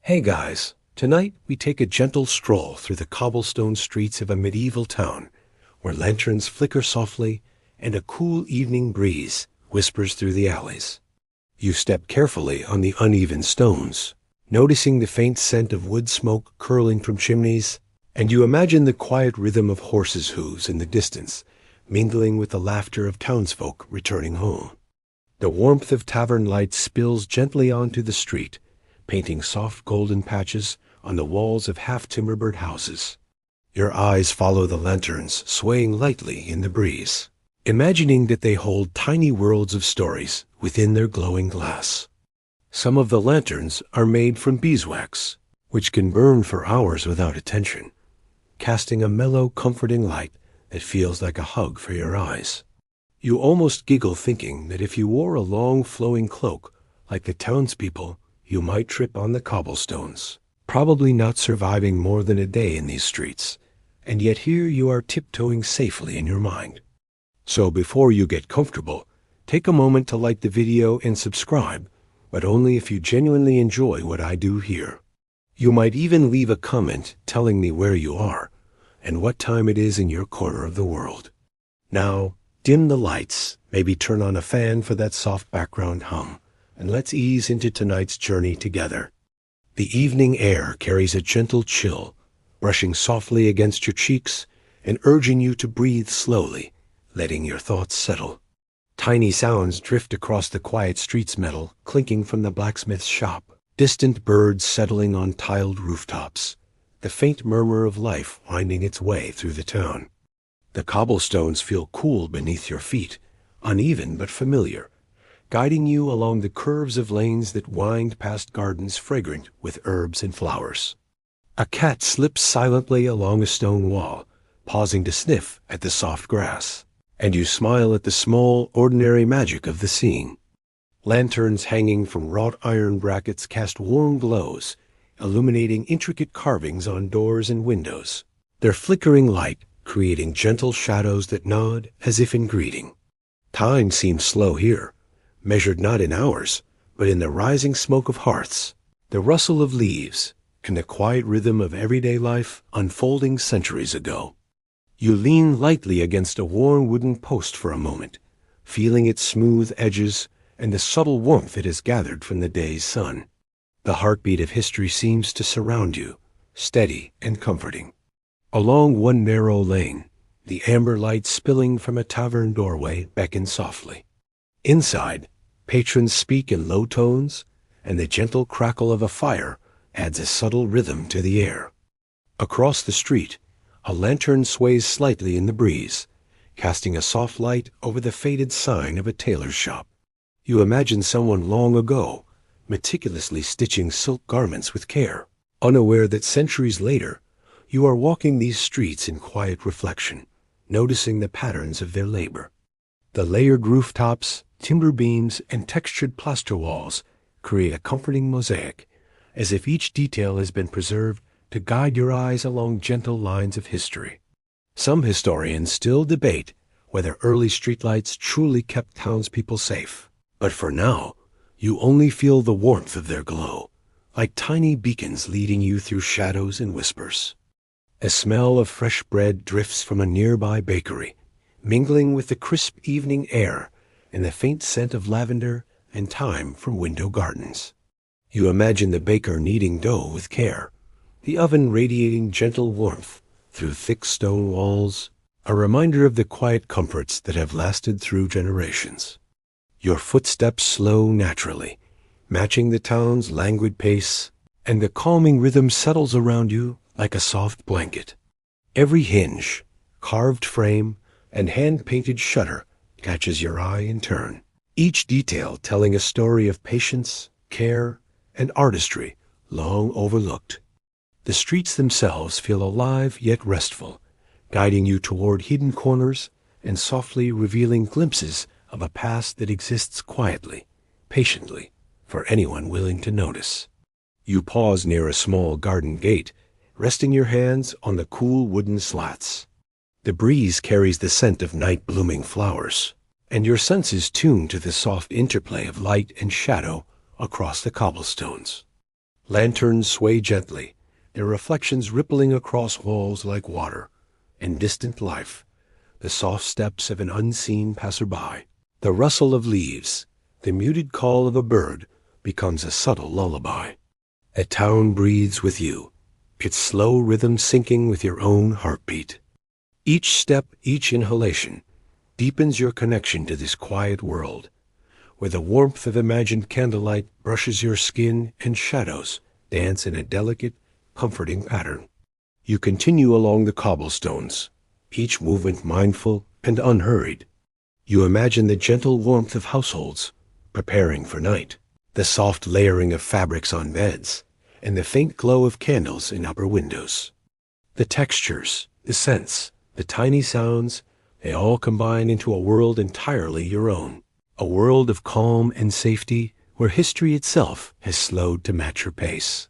Hey guys, tonight we take a gentle stroll through the cobblestone streets of a medieval town where lanterns flicker softly and a cool evening breeze whispers through the alleys. You step carefully on the uneven stones, noticing the faint scent of wood smoke curling from chimneys, and you imagine the quiet rhythm of horses' hooves in the distance, mingling with the laughter of townsfolk returning home. The warmth of tavern lights spills gently onto the street, painting soft golden patches on the walls of half-timbered houses. Your eyes follow the lanterns swaying lightly in the breeze, imagining that they hold tiny worlds of stories within their glowing glass. Some of the lanterns are made from beeswax, which can burn for hours without attention, casting a mellow, comforting light that feels like a hug for your eyes. You almost giggle thinking that if you wore a long flowing cloak like the townspeople, you might trip on the cobblestones, probably not surviving more than a day in these streets, and yet here you are tiptoeing safely in your mind. So before you get comfortable, take a moment to like the video and subscribe, but only if you genuinely enjoy what I do here. You might even leave a comment telling me where you are and what time it is in your corner of the world. Now, dim the lights, maybe turn on a fan for that soft background hum, and let's ease into tonight's journey together. The evening air carries a gentle chill, brushing softly against your cheeks and urging you to breathe slowly, letting your thoughts settle. Tiny sounds drift across the quiet street's metal, clinking from the blacksmith's shop, distant birds settling on tiled rooftops, the faint murmur of life winding its way through the town. The cobblestones feel cool beneath your feet, uneven but familiar, guiding you along the curves of lanes that wind past gardens fragrant with herbs and flowers. A cat slips silently along a stone wall, pausing to sniff at the soft grass, and you smile at the small, ordinary magic of the scene. Lanterns hanging from wrought iron brackets cast warm glows, illuminating intricate carvings on doors and windows, their flickering light creating gentle shadows that nod as if in greeting. Time seems slow here, measured not in hours, but in the rising smoke of hearths, the rustle of leaves, and the quiet rhythm of everyday life unfolding centuries ago. You lean lightly against a worn wooden post for a moment, feeling its smooth edges and the subtle warmth it has gathered from the day's sun. The heartbeat of history seems to surround you, steady and comforting. Along one narrow lane, the amber light spilling from a tavern doorway beckons softly. Inside, patrons speak in low tones, and the gentle crackle of a fire adds a subtle rhythm to the air. Across the street, a lantern sways slightly in the breeze, casting a soft light over the faded sign of a tailor's shop. You imagine someone long ago, meticulously stitching silk garments with care, unaware that centuries later, you are walking these streets in quiet reflection, noticing the patterns of their labor. The layered rooftops, timber beams, and textured plaster walls create a comforting mosaic, as if each detail has been preserved to guide your eyes along gentle lines of history. Some historians still debate whether early streetlights truly kept townspeople safe, but for now, you only feel the warmth of their glow, like tiny beacons leading you through shadows and whispers. A smell of fresh bread drifts from a nearby bakery, mingling with the crisp evening air and the faint scent of lavender and thyme from window gardens. You imagine the baker kneading dough with care, the oven radiating gentle warmth through thick stone walls, a reminder of the quiet comforts that have lasted through generations. Your footsteps slow naturally, matching the town's languid pace, and the calming rhythm settles around you like a soft blanket. Every hinge, carved frame, and hand-painted shutter catches your eye in turn, each detail telling a story of patience, care, and artistry long overlooked. The streets themselves feel alive yet restful, guiding you toward hidden corners and softly revealing glimpses of a past that exists quietly, patiently, for anyone willing to notice. You pause near a small garden gate, resting your hands on the cool wooden slats. The breeze carries the scent of night-blooming flowers, and your senses tune to the soft interplay of light and shadow across the cobblestones. Lanterns sway gently, their reflections rippling across walls like water. In distant life, the soft steps of an unseen passerby, the rustle of leaves, the muted call of a bird becomes a subtle lullaby. A town breathes with you, its slow rhythm syncing with your own heartbeat. Each step, each inhalation, deepens your connection to this quiet world, where the warmth of imagined candlelight brushes your skin and shadows dance in a delicate, comforting pattern. You continue along the cobblestones, each movement mindful and unhurried. You imagine the gentle warmth of households preparing for night, the soft layering of fabrics on beds, and the faint glow of candles in upper windows. The textures, the scents, the tiny sounds, they all combine into a world entirely your own, a world of calm and safety where history itself has slowed to match your pace.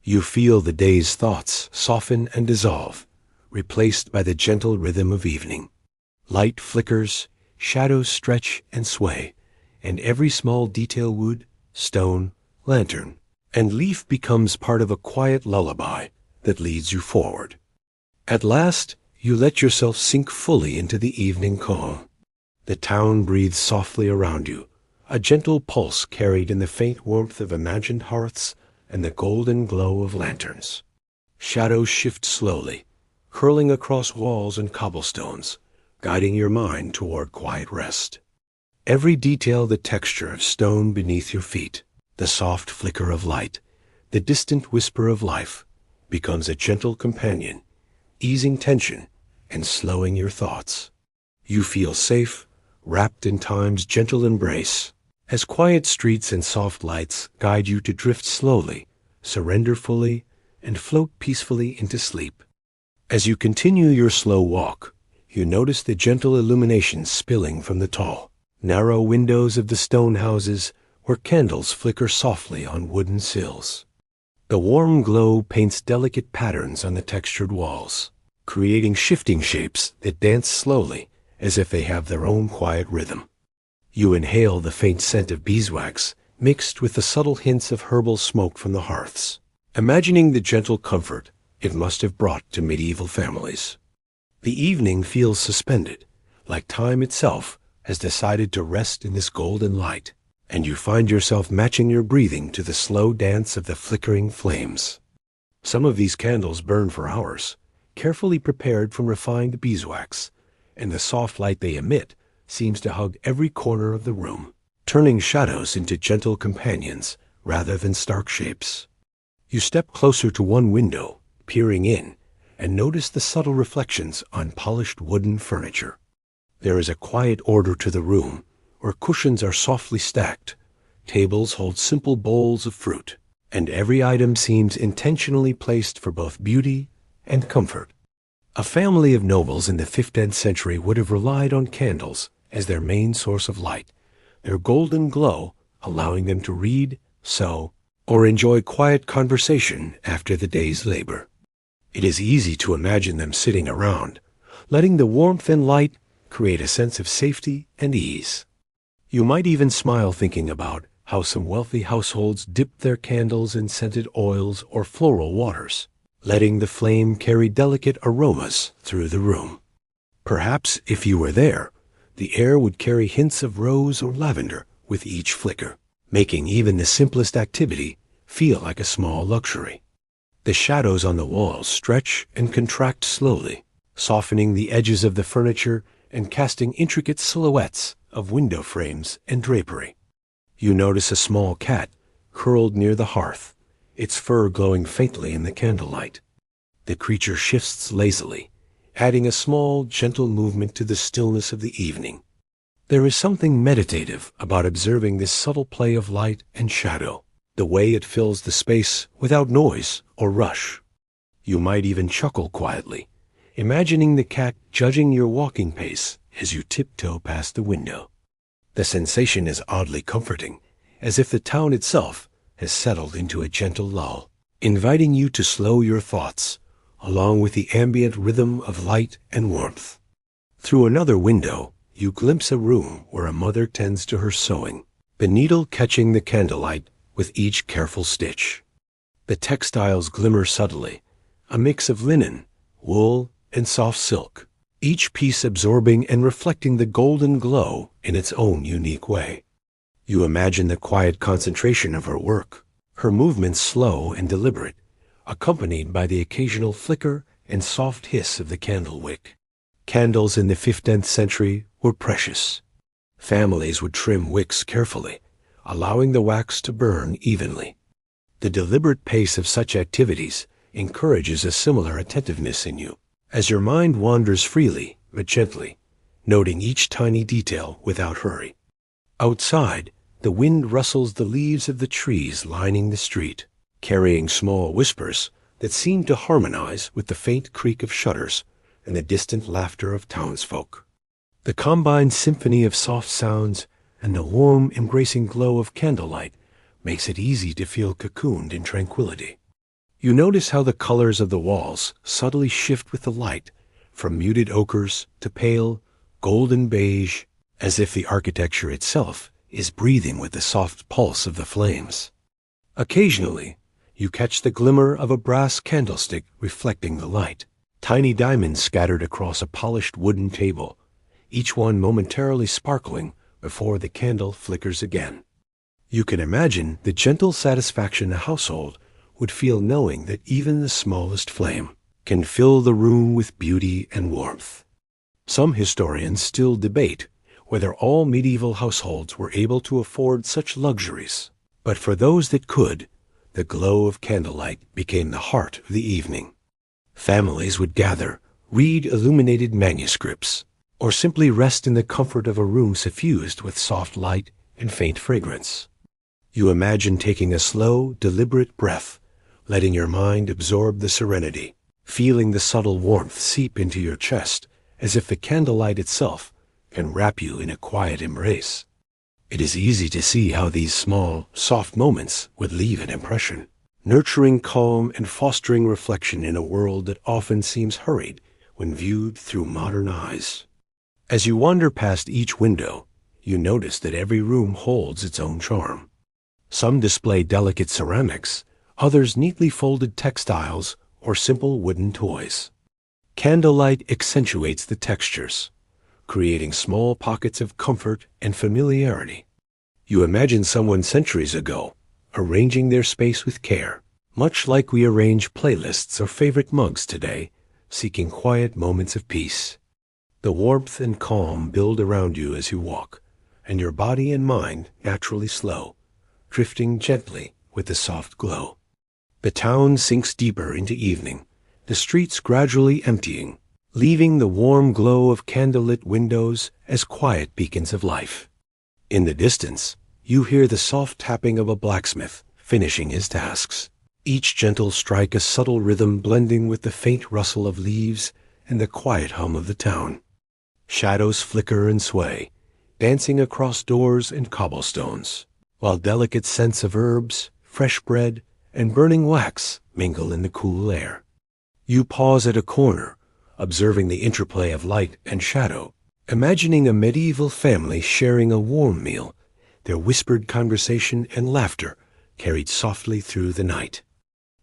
You feel the day's thoughts soften and dissolve, replaced by the gentle rhythm of evening. Light flickers, shadows stretch and sway, and every small detail, wood, stone, lantern, and leaf becomes part of a quiet lullaby that leads you forward. At last, you let yourself sink fully into the evening calm. The town breathes softly around you, a gentle pulse carried in the faint warmth of imagined hearths and the golden glow of lanterns. Shadows shift slowly, curling across walls and cobblestones, guiding your mind toward quiet rest. Every detail, the texture of stone beneath your feet, the soft flicker of light, the distant whisper of life, becomes a gentle companion, easing tension and slowing your thoughts. You feel safe, wrapped in time's gentle embrace, as quiet streets and soft lights guide you to drift slowly, surrender fully, and float peacefully into sleep. As you continue your slow walk, you notice the gentle illumination spilling from the tall, narrow windows of the stone houses where candles flicker softly on wooden sills. The warm glow paints delicate patterns on the textured walls, creating shifting shapes that dance slowly as if they have their own quiet rhythm. You inhale the faint scent of beeswax mixed with the subtle hints of herbal smoke from the hearths, imagining the gentle comfort it must have brought to medieval families. The evening feels suspended, like time itself has decided to rest in this golden light, and you find yourself matching your breathing to the slow dance of the flickering flames. Some of these candles burn for hours, carefully prepared from refined beeswax, and the soft light they emit seems to hug every corner of the room, turning shadows into gentle companions rather than stark shapes. You step closer to one window, peering in, and notice the subtle reflections on polished wooden furniture. There is a quiet order to the room, where cushions are softly stacked, tables hold simple bowls of fruit, and every item seems intentionally placed for both beauty and comfort. A family of nobles in the 15th century would have relied on candles as their main source of light, their golden glow allowing them to read, sew, or enjoy quiet conversation after the day's labor. It is easy to imagine them sitting around, letting the warmth and light create a sense of safety and ease. You might even smile thinking about how some wealthy households dip their candles in scented oils or floral waters, letting the flame carry delicate aromas through the room. Perhaps if you were there, the air would carry hints of rose or lavender with each flicker, making even the simplest activity feel like a small luxury. The shadows on the walls stretch and contract slowly, softening the edges of the furniture and casting intricate silhouettes of window frames and drapery. You notice a small cat curled near the hearth, its fur glowing faintly in the candlelight. The creature shifts lazily, adding a small, gentle movement to the stillness of the evening. There is something meditative about observing this subtle play of light and shadow, the way it fills the space without noise or rush. You might even chuckle quietly, imagining the cat judging your walking pace as you tiptoe past the window. The sensation is oddly comforting, as if the town itself has settled into a gentle lull, inviting you to slow your thoughts, along with the ambient rhythm of light and warmth. Through another window, you glimpse a room where a mother tends to her sewing, the needle catching the candlelight with each careful stitch. The textiles glimmer subtly, a mix of linen, wool, and soft silk, each piece absorbing and reflecting the golden glow in its own unique way. You imagine the quiet concentration of her work, her movements slow and deliberate, accompanied by the occasional flicker and soft hiss of the candle wick. Candles in the 15th century were precious. Families would trim wicks carefully, allowing the wax to burn evenly. The deliberate pace of such activities encourages a similar attentiveness in you, as your mind wanders freely but gently, noting each tiny detail without hurry. Outside, the wind rustles the leaves of the trees lining the street, carrying small whispers that seem to harmonize with the faint creak of shutters and the distant laughter of townsfolk. The combined symphony of soft sounds and the warm, embracing glow of candlelight makes it easy to feel cocooned in tranquility. You notice how the colors of the walls subtly shift with the light, from muted ochres to pale, golden beige, as if the architecture itself is breathing with the soft pulse of the flames. Occasionally, you catch the glimmer of a brass candlestick reflecting the light, tiny diamonds scattered across a polished wooden table, each one momentarily sparkling before the candle flickers again. You can imagine the gentle satisfaction a household would feel knowing that even the smallest flame can fill the room with beauty and warmth. Some historians still debate whether all medieval households were able to afford such luxuries, but for those that could, the glow of candlelight became the heart of the evening. Families would gather, read illuminated manuscripts, or simply rest in the comfort of a room suffused with soft light and faint fragrance. You imagine taking a slow, deliberate breath, letting your mind absorb the serenity, feeling the subtle warmth seep into your chest as if the candlelight itself can wrap you in a quiet embrace. It is easy to see how these small, soft moments would leave an impression, nurturing calm and fostering reflection in a world that often seems hurried when viewed through modern eyes. As you wander past each window, you notice that every room holds its own charm. Some display delicate ceramics, others neatly folded textiles or simple wooden toys. Candlelight accentuates the textures, creating small pockets of comfort and familiarity. You imagine someone centuries ago arranging their space with care, much like we arrange playlists or favorite mugs today, seeking quiet moments of peace. The warmth and calm build around you as you walk, and your body and mind naturally slow, drifting gently with the soft glow. The town sinks deeper into evening, the streets gradually emptying, leaving the warm glow of candlelit windows as quiet beacons of life. In the distance, you hear the soft tapping of a blacksmith finishing his tasks, each gentle strike a subtle rhythm blending with the faint rustle of leaves and the quiet hum of the town. Shadows flicker and sway, dancing across doors and cobblestones, while delicate scents of herbs, fresh bread, and burning wax mingle in the cool air. You pause at a corner, observing the interplay of light and shadow, imagining a medieval family sharing a warm meal, their whispered conversation and laughter carried softly through the night.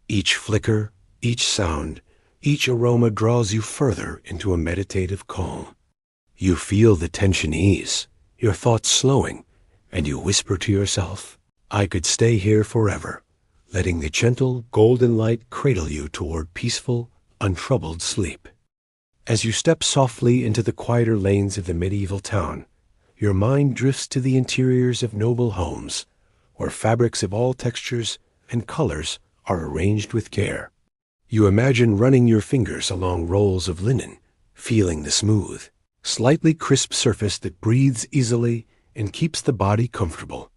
Each flicker, each sound, each aroma draws you further into a meditative calm. You feel the tension ease, your thoughts slowing, and you whisper to yourself, "I could stay here forever," letting the gentle golden light cradle you toward peaceful, untroubled sleep. As you step softly into the quieter lanes of the medieval town, your mind drifts to the interiors of noble homes, where fabrics of all textures and colors are arranged with care. You imagine running your fingers along rolls of linen, feeling the smooth, slightly crisp surface that breathes easily and keeps the body comfortable.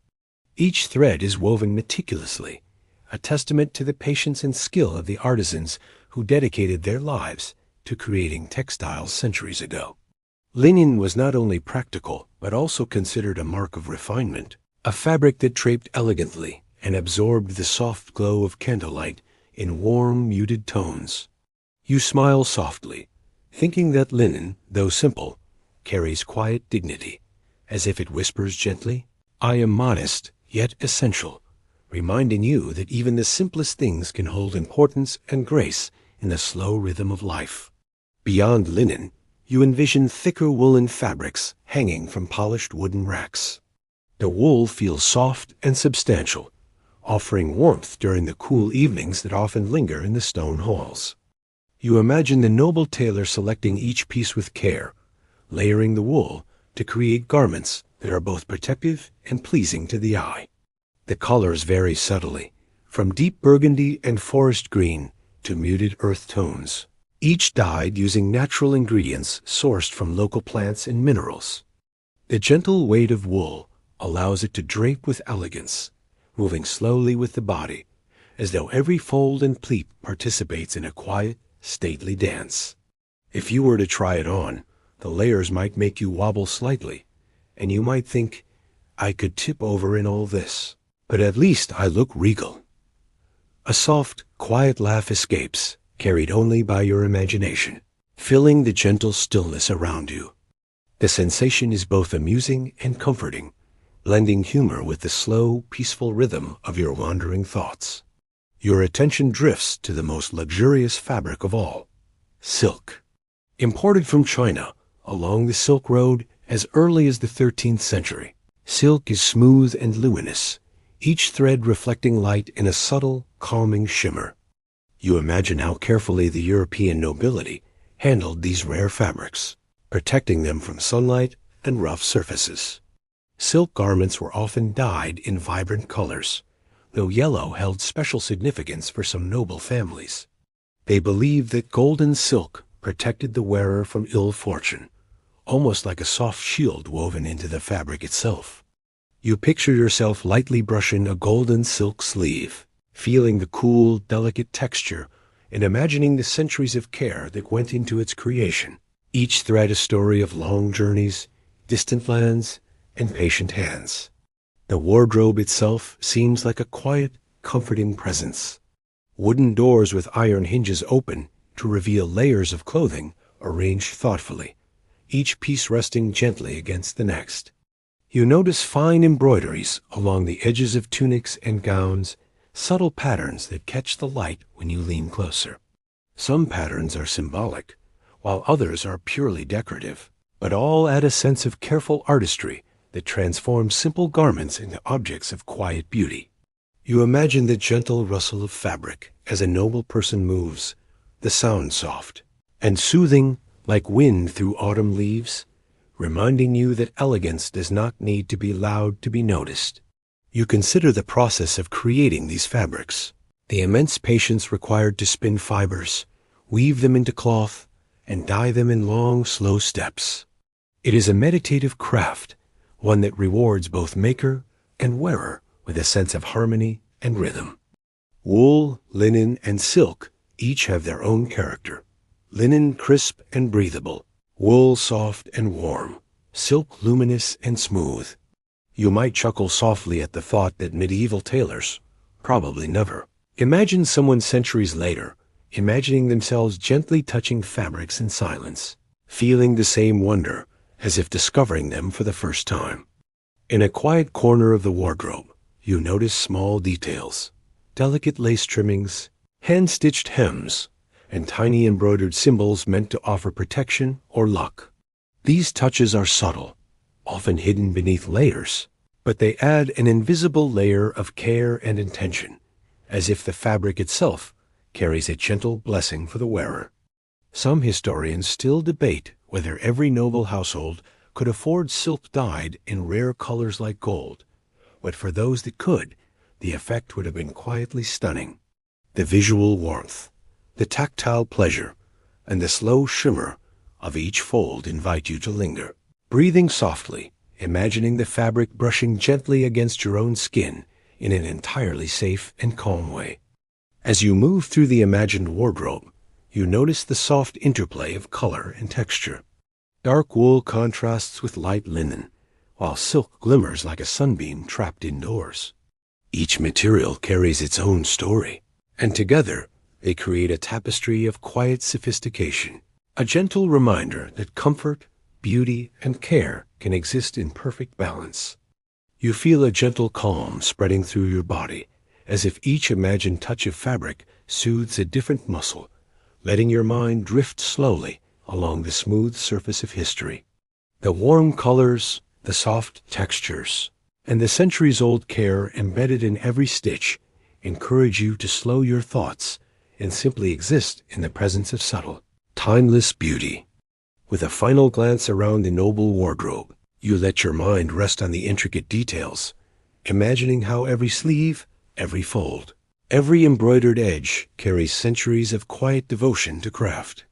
Each thread is woven meticulously, a testament to the patience and skill of the artisans who dedicated their lives to creating textiles centuries ago. Linen was not only practical, but also considered a mark of refinement, a fabric that draped elegantly and absorbed the soft glow of candlelight in warm, muted tones. You smile softly, thinking that linen, though simple, carries quiet dignity, as if it whispers gently, "I am modest, yet essential," reminding you that even the simplest things can hold importance and grace in the slow rhythm of life. Beyond linen, you envision thicker woolen fabrics hanging from polished wooden racks. The wool feels soft and substantial, offering warmth during the cool evenings that often linger in the stone halls. You imagine the noble tailor selecting each piece with care, layering the wool to create garments that are both protective and pleasing to the eye. The colors vary subtly, from deep burgundy and forest green to muted earth tones, each dyed using natural ingredients sourced from local plants and minerals. The gentle weight of wool allows it to drape with elegance, moving slowly with the body, as though every fold and pleat participates in a quiet, stately dance. If you were to try it on, the layers might make you wobble slightly, and you might think, I could tip over in all this, but at least I look regal. A soft, quiet laugh escapes, carried only by your imagination, filling the gentle stillness around you. The sensation is both amusing and comforting, blending humor with the slow, peaceful rhythm of your wandering thoughts. Your attention drifts to the most luxurious fabric of all, silk. Imported from China along the Silk Road as early as the 13th century, silk is smooth and luminous, each thread reflecting light in a subtle, calming shimmer. You imagine how carefully the European nobility handled these rare fabrics, protecting them from sunlight and rough surfaces. Silk garments were often dyed in vibrant colors, though yellow held special significance for some noble families. They believed that golden silk protected the wearer from ill fortune, almost like a soft shield woven into the fabric itself. You picture yourself lightly brushing a golden silk sleeve, feeling the cool, delicate texture, and imagining the centuries of care that went into its creation, each thread a story of long journeys, distant lands, and patient hands. The wardrobe itself seems like a quiet, comforting presence. Wooden doors with iron hinges open to reveal layers of clothing arranged thoughtfully, each piece resting gently against the next. You notice fine embroideries along the edges of tunics and gowns, subtle patterns that catch the light when you lean closer. Some patterns are symbolic, while others are purely decorative, but all add a sense of careful artistry that transforms simple garments into objects of quiet beauty. You imagine the gentle rustle of fabric as a noble person moves, the sound soft and soothing like wind through autumn leaves, reminding you that elegance does not need to be loud to be noticed. You consider the process of creating these fabrics, the immense patience required to spin fibers, weave them into cloth, and dye them in long, slow steps. It is a meditative craft, one that rewards both maker and wearer with a sense of harmony and rhythm. Wool, linen, and silk each have their own character. Linen crisp and breathable, wool soft and warm, silk luminous and smooth. You might chuckle softly at the thought that medieval tailors, probably never, imagine someone centuries later, imagining themselves gently touching fabrics in silence, feeling the same wonder as if discovering them for the first time. In a quiet corner of the wardrobe, you notice small details, delicate lace trimmings, hand-stitched hems, and tiny embroidered symbols meant to offer protection or luck. These touches are subtle, often hidden beneath layers, but they add an invisible layer of care and intention, as if the fabric itself carries a gentle blessing for the wearer. Some historians still debate whether every noble household could afford silk dyed in rare colors like gold, but for those that could, the effect would have been quietly stunning. The visual warmth, the tactile pleasure, and the slow shimmer of each fold invite you to linger, breathing softly, imagining the fabric brushing gently against your own skin in an entirely safe and calm way. As you move through the imagined wardrobe, you notice the soft interplay of color and texture. Dark wool contrasts with light linen, while silk glimmers like a sunbeam trapped indoors. Each material carries its own story, and together they create a tapestry of quiet sophistication, a gentle reminder that comfort, beauty, and care can exist in perfect balance. You feel a gentle calm spreading through your body as if each imagined touch of fabric soothes a different muscle, letting your mind drift slowly along the smooth surface of history. The warm colors, the soft textures, and the centuries-old care embedded in every stitch encourage you to slow your thoughts and simply exist in the presence of subtle, timeless beauty. With a final glance around the noble wardrobe, you let your mind rest on the intricate details, imagining how every sleeve, every fold, every embroidered edge carries centuries of quiet devotion to craft.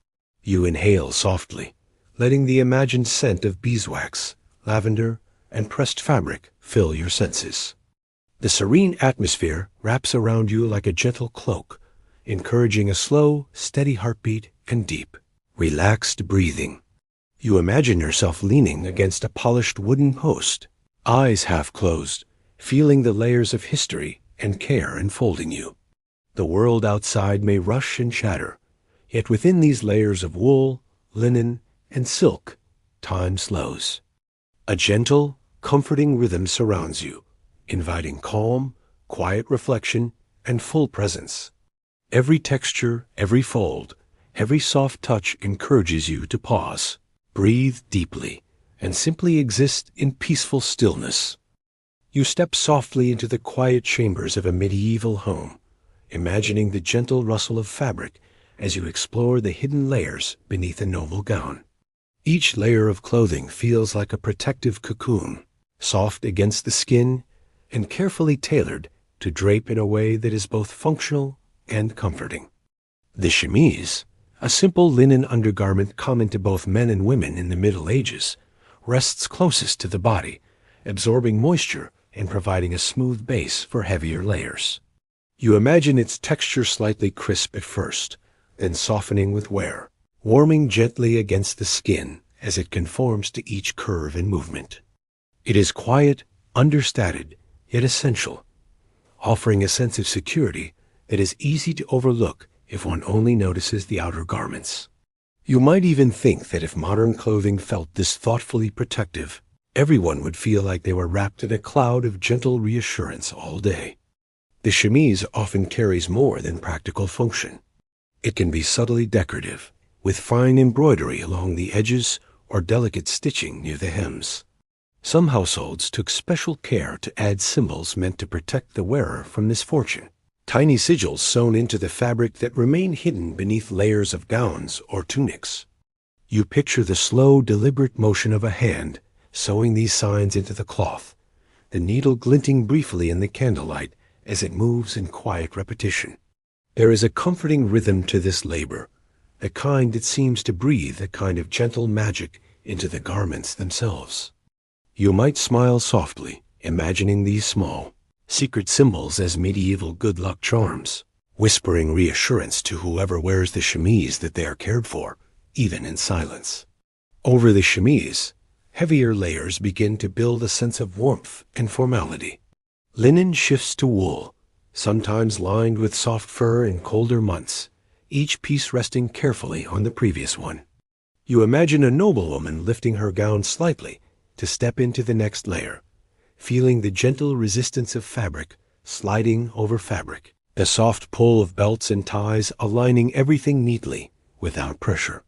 You inhale softly, letting the imagined scent of beeswax, lavender, and pressed fabric fill your senses. The serene atmosphere wraps around you like a gentle cloak, encouraging a slow, steady heartbeat and deep, relaxed breathing. You imagine yourself leaning against a polished wooden post, eyes half closed, feeling the layers of history and care enfolding you. The world outside may rush and chatter, yet within these layers of wool, linen, and silk, time slows. A gentle, comforting rhythm surrounds you, inviting calm, quiet reflection, and full presence. Every texture, every fold, every soft touch encourages you to pause, breathe deeply, and simply exist in peaceful stillness. You step softly into the quiet chambers of a medieval home, imagining the gentle rustle of fabric as you explore the hidden layers beneath a noble gown. Each layer of clothing feels like a protective cocoon, soft against the skin and carefully tailored to drape in a way that is both functional and comforting. The chemise, a simple linen undergarment common to both men and women in the Middle Ages, rests closest to the body, absorbing moisture and providing a smooth base for heavier layers. You imagine its texture slightly crisp at first, then softening with wear, warming gently against the skin as it conforms to each curve and movement. It is quiet, understated, yet essential, offering a sense of security that is easy to overlook if one only notices the outer garments. You might even think that if modern clothing felt this thoughtfully protective, everyone would feel like they were wrapped in a cloud of gentle reassurance all day. The chemise often carries more than practical function. It can be subtly decorative, with fine embroidery along the edges or delicate stitching near the hems. Some households took special care to add symbols meant to protect the wearer from misfortune. Tiny sigils sewn into the fabric that remain hidden beneath layers of gowns or tunics. You picture the slow, deliberate motion of a hand sewing these signs into the cloth, the needle glinting briefly in the candlelight as it moves in quiet repetition. There is a comforting rhythm to this labor, the kind that seems to breathe a kind of gentle magic into the garments themselves. You might smile softly, imagining these small, secret symbols as medieval good luck charms, whispering reassurance to whoever wears the chemise that they are cared for, even in silence. Over the chemise, heavier layers begin to build a sense of warmth and formality. Linen shifts to wool, sometimes lined with soft fur in colder months, each piece resting carefully on the previous one. You imagine a noblewoman lifting her gown slightly to step into the next layer, feeling the gentle resistance of fabric sliding over fabric, the soft pull of belts and ties aligning everything neatly without pressure.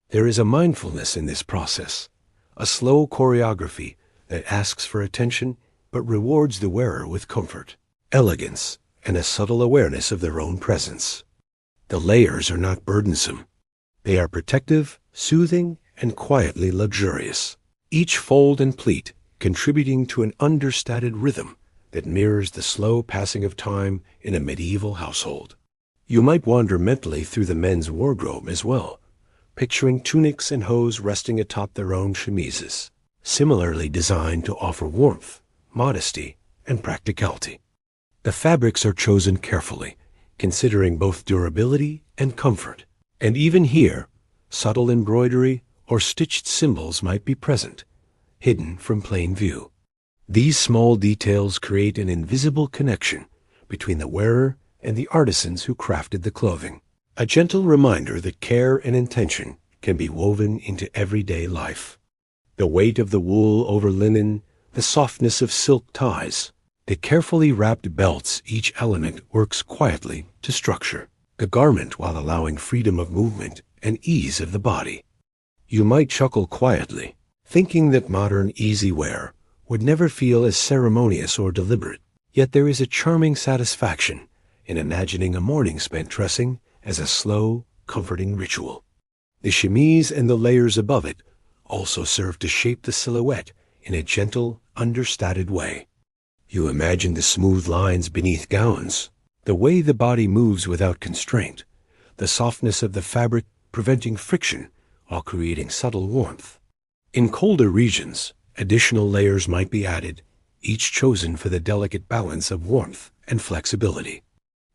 There is a mindfulness in this process, a slow choreography that asks for attention but rewards the wearer with comfort, elegance, and a subtle awareness of their own presence. The layers are not burdensome. They are protective, soothing, and quietly luxurious, each fold and pleat contributing to an understated rhythm that mirrors the slow passing of time in a medieval household. You might wander mentally through the men's wardrobe as well, picturing tunics and hose resting atop their own chemises, similarly designed to offer warmth, modesty, and practicality. The fabrics are chosen carefully, considering both durability and comfort, and even here, subtle embroidery or stitched symbols might be present, hidden from plain view. These small details create an invisible connection between the wearer and the artisans who crafted the clothing, a gentle reminder that care and intention can be woven into everyday life. The weight of the wool over linen, the softness of silk ties, The carefully wrapped belts, each element works quietly to structure the garment while allowing freedom of movement and ease of the body. You might chuckle quietly, thinking that modern easy wear would never feel as ceremonious or deliberate. Yet there is a charming satisfaction in imagining a morning spent dressing as a slow, comforting ritual. The chemise and the layers above it also serve to shape the silhouette in a gentle, understated way. You imagine the smooth lines beneath gowns, the way the body moves without constraint, the softness of the fabric preventing friction while creating subtle warmth. In colder regions, additional layers might be added, each chosen for the delicate balance of warmth and flexibility.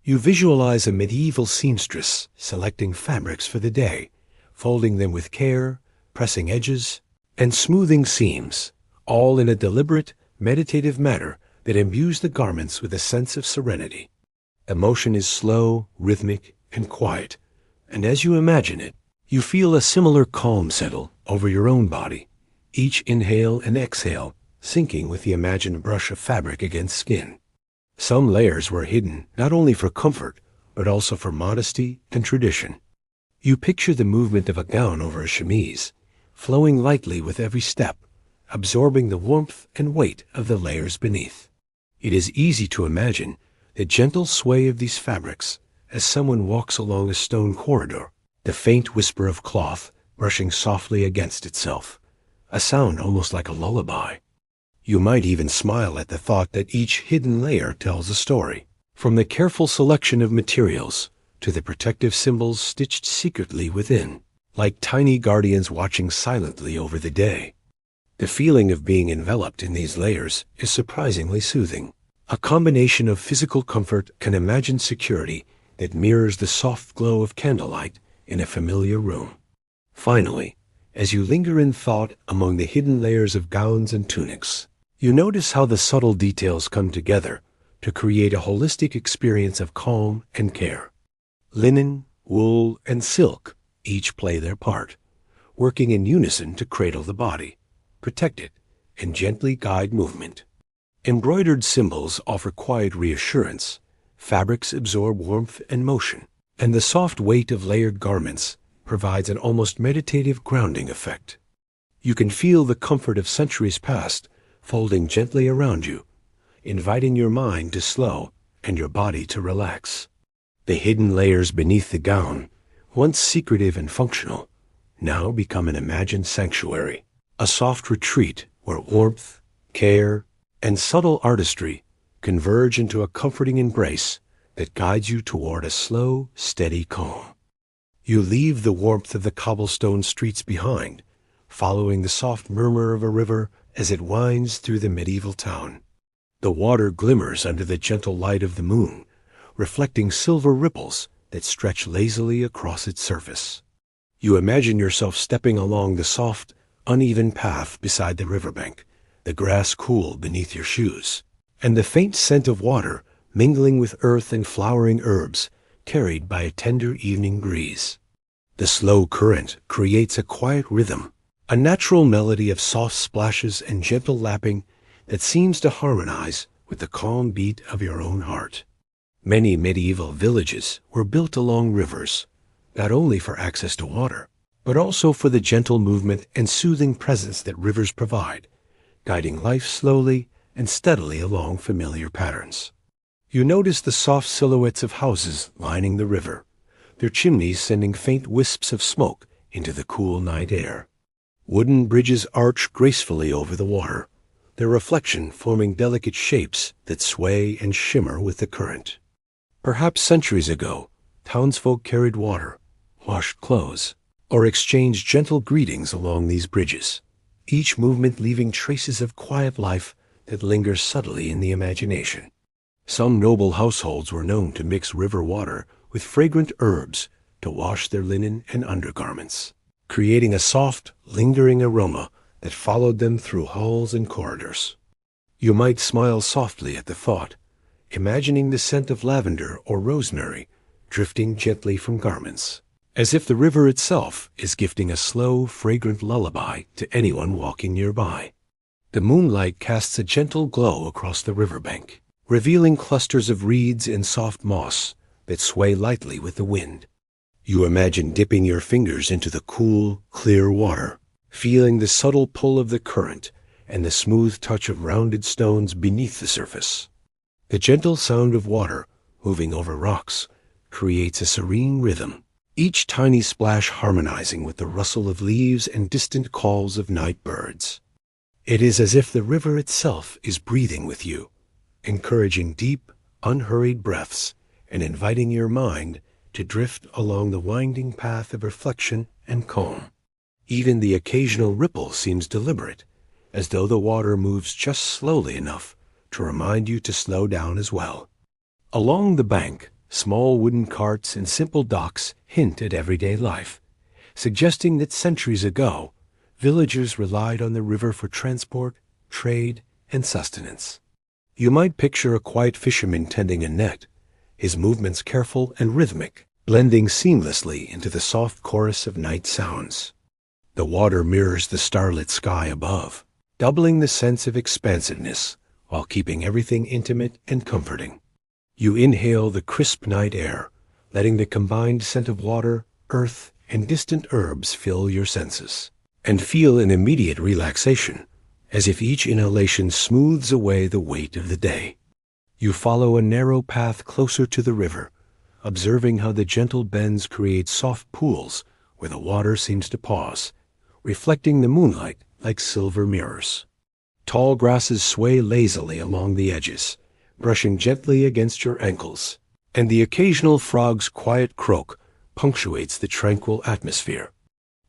You visualize a medieval seamstress selecting fabrics for the day, folding them with care, pressing edges, and smoothing seams, all in a deliberate, meditative manner that imbues the garments with a sense of serenity. Emotion is slow, rhythmic, and quiet, and as you imagine it, you feel a similar calm settle over your own body, each inhale and exhale syncing with the imagined brush of fabric against skin. Some layers were hidden not only for comfort, but also for modesty and tradition. You picture the movement of a gown over a chemise, flowing lightly with every step, absorbing the warmth and weight of the layers beneath. It is easy to imagine the gentle sway of these fabrics as someone walks along a stone corridor, the faint whisper of cloth brushing softly against itself, a sound almost like a lullaby. You might even smile at the thought that each hidden layer tells a story, from the careful selection of materials to the protective symbols stitched secretly within, like tiny guardians watching silently over the day. The feeling of being enveloped in these layers is surprisingly soothing, a combination of physical comfort and imagined security that mirrors the soft glow of candlelight in a familiar room. Finally, as you linger in thought among the hidden layers of gowns and tunics, you notice how the subtle details come together to create a holistic experience of calm and care. Linen, wool, and silk each play their part, working in unison to cradle the body, protect it, and gently guide movement. Embroidered symbols offer quiet reassurance, fabrics absorb warmth and motion, and the soft weight of layered garments provides an almost meditative grounding effect. You can feel the comfort of centuries past folding gently around you, inviting your mind to slow and your body to relax. The hidden layers beneath the gown, once secretive and functional, now become an imagined sanctuary, a soft retreat where warmth, care, and subtle artistry converge into a comforting embrace that guides you toward a slow, steady calm. You leave the warmth of the cobblestone streets behind, following the soft murmur of a river as it winds through the medieval town. The water glimmers under the gentle light of the moon, reflecting silver ripples that stretch lazily across its surface. You imagine yourself stepping along the soft, uneven path beside the riverbank, the grass cool beneath your shoes, and the faint scent of water mingling with earth and flowering herbs carried by a tender evening breeze. The slow current creates a quiet rhythm, a natural melody of soft splashes and gentle lapping that seems to harmonize with the calm beat of your own heart. Many medieval villages were built along rivers, not only for access to water, but also for the gentle movement and soothing presence that rivers provide, guiding life slowly and steadily along familiar patterns. You notice the soft silhouettes of houses lining the river, their chimneys sending faint wisps of smoke into the cool night air. Wooden bridges arch gracefully over the water, their reflection forming delicate shapes that sway and shimmer with the current. Perhaps centuries ago, townsfolk carried water, washed clothes, or exchanged gentle greetings along these bridges, each movement leaving traces of quiet life that lingers subtly in the imagination. Some noble households were known to mix river water with fragrant herbs to wash their linen and undergarments, creating a soft, lingering aroma that followed them through halls and corridors. You might smile softly at the thought, imagining the scent of lavender or rosemary drifting gently from garments, as if the river itself is gifting a slow, fragrant lullaby to anyone walking nearby. The moonlight casts a gentle glow across the riverbank, revealing clusters of reeds and soft moss that sway lightly with the wind. You imagine dipping your fingers into the cool, clear water, feeling the subtle pull of the current and the smooth touch of rounded stones beneath the surface. The gentle sound of water moving over rocks creates a serene rhythm, each tiny splash harmonizing with the rustle of leaves and distant calls of night birds. It is as if the river itself is breathing with you, encouraging deep, unhurried breaths and inviting your mind to drift along the winding path of reflection and calm. Even the occasional ripple seems deliberate, as though the water moves just slowly enough to remind you to slow down as well. Along the bank, small wooden carts and simple docks hint at everyday life, suggesting that centuries ago, villagers relied on the river for transport, trade, and sustenance. You might picture a quiet fisherman tending a net, his movements careful and rhythmic, blending seamlessly into the soft chorus of night sounds. The water mirrors the starlit sky above, doubling the sense of expansiveness while keeping everything intimate and comforting. You inhale the crisp night air, letting the combined scent of water, earth, and distant herbs fill your senses, and feel an immediate relaxation, as if each inhalation smooths away the weight of the day. You follow a narrow path closer to the river, observing how the gentle bends create soft pools where the water seems to pause, reflecting the moonlight like silver mirrors. Tall grasses sway lazily along the edges, brushing gently against your ankles, and the occasional frog's quiet croak punctuates the tranquil atmosphere.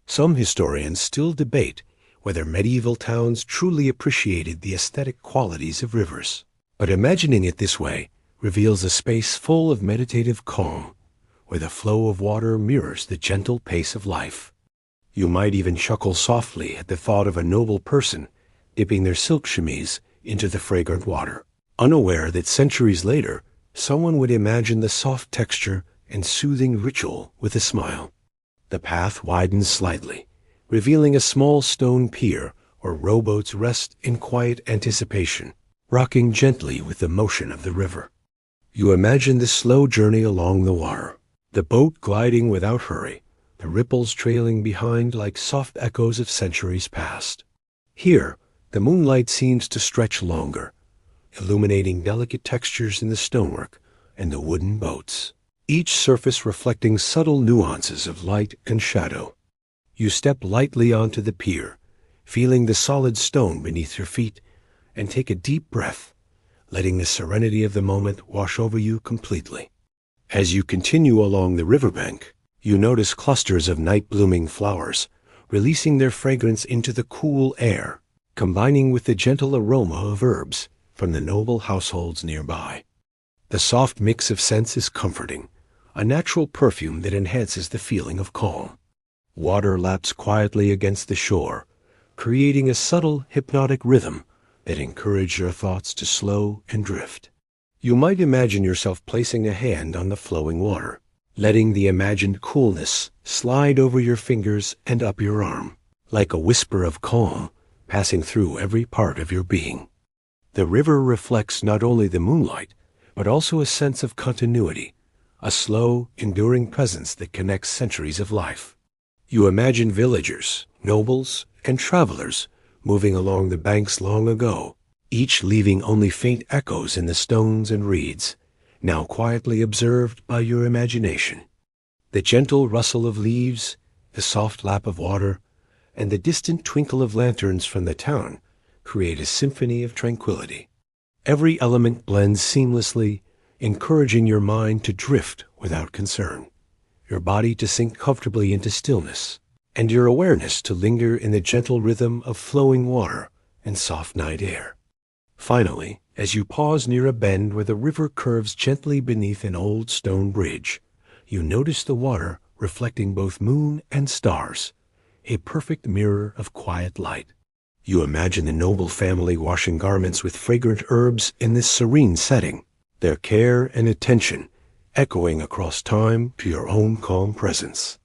Some historians still debate whether medieval towns truly appreciated the aesthetic qualities of rivers, but imagining it this way reveals a space full of meditative calm, where the flow of water mirrors the gentle pace of life. You might even chuckle softly at the thought of a noble person dipping their silk chemise into the fragrant water, unaware that centuries later someone would imagine the soft texture and soothing ritual with a smile. The path widens slightly, revealing a small stone pier where rowboats rest in quiet anticipation, rocking gently with the motion of the river. You imagine the slow journey along the water, the boat gliding without hurry, the ripples trailing behind like soft echoes of centuries past. Here, the moonlight seems to stretch longer, illuminating delicate textures in the stonework and the wooden boats, each surface reflecting subtle nuances of light and shadow. You step lightly onto the pier, feeling the solid stone beneath your feet, and take a deep breath, letting the serenity of the moment wash over you completely. As you continue along the riverbank, you notice clusters of night-blooming flowers, releasing their fragrance into the cool air, combining with the gentle aroma of herbs from the noble households nearby. The soft mix of scents is comforting, a natural perfume that enhances the feeling of calm. Water laps quietly against the shore, creating a subtle hypnotic rhythm that encourages your thoughts to slow and drift. You might imagine yourself placing a hand on the flowing water, letting the imagined coolness slide over your fingers and up your arm, like a whisper of calm passing through every part of your being. The river reflects not only the moonlight, but also a sense of continuity, a slow, enduring presence that connects centuries of life. You imagine villagers, nobles, and travelers moving along the banks long ago, each leaving only faint echoes in the stones and reeds, now quietly observed by your imagination. The gentle rustle of leaves, the soft lap of water, and the distant twinkle of lanterns from the town create a symphony of tranquility. Every element blends seamlessly, encouraging your mind to drift without concern, your body to sink comfortably into stillness, and your awareness to linger in the gentle rhythm of flowing water and soft night air. Finally, as you pause near a bend where the river curves gently beneath an old stone bridge, you notice the water reflecting both moon and stars, a perfect mirror of quiet light. You imagine the noble family washing garments with fragrant herbs in this serene setting, their care and attention echoing across time to your own calm presence.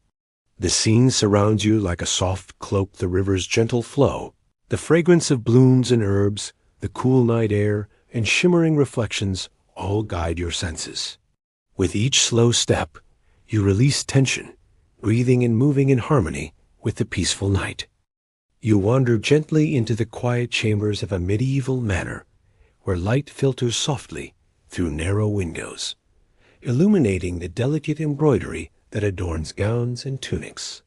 The scene surrounds you like a soft cloak, the river's gentle flow, the fragrance of blooms and herbs, the cool night air and shimmering reflections all guide your senses. With each slow step, you release tension, breathing and moving in harmony with the peaceful night. You wander gently into the quiet chambers of a medieval manor, where light filters softly through narrow windows, illuminating the delicate embroidery that adorns gowns and tunics.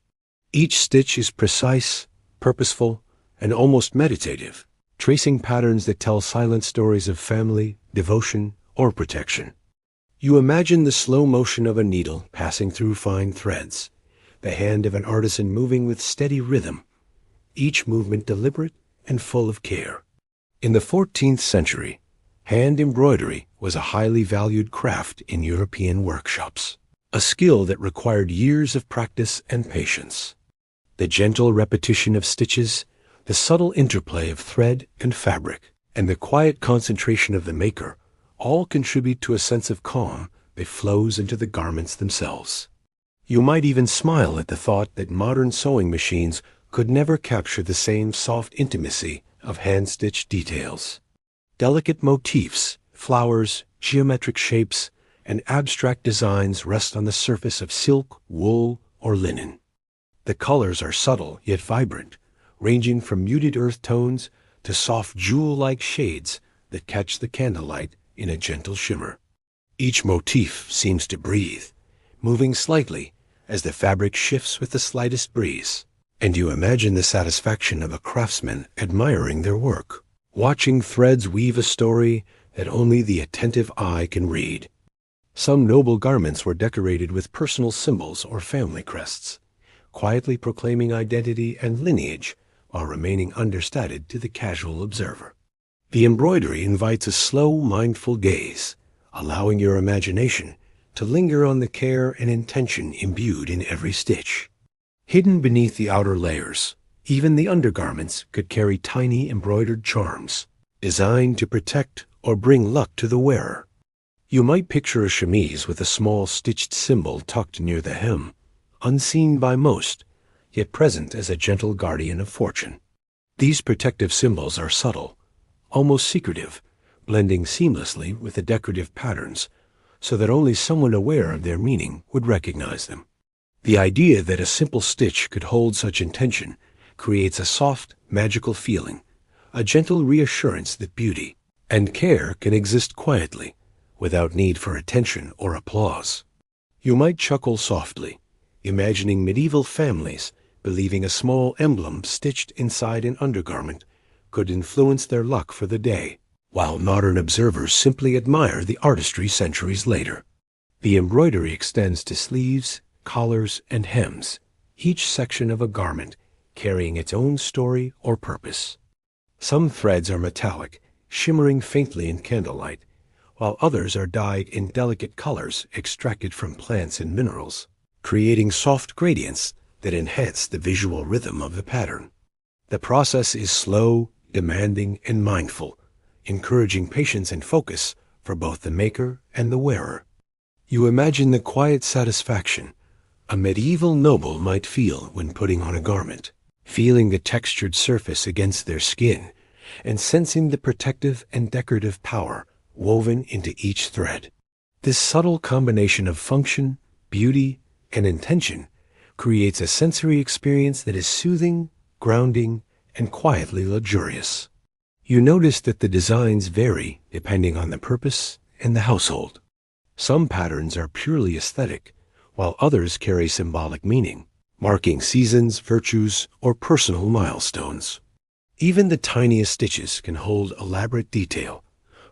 Each stitch is precise, purposeful, and almost meditative, tracing patterns that tell silent stories of family, devotion, or protection. You imagine the slow motion of a needle passing through fine threads, the hand of an artisan moving with steady rhythm, each movement deliberate and full of care. In the 14th century, hand embroidery was a highly valued craft in European workshops, a skill that required years of practice and patience. The gentle repetition of stitches, the subtle interplay of thread and fabric, and the quiet concentration of the maker all contribute to a sense of calm that flows into the garments themselves. You might even smile at the thought that modern sewing machines could never capture the same soft intimacy of hand-stitched details. Delicate motifs, flowers, geometric shapes, and abstract designs rest on the surface of silk, wool, or linen. The colors are subtle yet vibrant, ranging from muted earth tones to soft jewel-like shades that catch the candlelight in a gentle shimmer. Each motif seems to breathe, moving slightly as the fabric shifts with the slightest breeze, and you imagine the satisfaction of a craftsman admiring their work, watching threads weave a story that only the attentive eye can read. Some noble garments were decorated with personal symbols or family crests, quietly proclaiming identity and lineage while remaining understated to the casual observer. The embroidery invites a slow, mindful gaze, allowing your imagination to linger on the care and intention imbued in every stitch. Hidden beneath the outer layers, even the undergarments could carry tiny embroidered charms, designed to protect or bring luck to the wearer. You might picture a chemise with a small stitched symbol tucked near the hem, unseen by most, yet present as a gentle guardian of fortune. These protective symbols are subtle, almost secretive, blending seamlessly with the decorative patterns so that only someone aware of their meaning would recognize them. The idea that a simple stitch could hold such intention creates a soft, magical feeling, a gentle reassurance that beauty and care can exist quietly, without need for attention or applause. You might chuckle softly, imagining medieval families believing a small emblem stitched inside an undergarment could influence their luck for the day, while modern observers simply admire the artistry centuries later. The embroidery extends to sleeves, collars, and hems, each section of a garment carrying its own story or purpose. Some threads are metallic, shimmering faintly in candlelight, while others are dyed in delicate colors extracted from plants and minerals, creating soft gradients that enhance the visual rhythm of the pattern. The process is slow, demanding, and mindful, encouraging patience and focus for both the maker and the wearer. You imagine the quiet satisfaction a medieval noble might feel when putting on a garment, feeling the textured surface against their skin, and sensing the protective and decorative power woven into each thread. This subtle combination of function, beauty, and intention creates a sensory experience that is soothing, grounding, and quietly luxurious. You notice that the designs vary depending on the purpose and the household. Some patterns are purely aesthetic, while others carry symbolic meaning, marking seasons, virtues, or personal milestones. Even the tiniest stitches can hold elaborate detail,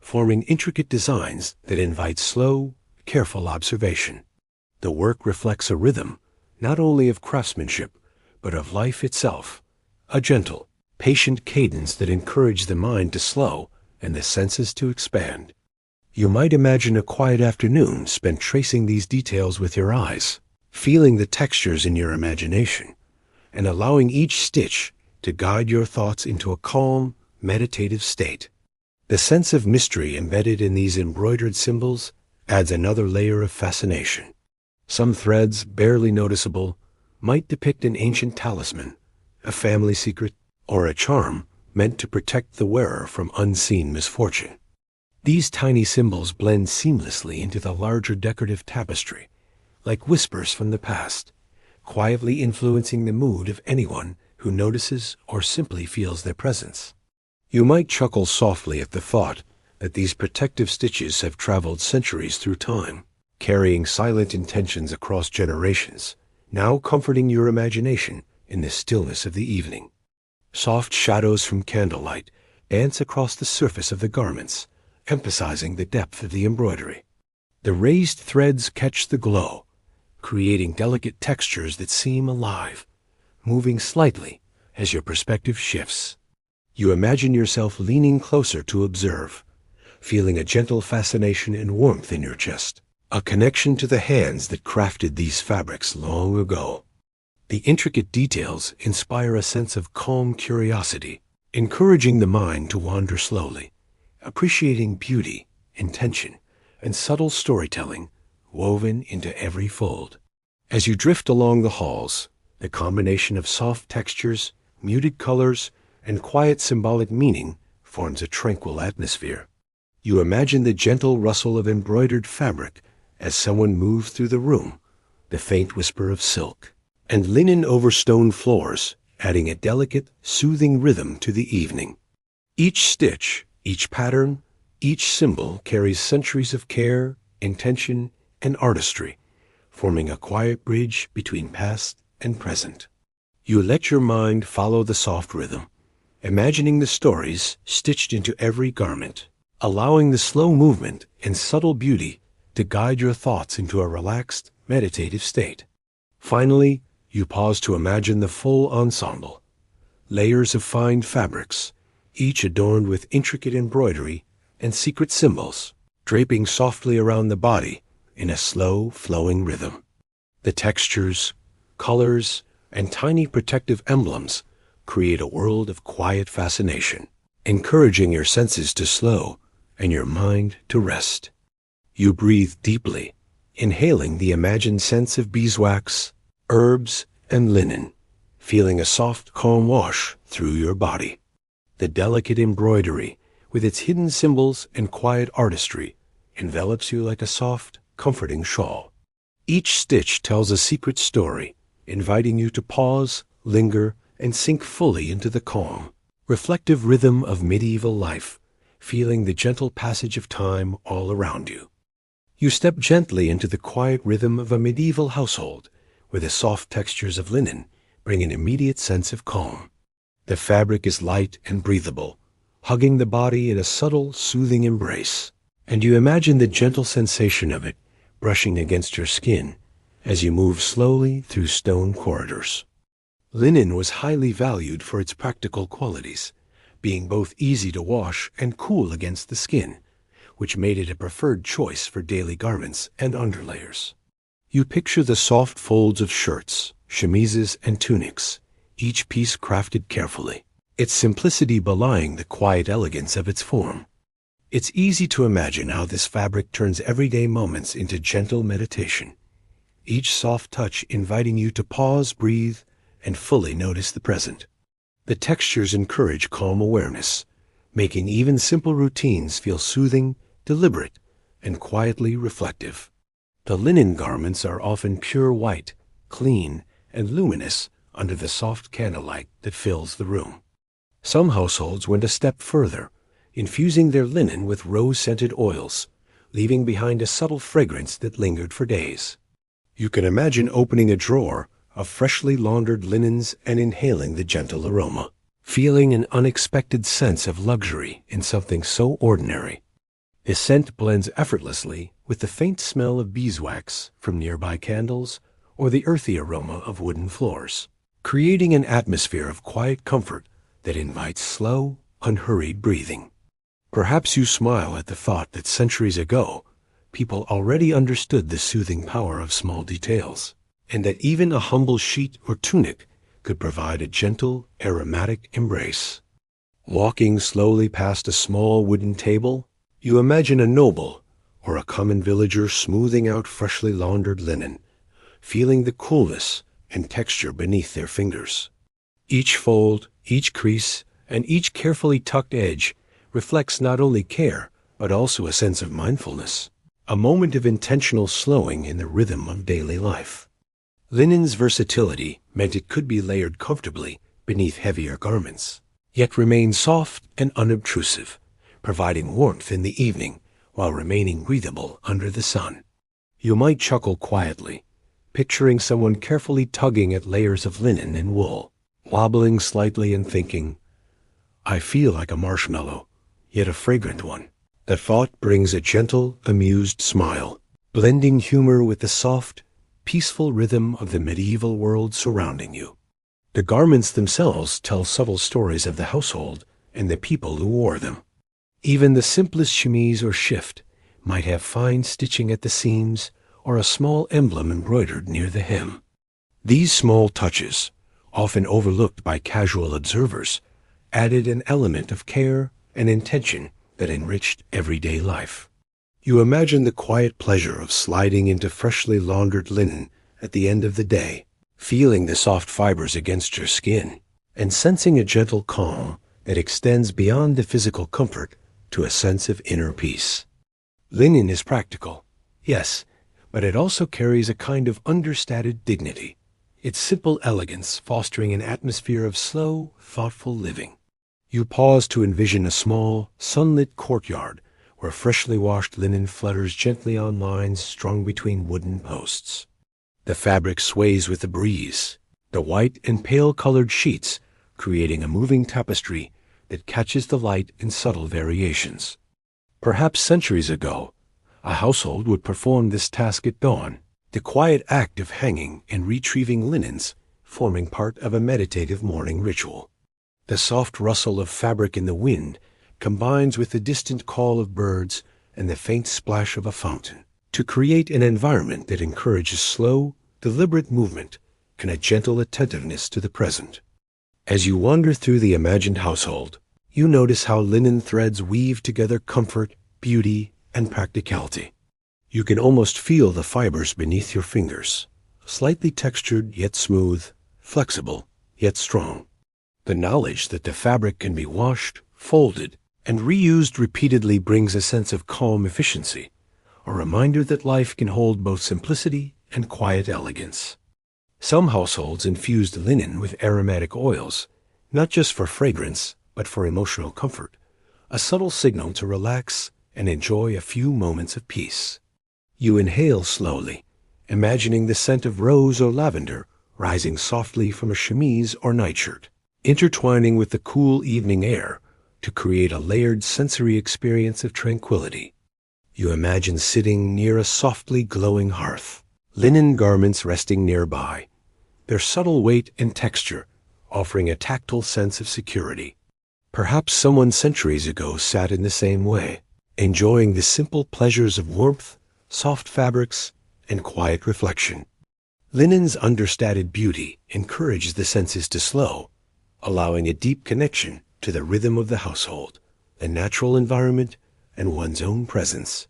forming intricate designs that invite slow, careful observation. The work reflects a rhythm, not only of craftsmanship, but of life itself, a gentle, patient cadence that encourages the mind to slow and the senses to expand. You might imagine a quiet afternoon spent tracing these details with your eyes, feeling the textures in your imagination, and allowing each stitch to guide your thoughts into a calm, meditative state. The sense of mystery embedded in these embroidered symbols adds another layer of fascination. Some threads, barely noticeable, might depict an ancient talisman, a family secret, or a charm meant to protect the wearer from unseen misfortune. These tiny symbols blend seamlessly into the larger decorative tapestry, like whispers from the past, quietly influencing the mood of anyone who notices or simply feels their presence. You might chuckle softly at the thought that these protective stitches have traveled centuries through time, carrying silent intentions across generations, now comforting your imagination in the stillness of the evening. Soft shadows from candlelight dance across the surface of the garments, emphasizing the depth of the embroidery. The raised threads catch the glow, creating delicate textures that seem alive, moving slightly as your perspective shifts. You imagine yourself leaning closer to observe, feeling a gentle fascination and warmth in your chest, a connection to the hands that crafted these fabrics long ago. The intricate details inspire a sense of calm curiosity, encouraging the mind to wander slowly, appreciating beauty, intention, and subtle storytelling woven into every fold. As you drift along the halls, the combination of soft textures, muted colors, and quiet symbolic meaning forms a tranquil atmosphere. You imagine the gentle rustle of embroidered fabric as someone moves through the room, the faint whisper of silk, and linen over stone floors, adding a delicate, soothing rhythm to the evening. Each stitch, each pattern, each symbol carries centuries of care, intention, and artistry, forming a quiet bridge between past and present. You let your mind follow the soft rhythm, imagining the stories stitched into every garment, allowing the slow movement and subtle beauty to guide your thoughts into a relaxed, meditative state. Finally, you pause to imagine the full ensemble, layers of fine fabrics, each adorned with intricate embroidery and secret symbols, draping softly around the body in a slow, flowing rhythm. The textures, colors, and tiny protective emblems create a world of quiet fascination, encouraging your senses to slow and your mind to rest. You breathe deeply, inhaling the imagined scents of beeswax, herbs, and linen, feeling a soft, calm wash through your body. The delicate embroidery, with its hidden symbols and quiet artistry, envelops you like a soft, comforting shawl. Each stitch tells a secret story, inviting you to pause, linger, and sink fully into the calm, reflective rhythm of medieval life, feeling the gentle passage of time all around you. You step gently into the quiet rhythm of a medieval household, where the soft textures of linen bring an immediate sense of calm. The fabric is light and breathable, hugging the body in a subtle, soothing embrace, and you imagine the gentle sensation of it brushing against your skin as you move slowly through stone corridors. Linen was highly valued for its practical qualities, being both easy to wash and cool against the skin, which made it a preferred choice for daily garments and underlayers. You picture the soft folds of shirts, chemises, and tunics, each piece crafted carefully, its simplicity belying the quiet elegance of its form. It's easy to imagine how this fabric turns everyday moments into gentle meditation, each soft touch inviting you to pause, breathe, and fully notice the present. The textures encourage calm awareness, making even simple routines feel soothing, deliberate, and quietly reflective. The linen garments are often pure white, clean, and luminous under the soft candlelight that fills the room. Some households went a step further, infusing their linen with rose-scented oils, leaving behind a subtle fragrance that lingered for days. You can imagine opening a drawer of freshly laundered linens and inhaling the gentle aroma, feeling an unexpected sense of luxury in something so ordinary. The scent blends effortlessly with the faint smell of beeswax from nearby candles or the earthy aroma of wooden floors, creating an atmosphere of quiet comfort that invites slow, unhurried breathing. Perhaps you smile at the thought that centuries ago, people already understood the soothing power of small details, and that even a humble sheet or tunic could provide a gentle, aromatic embrace. Walking slowly past a small wooden table, you imagine a noble or a common villager smoothing out freshly laundered linen, feeling the coolness and texture beneath their fingers. Each fold, each crease, and each carefully tucked edge reflects not only care, but also a sense of mindfulness, a moment of intentional slowing in the rhythm of daily life. Linen's versatility meant it could be layered comfortably beneath heavier garments, yet remain soft and unobtrusive, providing warmth in the evening while remaining breathable under the sun. You might chuckle quietly, picturing someone carefully tugging at layers of linen and wool, wobbling slightly and thinking, "I feel like a marshmallow, yet a fragrant one." The thought brings a gentle, amused smile, blending humor with the soft, peaceful rhythm of the medieval world surrounding you. The garments themselves tell subtle stories of the household and the people who wore them. Even the simplest chemise or shift might have fine stitching at the seams or a small emblem embroidered near the hem. These small touches, often overlooked by casual observers, added an element of care and intention that enriched everyday life. You imagine the quiet pleasure of sliding into freshly laundered linen at the end of the day, feeling the soft fibers against your skin, and sensing a gentle calm that extends beyond the physical comfort to a sense of inner peace. Linen is practical, yes, but it also carries a kind of understated dignity, its simple elegance fostering an atmosphere of slow, thoughtful living. You pause to envision a small, sunlit courtyard where freshly washed linen flutters gently on lines strung between wooden posts. The fabric sways with the breeze, the white and pale-colored sheets creating a moving tapestry that catches the light in subtle variations. Perhaps centuries ago, a household would perform this task at dawn, the quiet act of hanging and retrieving linens forming part of a meditative morning ritual. The soft rustle of fabric in the wind combines with the distant call of birds and the faint splash of a fountain to create an environment that encourages slow, deliberate movement and a gentle attentiveness to the present. As you wander through the imagined household, you notice how linen threads weave together comfort, beauty, and practicality. You can almost feel the fibers beneath your fingers, slightly textured yet smooth, flexible yet strong. The knowledge that the fabric can be washed, folded, and reused repeatedly brings a sense of calm efficiency, a reminder that life can hold both simplicity and quiet elegance. Some households infused linen with aromatic oils, not just for fragrance, but for emotional comfort, a subtle signal to relax and enjoy a few moments of peace. You inhale slowly, imagining the scent of rose or lavender rising softly from a chemise or nightshirt, intertwining with the cool evening air to create a layered sensory experience of tranquility. You imagine sitting near a softly glowing hearth, linen garments resting nearby, their subtle weight and texture offering a tactile sense of security. Perhaps someone centuries ago sat in the same way, enjoying the simple pleasures of warmth, soft fabrics, and quiet reflection. Linen's understated beauty encourages the senses to slow, allowing a deep connection to the rhythm of the household, the natural environment, and one's own presence.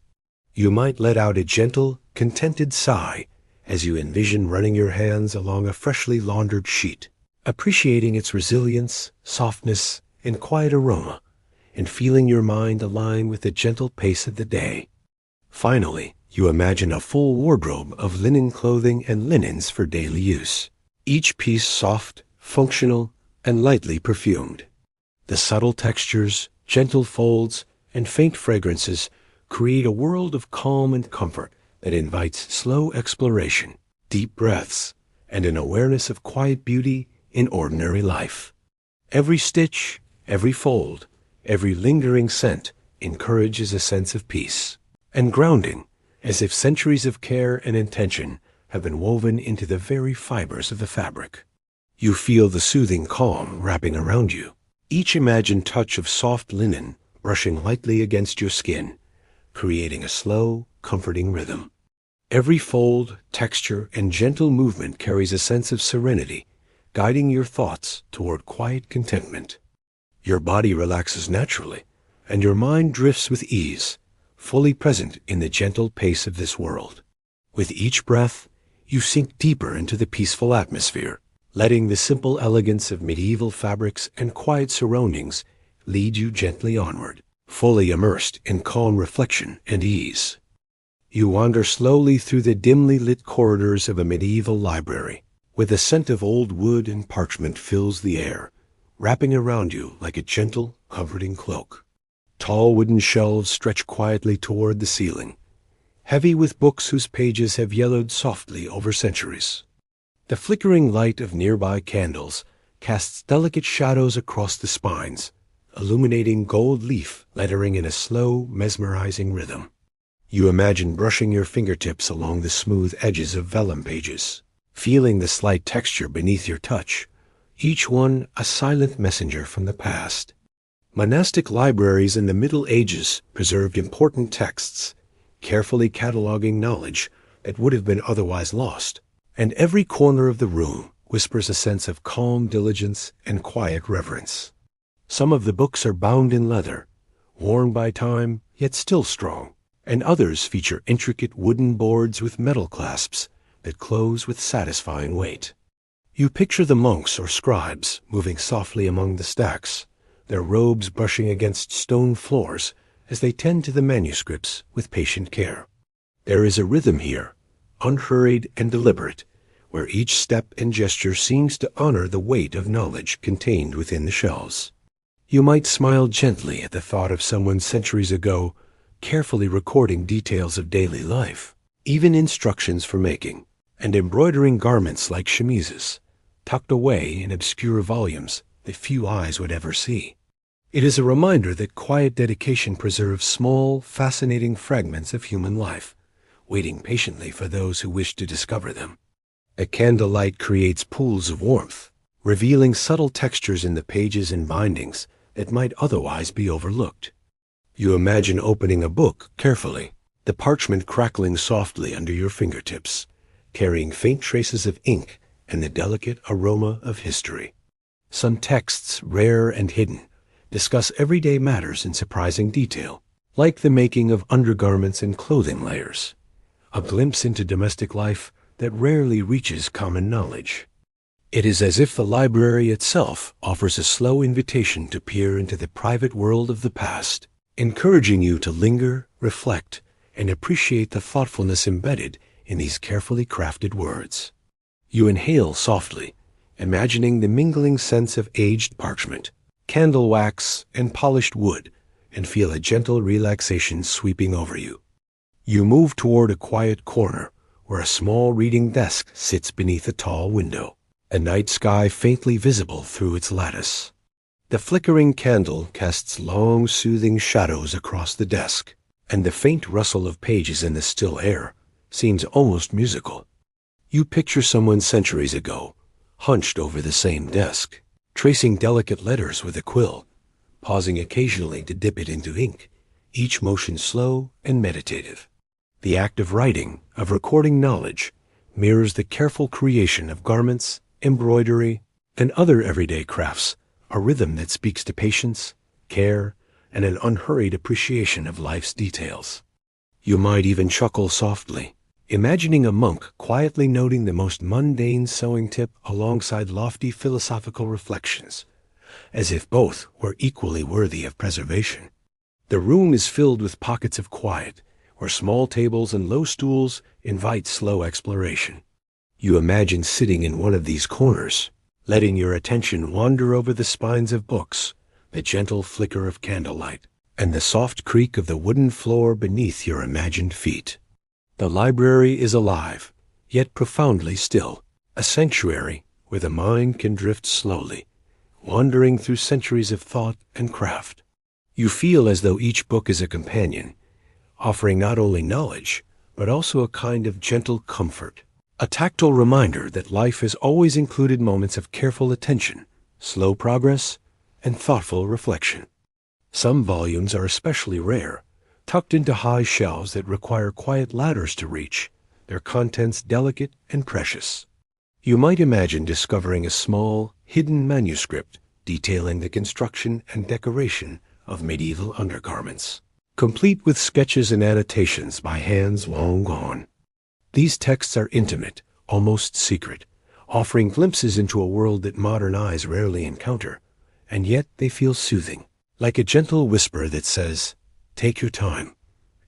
You might let out a gentle, contented sigh as you envision running your hands along a freshly laundered sheet, appreciating its resilience, softness, and quiet aroma, and feeling your mind align with the gentle pace of the day. Finally, you imagine a full wardrobe of linen clothing and linens for daily use, each piece soft, functional, and lightly perfumed. The subtle textures, gentle folds, and faint fragrances create a world of calm and comfort that invites slow exploration, deep breaths, and an awareness of quiet beauty in ordinary life. Every stitch, every fold, every lingering scent encourages a sense of peace and grounding, as if centuries of care and intention have been woven into the very fibers of the fabric. You feel the soothing calm wrapping around you, each imagined touch of soft linen brushing lightly against your skin, creating a slow, comforting rhythm. Every fold, texture, and gentle movement carries a sense of serenity, guiding your thoughts toward quiet contentment. Your body relaxes naturally, and your mind drifts with ease, fully present in the gentle pace of this world. With each breath, you sink deeper into the peaceful atmosphere, letting the simple elegance of medieval fabrics and quiet surroundings lead you gently onward. fully immersed in calm reflection and ease. You wander slowly through the dimly lit corridors of a medieval library, where the scent of old wood and parchment fills the air, wrapping around you like a gentle, comforting cloak. Tall wooden shelves stretch quietly toward the ceiling, heavy with books whose pages have yellowed softly over centuries. The flickering light of nearby candles casts delicate shadows across the spines, illuminating gold leaf lettering in a slow, mesmerizing rhythm. You imagine brushing your fingertips along the smooth edges of vellum pages, feeling the slight texture beneath your touch, each one a silent messenger from the past. Monastic libraries in the Middle Ages preserved important texts, carefully cataloging knowledge that would have been otherwise lost, and every corner of the room whispers a sense of calm diligence and quiet reverence. Some of the books are bound in leather, worn by time, yet still strong, and others feature intricate wooden boards with metal clasps that close with satisfying weight. You picture the monks or scribes moving softly among the stacks, their robes brushing against stone floors as they tend to the manuscripts with patient care. There is a rhythm here, unhurried and deliberate, where each step and gesture seems to honor the weight of knowledge contained within the shelves. You might smile gently at the thought of someone centuries ago carefully recording details of daily life, even instructions for making and embroidering garments like chemises, tucked away in obscure volumes that few eyes would ever see. It is a reminder that quiet dedication preserves small, fascinating fragments of human life, waiting patiently for those who wish to discover them. A candlelight creates pools of warmth, revealing subtle textures in the pages and bindings that might otherwise be overlooked. You imagine opening a book carefully, the parchment crackling softly under your fingertips, carrying faint traces of ink and the delicate aroma of history. Some texts, rare and hidden, discuss everyday matters in surprising detail, like the making of undergarments and clothing layers, a glimpse into domestic life that rarely reaches common knowledge. It is as if the library itself offers a slow invitation to peer into the private world of the past, encouraging you to linger, reflect, and appreciate the thoughtfulness embedded in these carefully crafted words. You inhale softly, imagining the mingling scents of aged parchment, candle wax, and polished wood, and feel a gentle relaxation sweeping over you. You move toward a quiet corner where a small reading desk sits beneath a tall window, a night sky faintly visible through its lattice. The flickering candle casts long, soothing shadows across the desk, and the faint rustle of pages in the still air seems almost musical. You picture someone centuries ago, hunched over the same desk, tracing delicate letters with a quill, pausing occasionally to dip it into ink, each motion slow and meditative. The act of writing, of recording knowledge, mirrors the careful creation of garments, embroidery, and other everyday crafts, a rhythm that speaks to patience, care, and an unhurried appreciation of life's details. You might even chuckle softly, imagining a monk quietly noting the most mundane sewing tip alongside lofty philosophical reflections, as if both were equally worthy of preservation. The room is filled with pockets of quiet, where small tables and low stools invite slow exploration. You imagine sitting in one of these corners, letting your attention wander over the spines of books, the gentle flicker of candlelight, and the soft creak of the wooden floor beneath your imagined feet. The library is alive, yet profoundly still, a sanctuary where the mind can drift slowly, wandering through centuries of thought and craft. You feel as though each book is a companion, offering not only knowledge, but also a kind of gentle comfort, a tactile reminder that life has always included moments of careful attention, slow progress, and thoughtful reflection. Some volumes are especially rare, tucked into high shelves that require quiet ladders to reach, their contents delicate and precious. You might imagine discovering a small, hidden manuscript detailing the construction and decoration of medieval undergarments, complete with sketches and annotations by hands long gone. These texts are intimate, almost secret, offering glimpses into a world that modern eyes rarely encounter, and yet they feel soothing, like a gentle whisper that says, "Take your time,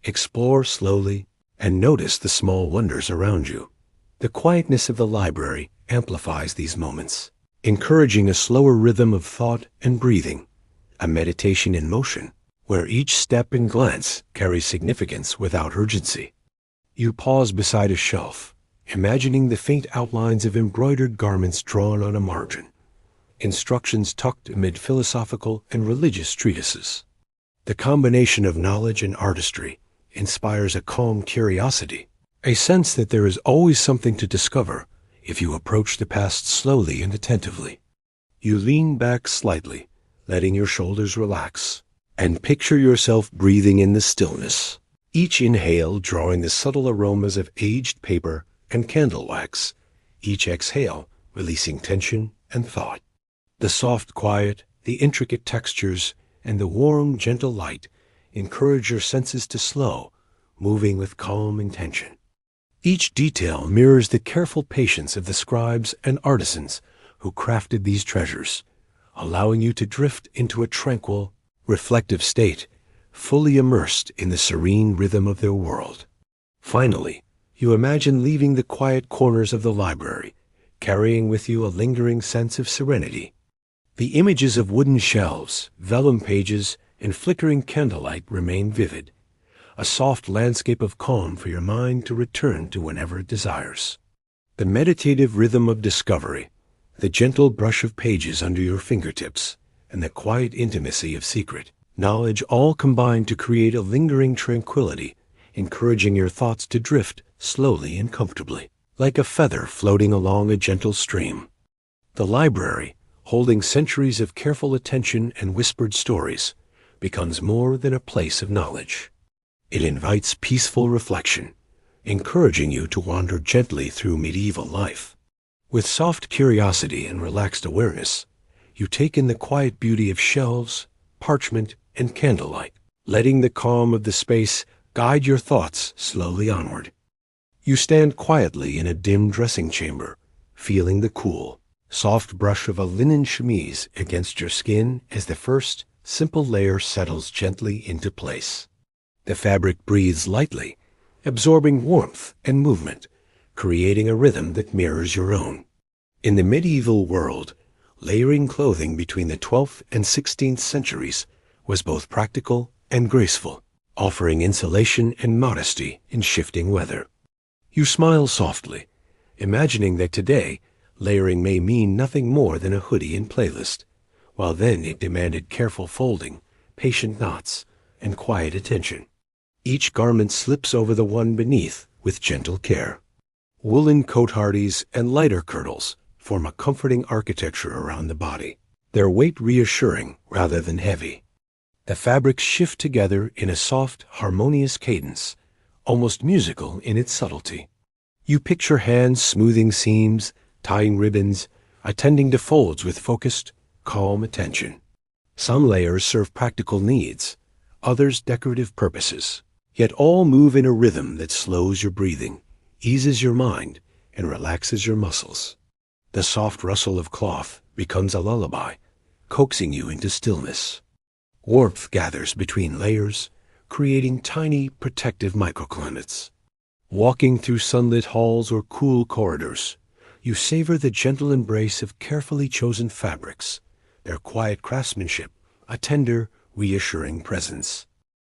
explore slowly, and notice the small wonders around you." The quietness of the library amplifies these moments, encouraging a slower rhythm of thought and breathing, a meditation in motion, where each step and glance carries significance without urgency. You pause beside a shelf, imagining the faint outlines of embroidered garments drawn on a margin, instructions tucked amid philosophical and religious treatises. The combination of knowledge and artistry inspires a calm curiosity, a sense that there is always something to discover if you approach the past slowly and attentively. You lean back slightly, letting your shoulders relax, and picture yourself breathing in the stillness, each inhale drawing the subtle aromas of aged paper and candle wax, each exhale releasing tension and thought. The soft quiet, the intricate textures, and the warm, gentle light encourage your senses to slow, moving with calm intention. Each detail mirrors the careful patience of the scribes and artisans who crafted these treasures, allowing you to drift into a tranquil, reflective state, fully immersed in the serene rhythm of their world. Finally, you imagine leaving the quiet corners of the library, carrying with you a lingering sense of serenity. The images of wooden shelves, vellum pages, and flickering candlelight remain vivid, a soft landscape of calm for your mind to return to whenever it desires. The meditative rhythm of discovery, the gentle brush of pages under your fingertips, and the quiet intimacy of secret knowledge all combine to create a lingering tranquility, encouraging your thoughts to drift slowly and comfortably, like a feather floating along a gentle stream. The library, holding centuries of careful attention and whispered stories, becomes more than a place of knowledge. It invites peaceful reflection, encouraging you to wander gently through medieval life. With soft curiosity and relaxed awareness, you take in the quiet beauty of shelves, parchment, and candlelight, letting the calm of the space guide your thoughts slowly onward. You stand quietly in a dim dressing chamber, feeling the cool, soft brush of a linen chemise against your skin as the first, simple layer settles gently into place. The fabric breathes lightly, absorbing warmth and movement, creating a rhythm that mirrors your own. In the medieval world, layering clothing between the 12th and 16th centuries was both practical and graceful, offering insulation and modesty in shifting weather. You smile softly, imagining that today, layering may mean nothing more than a hoodie and playlist, while then it demanded careful folding, patient knots, and quiet attention. Each garment slips over the one beneath with gentle care. Woolen cotehardies and lighter kirtles form a comforting architecture around the body, their weight reassuring rather than heavy. The fabrics shift together in a soft, harmonious cadence, almost musical in its subtlety. You picture hands smoothing seams, tying ribbons, attending to folds with focused, calm attention. Some layers serve practical needs, others decorative purposes, yet all move in a rhythm that slows your breathing, eases your mind, and relaxes your muscles. The soft rustle of cloth becomes a lullaby, coaxing you into stillness. Warmth gathers between layers, creating tiny, protective microclimates. Walking through sunlit halls or cool corridors, you savor the gentle embrace of carefully chosen fabrics, their quiet craftsmanship, a tender, reassuring presence.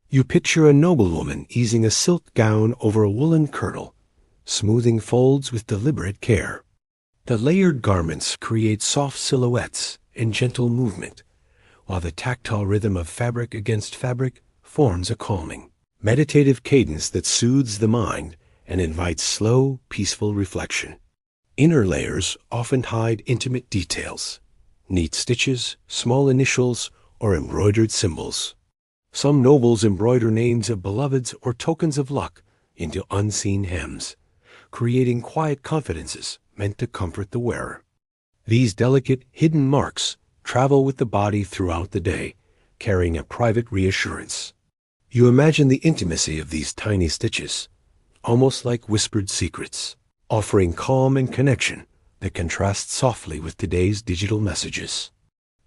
You picture a noblewoman easing a silk gown over a woolen kirtle, smoothing folds with deliberate care. The layered garments create soft silhouettes and gentle movement, while the tactile rhythm of fabric against fabric forms a calming, meditative cadence that soothes the mind and invites slow, peaceful reflection. Inner layers often hide intimate details, neat stitches, small initials, or embroidered symbols. Some nobles embroider names of beloveds or tokens of luck into unseen hems, creating quiet confidences meant to comfort the wearer. These delicate, hidden marks travel with the body throughout the day, carrying a private reassurance. You imagine the intimacy of these tiny stitches, almost like whispered secrets, offering calm and connection that contrasts softly with today's digital messages.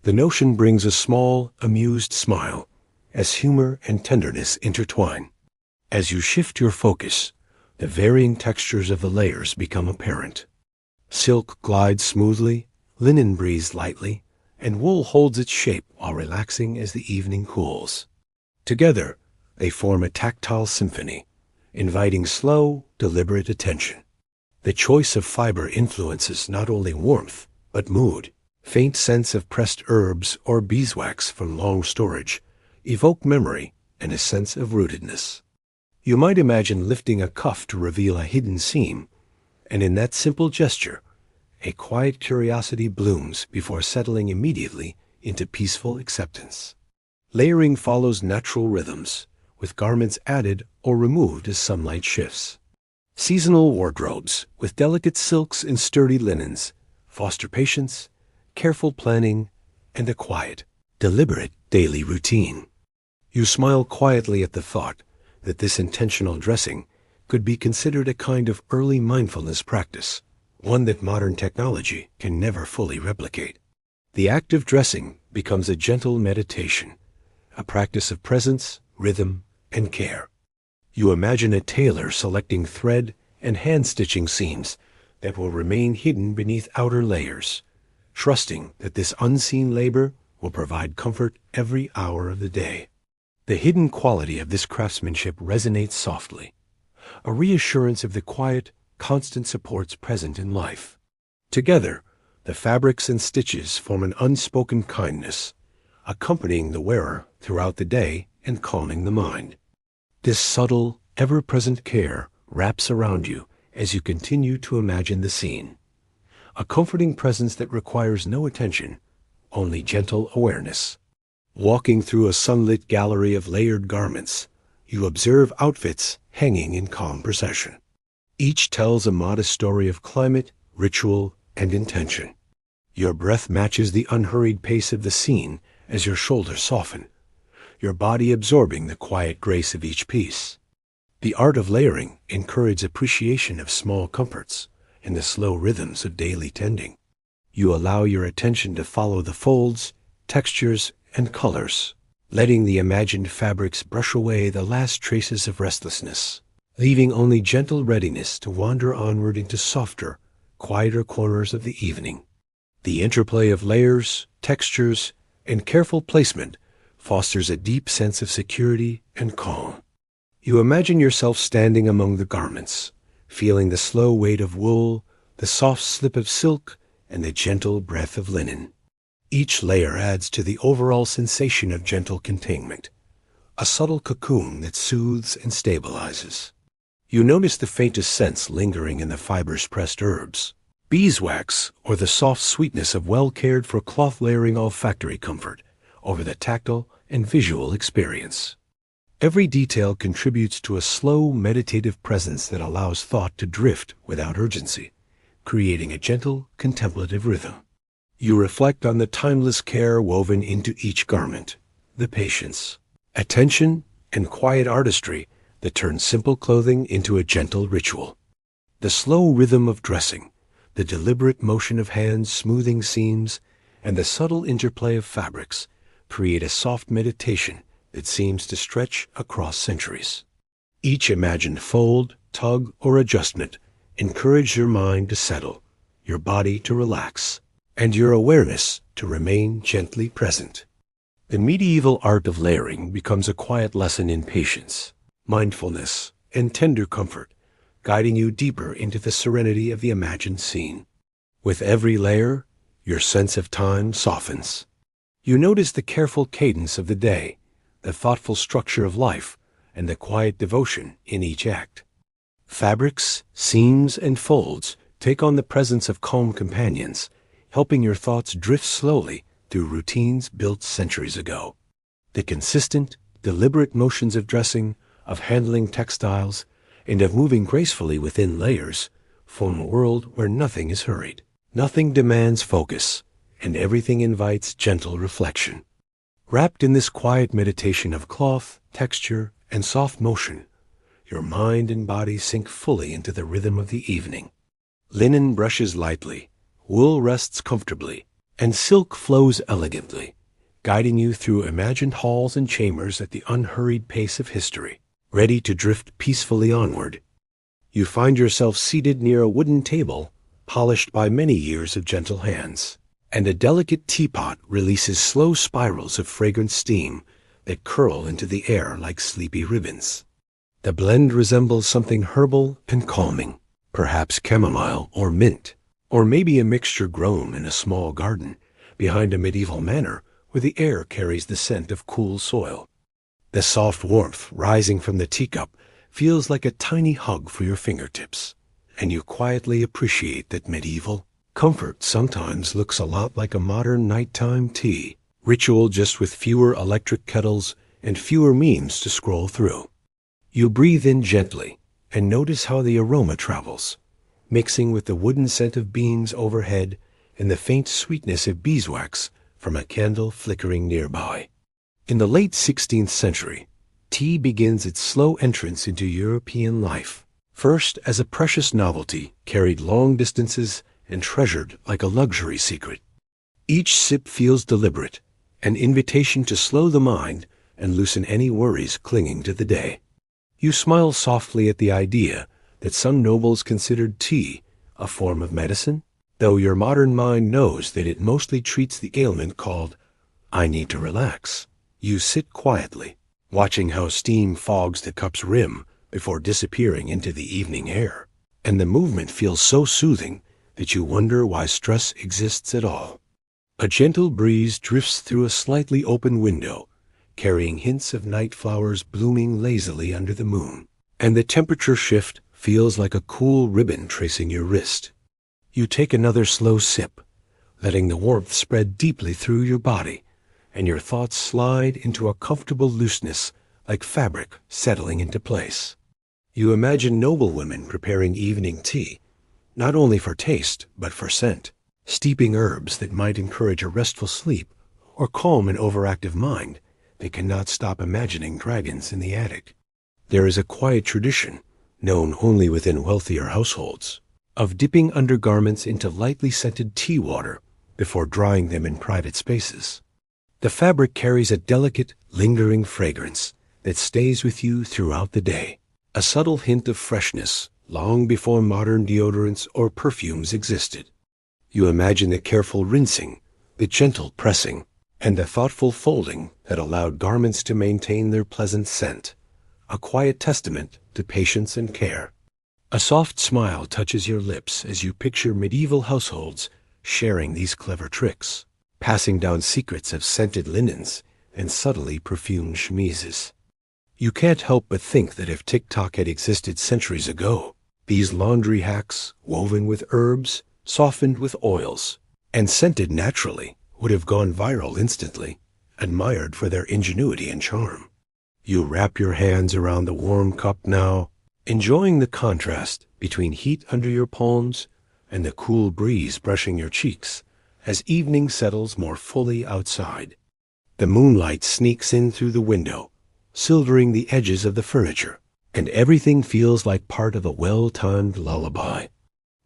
The notion brings a small, amused smile, as humor and tenderness intertwine. As you shift your focus, the varying textures of the layers become apparent. Silk glides smoothly, linen breathes lightly, and wool holds its shape while relaxing as the evening cools. Together, they form a tactile symphony, inviting slow, deliberate attention. The choice of fiber influences not only warmth, but mood. Faint scents of pressed herbs or beeswax from long storage evoke memory and a sense of rootedness. You might imagine lifting a cuff to reveal a hidden seam, and in that simple gesture, a quiet curiosity blooms before settling immediately into peaceful acceptance. Layering follows natural rhythms, with garments added or removed as sunlight shifts. Seasonal wardrobes, with delicate silks and sturdy linens, foster patience, careful planning, and a quiet, deliberate daily routine. You smile quietly at the thought that this intentional dressing could be considered a kind of early mindfulness practice, one that modern technology can never fully replicate. The act of dressing becomes a gentle meditation, a practice of presence, rhythm, and care. You imagine a tailor selecting thread and hand-stitching seams that will remain hidden beneath outer layers, trusting that this unseen labor will provide comfort every hour of the day. The hidden quality of this craftsmanship resonates softly, a reassurance of the quiet, constant supports present in life. Together, the fabrics and stitches form an unspoken kindness, accompanying the wearer throughout the day and calming the mind. This subtle, ever-present care wraps around you as you continue to imagine the scene, a comforting presence that requires no attention, only gentle awareness. Walking through a sunlit gallery of layered garments, you observe outfits hanging in calm procession. Each tells a modest story of climate, ritual, and intention. Your breath matches the unhurried pace of the scene as your shoulders soften, your body absorbing the quiet grace of each piece. The art of layering encourages appreciation of small comforts and the slow rhythms of daily tending. You allow your attention to follow the folds, textures, and colors, letting the imagined fabrics brush away the last traces of restlessness, leaving only gentle readiness to wander onward into softer, quieter corners of the evening. The interplay of layers, textures, and careful placement fosters a deep sense of security and calm. You imagine yourself standing among the garments, feeling the slow weight of wool, the soft slip of silk, and the gentle breath of linen. Each layer adds to the overall sensation of gentle containment, a subtle cocoon that soothes and stabilizes. You notice the faintest scents lingering in the fibers pressed herbs, beeswax, or the soft sweetness of well-cared-for cloth layering olfactory comfort over the tactile and visual experience. Every detail contributes to a slow, meditative presence that allows thought to drift without urgency, creating a gentle, contemplative rhythm. You reflect on the timeless care woven into each garment, the patience, attention, and quiet artistry that turn simple clothing into a gentle ritual. The slow rhythm of dressing, the deliberate motion of hands smoothing seams, and the subtle interplay of fabrics create a soft meditation that seems to stretch across centuries. Each imagined fold, tug, or adjustment encourages your mind to settle, your body to relax, and your awareness to remain gently present. The medieval art of layering becomes a quiet lesson in patience, mindfulness, and tender comfort, guiding you deeper into the serenity of the imagined scene. With every layer, your sense of time softens. You notice the careful cadence of the day, the thoughtful structure of life, and the quiet devotion in each act. Fabrics, seams, and folds take on the presence of calm companions, helping your thoughts drift slowly through routines built centuries ago. The consistent, deliberate motions of dressing, of handling textiles, and of moving gracefully within layers form a world where nothing is hurried. Nothing demands focus, and everything invites gentle reflection. Wrapped in this quiet meditation of cloth, texture, and soft motion, your mind and body sink fully into the rhythm of the evening. Linen brushes lightly, wool rests comfortably, and silk flows elegantly, guiding you through imagined halls and chambers at the unhurried pace of history, ready to drift peacefully onward. You find yourself seated near a wooden table, polished by many years of gentle hands, and a delicate teapot releases slow spirals of fragrant steam that curl into the air like sleepy ribbons. The blend resembles something herbal and calming, perhaps chamomile or mint, or maybe a mixture grown in a small garden behind a medieval manor where the air carries the scent of cool soil. The soft warmth rising from the teacup feels like a tiny hug for your fingertips, and you quietly appreciate that medieval comfort sometimes looks a lot like a modern nighttime tea ritual, just with fewer electric kettles and fewer memes to scroll through. You breathe in gently and notice how the aroma travels, mixing with the wooden scent of beans overhead and the faint sweetness of beeswax from a candle flickering nearby. In the late 16th century, tea begins its slow entrance into European life, first as a precious novelty carried long distances and treasured like a luxury secret. Each sip feels deliberate, an invitation to slow the mind and loosen any worries clinging to the day. You smile softly at the idea that some nobles considered tea a form of medicine, though your modern mind knows that it mostly treats the ailment called "I need to relax." You sit quietly, watching how steam fogs the cup's rim before disappearing into the evening air, and the movement feels so soothing that you wonder why stress exists at all. A gentle breeze drifts through a slightly open window, carrying hints of night flowers blooming lazily under the moon, and the temperature shift feels like a cool ribbon tracing your wrist. You take another slow sip, letting the warmth spread deeply through your body, and your thoughts slide into a comfortable looseness like fabric settling into place. You imagine noblewomen preparing evening tea, not only for taste but for scent, steeping herbs that might encourage a restful sleep or calm an overactive mind that cannot stop imagining dragons in the attic. There is a quiet tradition, known only within wealthier households, of dipping undergarments into lightly scented tea water before drying them in private spaces. The fabric carries a delicate, lingering fragrance that stays with you throughout the day, a subtle hint of freshness long before modern deodorants or perfumes existed. You imagine the careful rinsing, the gentle pressing, and the thoughtful folding that allowed garments to maintain their pleasant scent, a quiet testament to patience and care. A soft smile touches your lips as you picture medieval households sharing these clever tricks, passing down secrets of scented linens and subtly perfumed chemises. You can't help but think that if TikTok had existed centuries ago, these laundry hacks, woven with herbs, softened with oils, and scented naturally, would have gone viral instantly, admired for their ingenuity and charm. You wrap your hands around the warm cup now, enjoying the contrast between heat under your palms and the cool breeze brushing your cheeks as evening settles more fully outside. The moonlight sneaks in through the window, silvering the edges of the furniture, and everything feels like part of a well-timed lullaby.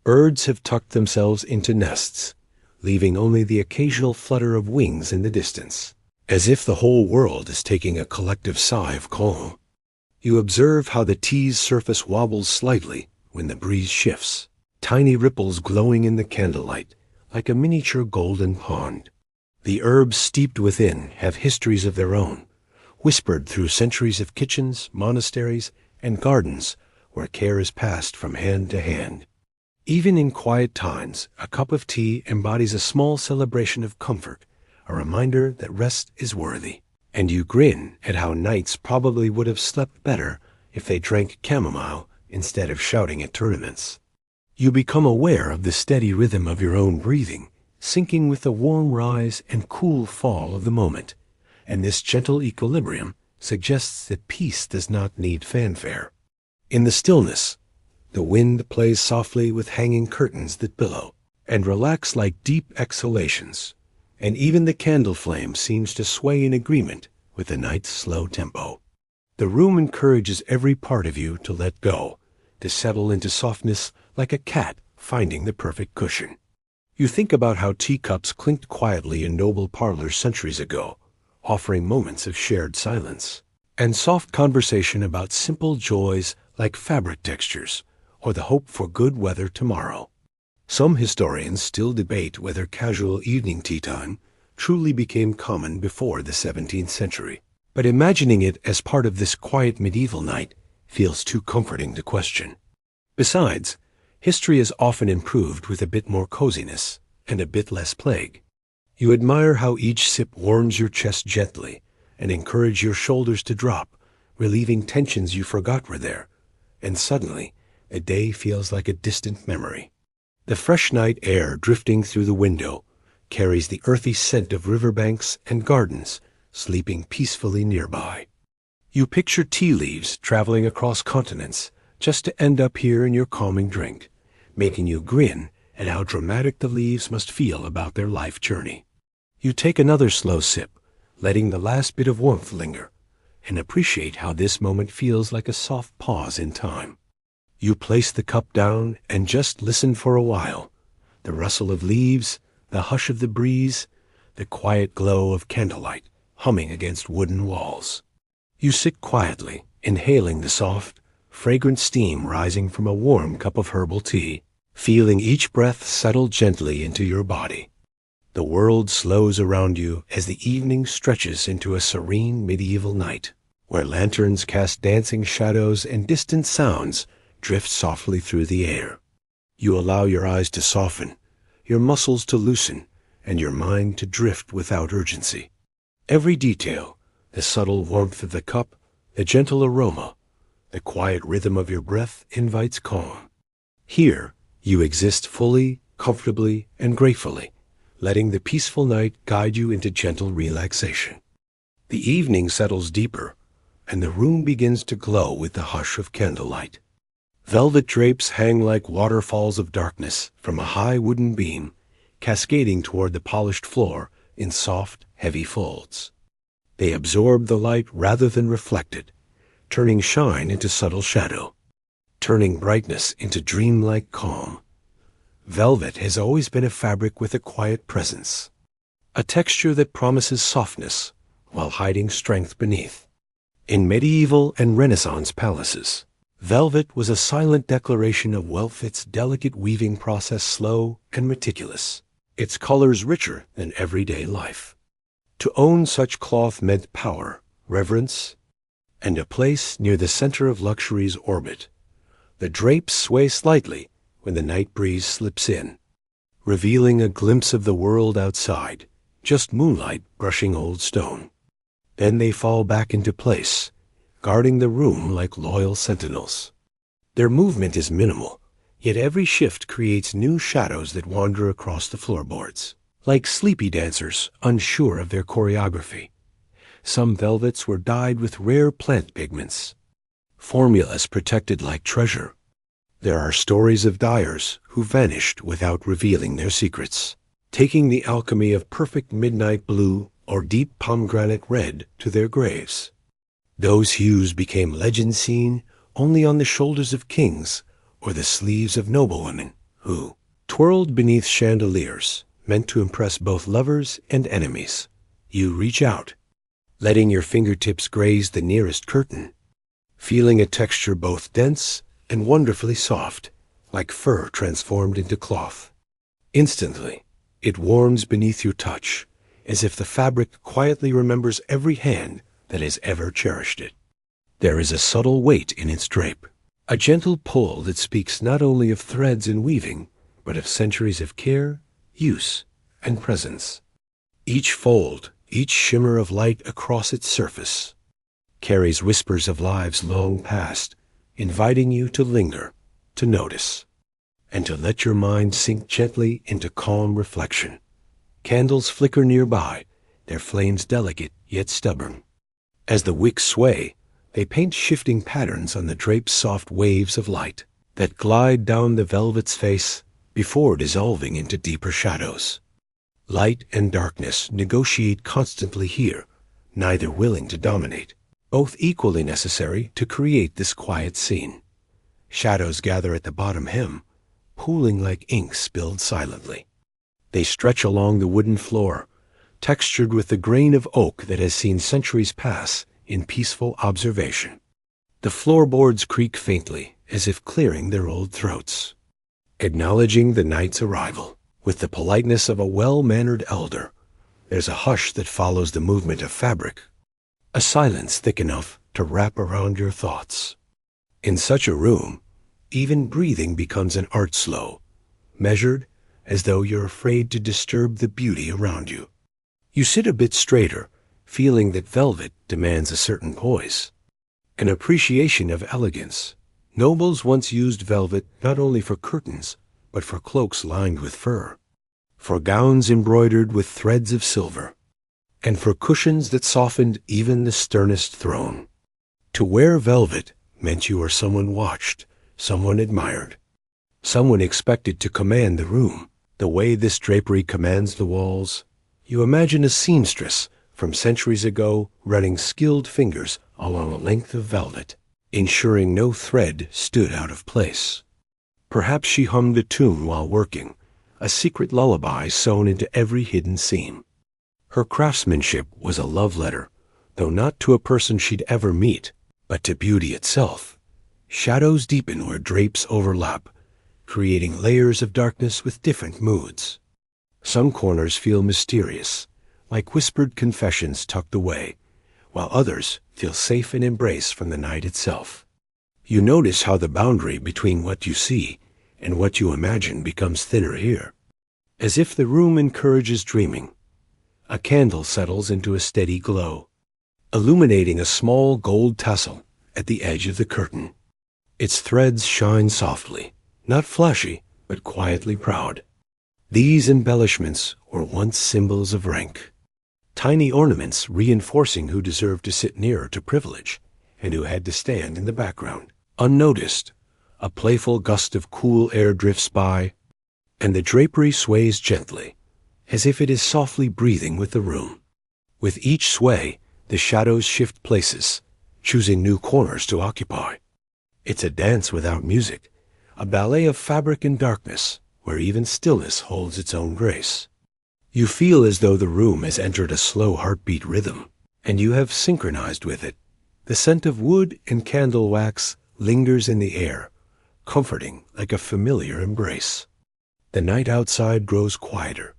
Birds have tucked themselves into nests, leaving only the occasional flutter of wings in the distance, as if the whole world is taking a collective sigh of calm. You observe how the tea's surface wobbles slightly when the breeze shifts, tiny ripples glowing in the candlelight like a miniature golden pond. The herbs steeped within have histories of their own, whispered through centuries of kitchens, monasteries, and gardens where care is passed from hand to hand. Even in quiet times, a cup of tea embodies a small celebration of comfort, a reminder that rest is worthy, and you grin at how knights probably would have slept better if they drank chamomile instead of shouting at tournaments. You become aware of the steady rhythm of your own breathing, syncing with the warm rise and cool fall of the moment, and this gentle equilibrium suggests that peace does not need fanfare. In the stillness, the wind plays softly with hanging curtains that billow and relax like deep exhalations, and even the candle flame seems to sway in agreement with the night's slow tempo. The room encourages every part of you to let go, to settle into softness like a cat finding the perfect cushion. You think about how teacups clinked quietly in noble parlors centuries ago, offering moments of shared silence, and soft conversation about simple joys like fabric textures or the hope for good weather tomorrow. Some historians still debate whether casual evening tea time truly became common before the 17th century, but imagining it as part of this quiet medieval night feels too comforting to question. Besides, history is often improved with a bit more coziness and a bit less plague. You admire how each sip warms your chest gently and encourage your shoulders to drop, relieving tensions you forgot were there, and suddenly a day feels like a distant memory. The fresh night air drifting through the window carries the earthy scent of riverbanks and gardens sleeping peacefully nearby. You picture tea leaves traveling across continents just to end up here in your calming drink, making you grin at how dramatic the leaves must feel about their life journey. You take another slow sip, letting the last bit of warmth linger, and appreciate how this moment feels like a soft pause in time. You place the cup down and just listen for a while. The rustle of leaves, the hush of the breeze, the quiet glow of candlelight humming against wooden walls. You sit quietly, inhaling the soft, fragrant steam rising from a warm cup of herbal tea, feeling each breath settle gently into your body. The world slows around you as the evening stretches into a serene medieval night, where lanterns cast dancing shadows and distant sounds drift softly through the air. You allow your eyes to soften, your muscles to loosen, and your mind to drift without urgency. Every detail, the subtle warmth of the cup, the gentle aroma, the quiet rhythm of your breath invites calm. Here, you exist fully, comfortably, and gratefully, letting the peaceful night guide you into gentle relaxation. The evening settles deeper, and the room begins to glow with the hush of candlelight. Velvet drapes hang like waterfalls of darkness from a high wooden beam, cascading toward the polished floor in soft, heavy folds. They absorb the light rather than reflect it, turning shine into subtle shadow, turning brightness into dreamlike calm. Velvet has always been a fabric with a quiet presence, a texture that promises softness while hiding strength beneath. In medieval and Renaissance palaces, velvet was a silent declaration of wealth, its delicate weaving process slow and meticulous, its colors richer than everyday life. To own such cloth meant power, reverence, and a place near the center of luxury's orbit. The drapes sway slightly when the night breeze slips in, revealing a glimpse of the world outside, just moonlight brushing old stone. Then they fall back into place, guarding the room like loyal sentinels. Their movement is minimal, yet every shift creates new shadows that wander across the floorboards, like sleepy dancers unsure of their choreography. Some velvets were dyed with rare plant pigments, formulas protected like treasure. There are stories of dyers who vanished without revealing their secrets, taking the alchemy of perfect midnight blue or deep pomegranate red to their graves. Those hues became legend seen only on the shoulders of kings or the sleeves of noblewomen who, twirled beneath chandeliers, meant to impress both lovers and enemies. You reach out, letting your fingertips graze the nearest curtain, feeling a texture both dense and wonderfully soft, like fur transformed into cloth. Instantly, it warms beneath your touch, as if the fabric quietly remembers every hand that has ever cherished it. There is a subtle weight in its drape, a gentle pull that speaks not only of threads and weaving, but of centuries of care, use, and presence. Each fold, each shimmer of light across its surface, carries whispers of lives long past, inviting you to linger, to notice, and to let your mind sink gently into calm reflection. Candles flicker nearby, their flames delicate yet stubborn. As the wicks sway, they paint shifting patterns on the drape's soft waves of light that glide down the velvet's face before dissolving into deeper shadows. Light and darkness negotiate constantly here, neither willing to dominate, both equally necessary to create this quiet scene. Shadows gather at the bottom hem, pooling like ink spilled silently. They stretch along the wooden floor, textured with the grain of oak that has seen centuries pass in peaceful observation. The floorboards creak faintly, as if clearing their old throats, acknowledging the night's arrival. With the politeness of a well-mannered elder, there's a hush that follows the movement of fabric, a silence thick enough to wrap around your thoughts. In such a room, even breathing becomes an art slow, measured as though you're afraid to disturb the beauty around you. You sit a bit straighter, feeling that velvet demands a certain poise, an appreciation of elegance. Nobles once used velvet not only for curtains, but for cloaks lined with fur, for gowns embroidered with threads of silver, and for cushions that softened even the sternest throne. To wear velvet meant you were someone watched, someone admired, someone expected to command the room. The way this drapery commands the walls, you imagine a seamstress from centuries ago running skilled fingers along a length of velvet, ensuring no thread stood out of place. Perhaps she hummed a tune while working, a secret lullaby sewn into every hidden seam. Her craftsmanship was a love letter, though not to a person she'd ever meet, but to beauty itself. Shadows deepen where drapes overlap, creating layers of darkness with different moods. Some corners feel mysterious, like whispered confessions tucked away, while others feel safe in embrace from the night itself. You notice how the boundary between what you see and what you imagine becomes thinner here. As if the room encourages dreaming, a candle settles into a steady glow, illuminating a small gold tassel at the edge of the curtain. Its threads shine softly, not flashy, but quietly proud. These embellishments were once symbols of rank, tiny ornaments reinforcing who deserved to sit nearer to privilege and who had to stand in the background, unnoticed. A playful gust of cool air drifts by, and the drapery sways gently, as if it is softly breathing with the room. With each sway, the shadows shift places, choosing new corners to occupy. It's a dance without music, a ballet of fabric and darkness, where even stillness holds its own grace. You feel as though the room has entered a slow heartbeat rhythm, and you have synchronized with it. The scent of wood and candle wax lingers in the air, comforting like a familiar embrace. The night outside grows quieter,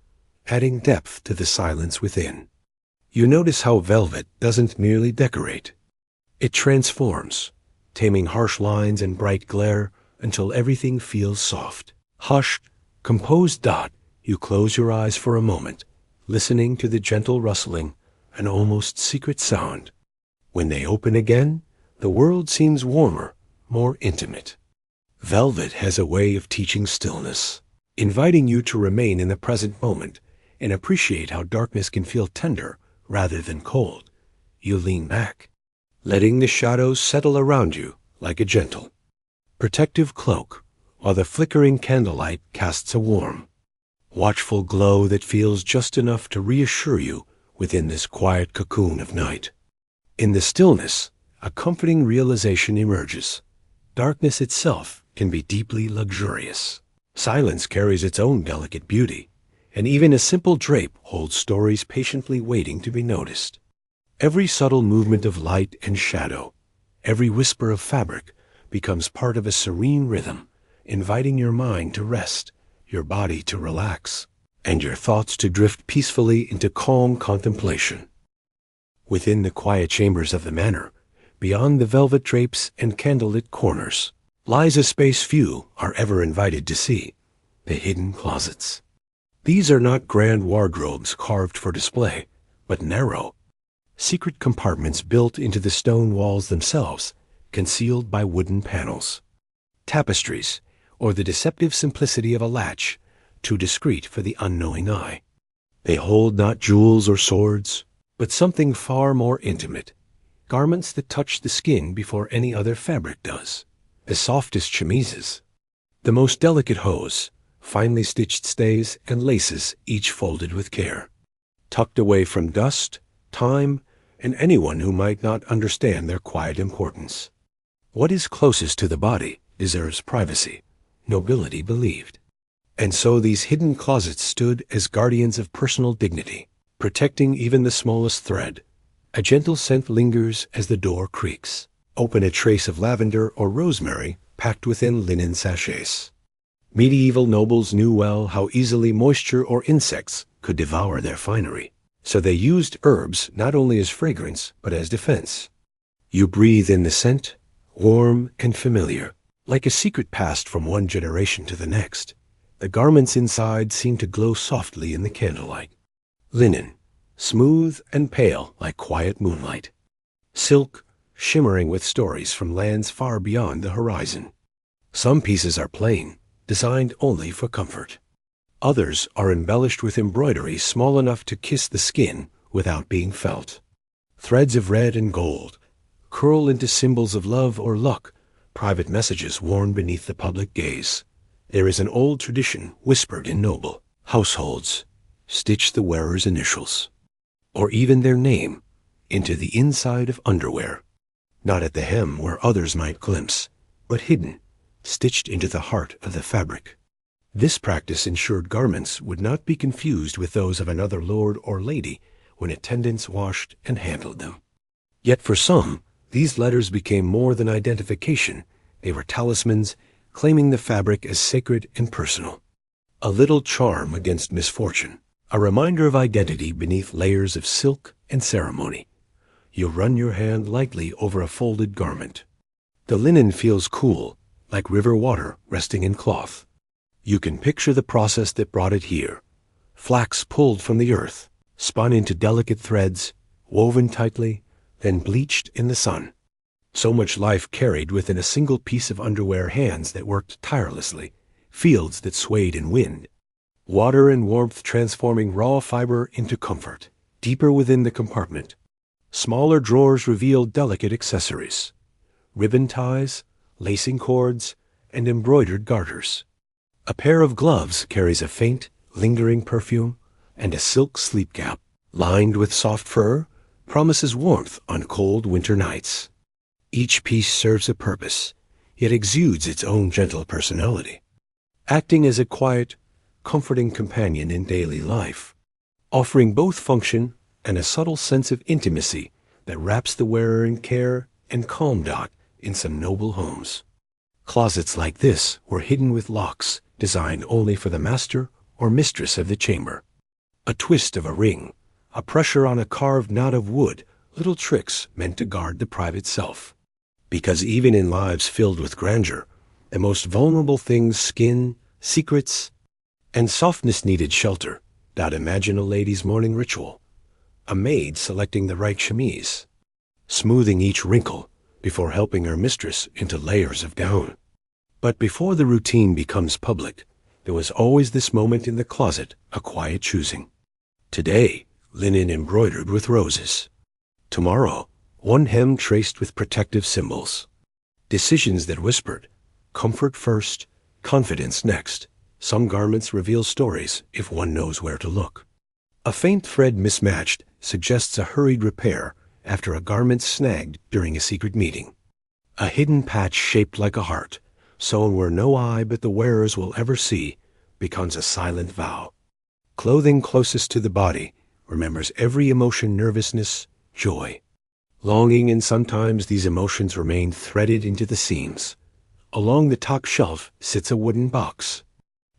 adding depth to the silence within. You notice how velvet doesn't merely decorate. It transforms, taming harsh lines and bright glare until everything feels soft. Hushed, composed. You close your eyes for a moment, listening to the gentle rustling, an almost secret sound. When they open again, the world seems warmer, more intimate. Velvet has a way of teaching stillness, inviting you to remain in the present moment and appreciate how darkness can feel tender rather than cold. You lean back, letting the shadows settle around you like a gentle, protective cloak, while the flickering candlelight casts a warm, watchful glow that feels just enough to reassure you within this quiet cocoon of night. In the stillness, a comforting realization emerges. Darkness itself can be deeply luxurious. Silence carries its own delicate beauty, and even a simple drape holds stories patiently waiting to be noticed. Every subtle movement of light and shadow, every whisper of fabric becomes part of a serene rhythm, inviting your mind to rest, your body to relax, and your thoughts to drift peacefully into calm contemplation. Within the quiet chambers of the manor, beyond the velvet drapes and candlelit corners, lies a space few are ever invited to see, the hidden closets. These are not grand wardrobes carved for display, but narrow, secret compartments built into the stone walls themselves, concealed by wooden panels, tapestries, or the deceptive simplicity of a latch, too discreet for the unknowing eye. They hold not jewels or swords, but something far more intimate, garments that touch the skin before any other fabric does, the softest chemises, the most delicate hose, finely stitched stays and laces, each folded with care, tucked away from dust, time, and anyone who might not understand their quiet importance. What is closest to the body deserves privacy, nobility believed. And so these hidden closets stood as guardians of personal dignity, protecting even the smallest thread. A gentle scent lingers as the door creaks. Open a trace of lavender or rosemary packed within linen sachets. Medieval nobles knew well how easily moisture or insects could devour their finery, so they used herbs not only as fragrance but as defense. You breathe in the scent, warm and familiar, like a secret passed from one generation to the next. The garments inside seem to glow softly in the candlelight. Linen, smooth and pale like quiet moonlight. Silk, shimmering with stories from lands far beyond the horizon. Some pieces are plain, designed only for comfort. Others are embellished with embroidery small enough to kiss the skin without being felt. Threads of red and gold curl into symbols of love or luck, private messages worn beneath the public gaze. There is an old tradition whispered in noble households. Stitch the wearer's initials, or even their name, into the inside of underwear. Not at the hem where others might glimpse, but hidden, stitched into the heart of the fabric. This practice ensured garments would not be confused with those of another lord or lady when attendants washed and handled them. Yet for some, these letters became more than identification. They were talismans, claiming the fabric as sacred and personal. A little charm against misfortune, a reminder of identity beneath layers of silk and ceremony. You run your hand lightly over a folded garment. The linen feels cool, like river water resting in cloth. You can picture the process that brought it here. Flax pulled from the earth, spun into delicate threads, woven tightly, then bleached in the sun. So much life carried within a single piece of underwear, hands that worked tirelessly, fields that swayed in wind. Water and warmth transforming raw fiber into comfort, deeper within the compartment. Smaller drawers revealed delicate accessories. Ribbon ties, lacing cords, and embroidered garters. A pair of gloves carries a faint, lingering perfume, and a silk sleep cap, lined with soft fur, promises warmth on cold winter nights. Each piece serves a purpose, yet exudes its own gentle personality, acting as a quiet, comforting companion in daily life, offering both function and a subtle sense of intimacy that wraps the wearer in care and calm in some noble homes. Closets like this were hidden with locks designed only for the master or mistress of the chamber. A twist of a ring, a pressure on a carved knot of wood, little tricks meant to guard the private self. Because even in lives filled with grandeur, the most vulnerable things, skin, secrets, and softness needed shelter. Imagine a lady's morning ritual. A maid selecting the right chemise, smoothing each wrinkle before helping her mistress into layers of down. But before the routine becomes public, there was always this moment in the closet, a quiet choosing. Today, linen embroidered with roses. Tomorrow, one hem traced with protective symbols. Decisions that whispered, comfort first, confidence next. Some garments reveal stories if one knows where to look. A faint thread mismatched suggests a hurried repair after a garment snagged during a secret meeting. A hidden patch shaped like a heart, sewn where no eye but the wearer's will ever see, becomes a silent vow. Clothing closest to the body remembers every emotion, nervousness, joy, longing, and sometimes these emotions remain threaded into the seams. Along the top shelf sits a wooden box,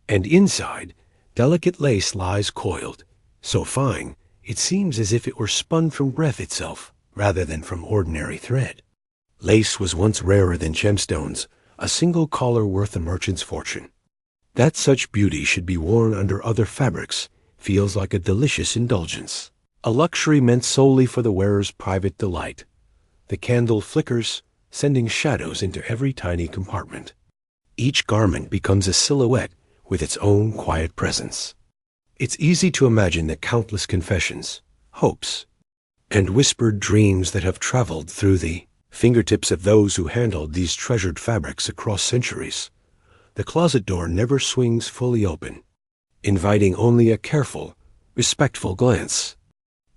and inside, delicate lace lies coiled, so fine it seems as if it were spun from breath itself rather than from ordinary thread. Lace was once rarer than gemstones, a single collar worth a merchant's fortune. That such beauty should be worn under other fabrics feels like a delicious indulgence, a luxury meant solely for the wearer's private delight. The candle flickers, sending shadows into every tiny compartment. Each garment becomes a silhouette with its own quiet presence. It's easy to imagine the countless confessions, hopes, and whispered dreams that have traveled through the fingertips of those who handled these treasured fabrics across centuries. The closet door never swings fully open, inviting only a careful, respectful glance.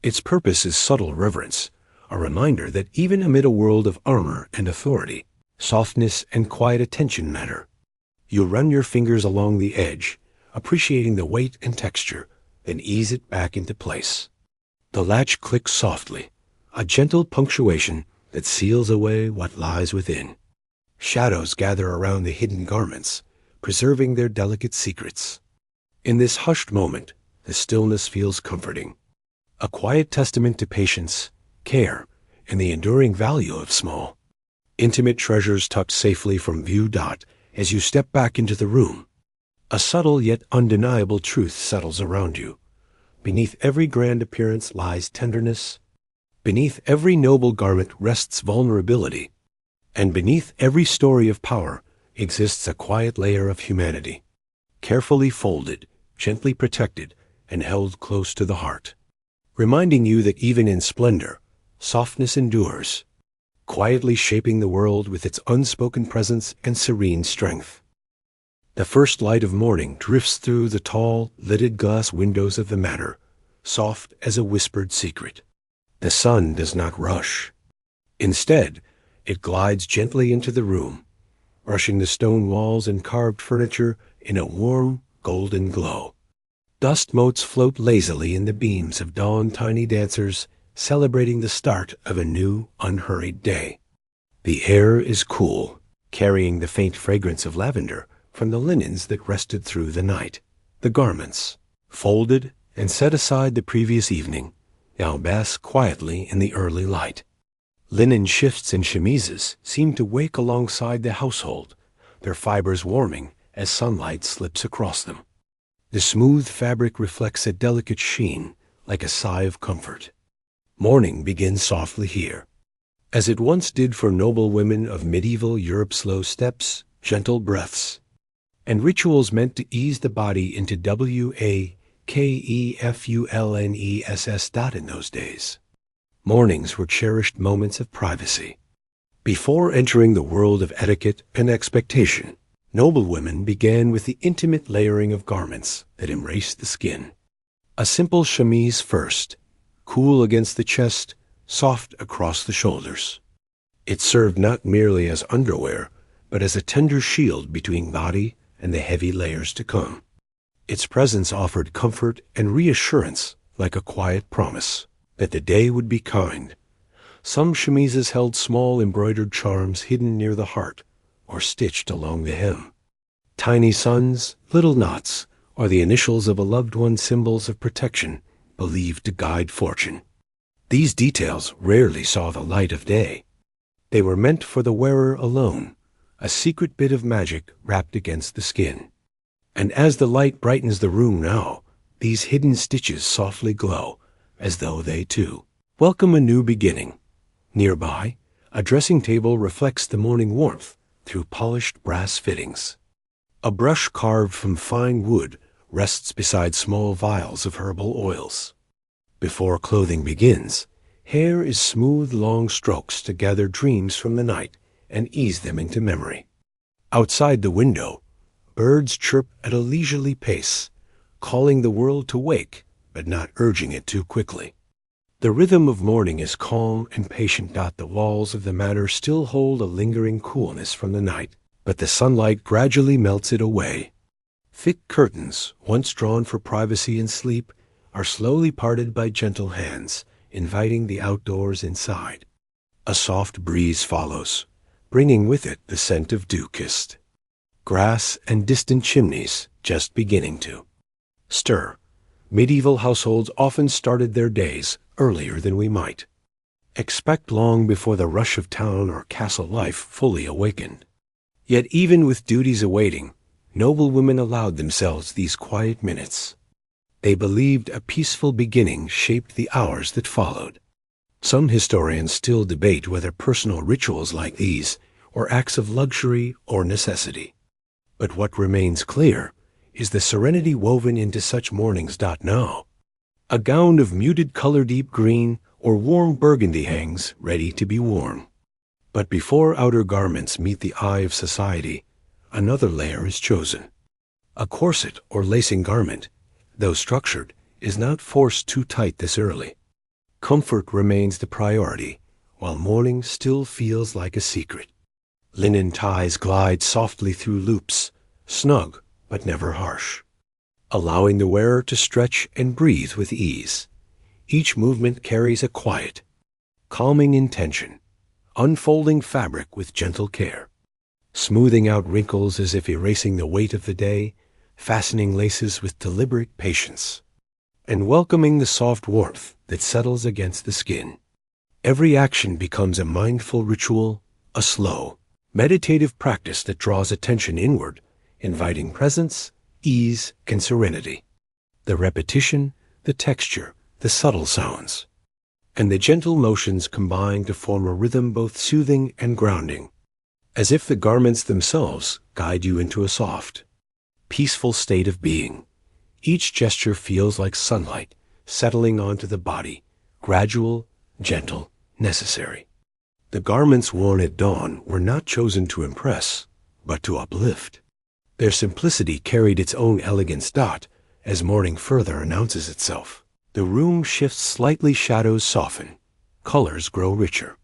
Its purpose is subtle reverence, a reminder that even amid a world of armor and authority, softness and quiet attention matter. You run your fingers along the edge, appreciating the weight and texture, then ease it back into place. The latch clicks softly, a gentle punctuation that seals away what lies within. Shadows gather around the hidden garments, preserving their delicate secrets. In this hushed moment, the stillness feels comforting, a quiet testament to patience, care, and the enduring value of small, intimate treasures tucked safely from view. As you step back into the room, a subtle yet undeniable truth settles around you. Beneath every grand appearance lies tenderness. Beneath every noble garment rests vulnerability. And beneath every story of power exists a quiet layer of humanity, carefully folded, gently protected, and held close to the heart, reminding you that even in splendor, softness endures, quietly shaping the world with its unspoken presence and serene strength. The first light of morning drifts through the tall, lidded glass windows of the manor, soft as a whispered secret. The sun does not rush. Instead, it glides gently into the room, brushing the stone walls and carved furniture in a warm, golden glow. Dust motes float lazily in the beams of dawn, tiny dancers celebrating the start of a new, unhurried day. The air is cool, carrying the faint fragrance of lavender from the linens that rested through the night. The garments, folded and set aside the previous evening, now bask quietly in the early light. Linen shifts and chemises seem to wake alongside the household, their fibers warming as sunlight slips across them. The smooth fabric reflects a delicate sheen, like a sigh of comfort. Morning begins softly here, as it once did for noble women of medieval Europe. Slow steps, gentle breaths, and rituals meant to ease the body into wakefulness. In those days, mornings were cherished moments of privacy. Before entering the world of etiquette and expectation, noble women began with the intimate layering of garments that embraced the skin. A simple chemise first, cool against the chest, soft across the shoulders. It served not merely as underwear, but as a tender shield between body and the heavy layers to come. Its presence offered comfort and reassurance, like a quiet promise that the day would be kind. Some chemises held small embroidered charms hidden near the heart or stitched along the hem. Tiny suns, little knots, or the initials of a loved one, symbols of protection believed to guide fortune. These details rarely saw the light of day. They were meant for the wearer alone, a secret bit of magic wrapped against the skin. And as the light brightens the room now, these hidden stitches softly glow, as though they, too, welcome a new beginning. Nearby, a dressing table reflects the morning warmth through polished brass fittings. A brush carved from fine wood rests beside small vials of herbal oils. Before clothing begins, hair is smoothed long strokes to gather dreams from the night and ease them into memory. Outside the window, birds chirp at a leisurely pace, calling the world to wake, but not urging it too quickly. The rhythm of morning is calm and patient. The walls of the manor still hold a lingering coolness from the night, but the sunlight gradually melts it away. Thick curtains, once drawn for privacy and sleep, are slowly parted by gentle hands, inviting the outdoors inside. A soft breeze follows, bringing with it the scent of dew-kissed grass and distant chimneys just beginning to stir. Medieval households often started their days earlier than we might expect, long before the rush of town or castle life fully awakened. Yet even with duties awaiting, noble women allowed themselves these quiet minutes. They believed a peaceful beginning shaped the hours that followed. Some historians still debate whether personal rituals like these were acts of luxury or necessity. But what remains clear is the serenity woven into such mornings. Now, a gown of muted color, deep green or warm burgundy, hangs ready to be worn. But before outer garments meet the eye of society, another layer is chosen. A corset or lacing garment, though structured, is not forced too tight this early. Comfort remains the priority, while morning still feels like a secret. Linen ties glide softly through loops, snug but never harsh. allowing the wearer to stretch and breathe with ease. Each movement carries a quiet, calming intention, unfolding fabric with gentle care, smoothing out wrinkles as if erasing the weight of the day, fastening laces with deliberate patience, and welcoming the soft warmth that settles against the skin. Every action becomes a mindful ritual, a slow, meditative practice that draws attention inward, inviting presence, ease, and serenity. The repetition, the texture, the subtle sounds, and the gentle motions combine to form a rhythm both soothing and grounding, as if the garments themselves guide you into a soft, peaceful state of being. Each gesture feels like sunlight settling onto the body, gradual, gentle, necessary. The garments worn at dawn were not chosen to impress, but to uplift. Their simplicity carried its own elegance. As morning further announces itself, the room shifts slightly, shadows soften, colors grow richer.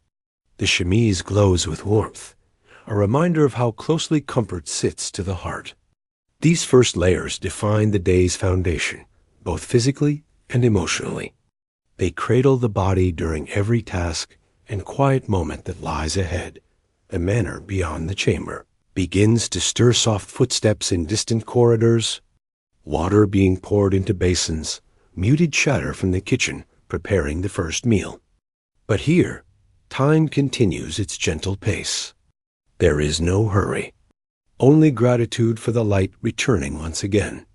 The chemise glows with warmth, a reminder of how closely comfort sits to the heart. These first layers define the day's foundation, both physically and emotionally. They cradle the body during every task and quiet moment that lies ahead. The manner beyond the chamber begins to stir, soft footsteps in distant corridors, water being poured into basins, muted chatter from the kitchen preparing the first meal. But here, time continues its gentle pace. There is no hurry, only gratitude for the light returning once again.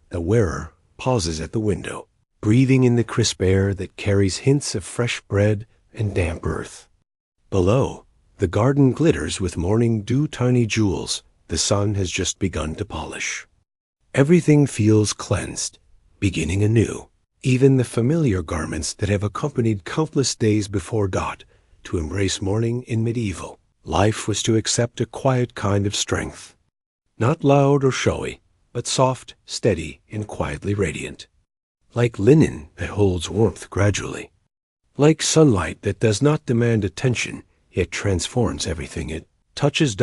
The wearer pauses at the window, breathing in the crisp air that carries hints of fresh bread and damp earth. Below, the garden glitters with morning dew, tiny jewels the sun has just begun to polish. Everything feels cleansed, beginning anew. Even the familiar garments that have accompanied countless days before to embrace morning in medieval life was to accept a quiet kind of strength. Not loud or showy, but soft, steady, and quietly radiant. Like linen that holds warmth gradually. Like sunlight that does not demand attention, yet transforms everything it touches.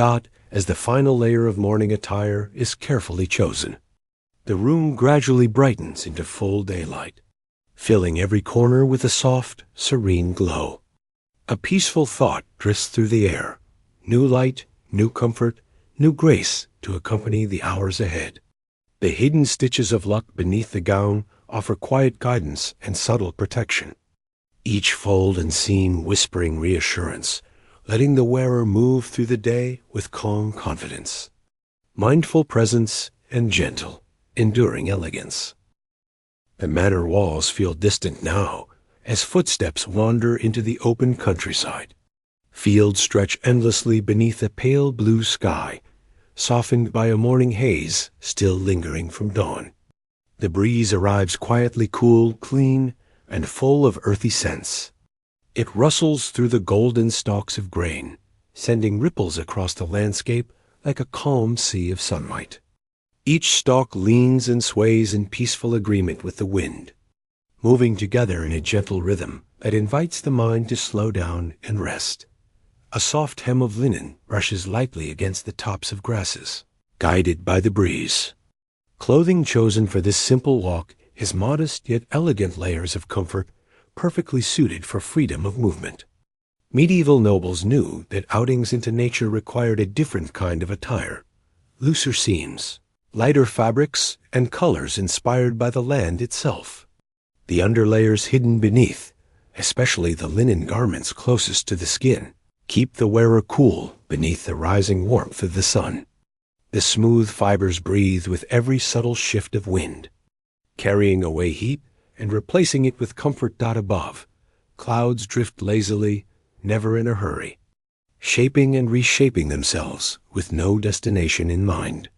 As the final layer of morning attire is carefully chosen, the room gradually brightens into full daylight, filling every corner with a soft, serene glow. A peaceful thought drifts through the air. New light, new comfort, new grace to accompany the hours ahead. The hidden stitches of luck beneath the gown offer quiet guidance and subtle protection. Each fold and seam whispering reassurance, letting the wearer move through the day with calm confidence, mindful presence, and gentle, enduring elegance. The manor walls feel distant now as footsteps wander into the open countryside. Fields stretch endlessly beneath a pale blue sky, softened by a morning haze still lingering from dawn. The breeze arrives quietly, cool, clean, and full of earthy scents. It rustles through the golden stalks of grain, sending ripples across the landscape like a calm sea of sunlight. Each stalk leans and sways in peaceful agreement with the wind, moving together in a gentle rhythm that invites the mind to slow down and rest. A soft hem of linen brushes lightly against the tops of grasses, guided by the breeze. Clothing chosen for this simple walk is modest yet elegant layers of comfort, perfectly suited for freedom of movement. Medieval nobles knew that outings into nature required a different kind of attire. Looser seams, lighter fabrics, and colors inspired by the land itself. The underlayers hidden beneath, especially the linen garments closest to the skin, keep the wearer cool beneath the rising warmth of the sun. The smooth fibers breathe with every subtle shift of wind, carrying away heat and replacing it with comfort. Above, clouds drift lazily, never in a hurry, shaping and reshaping themselves with no destination in mind.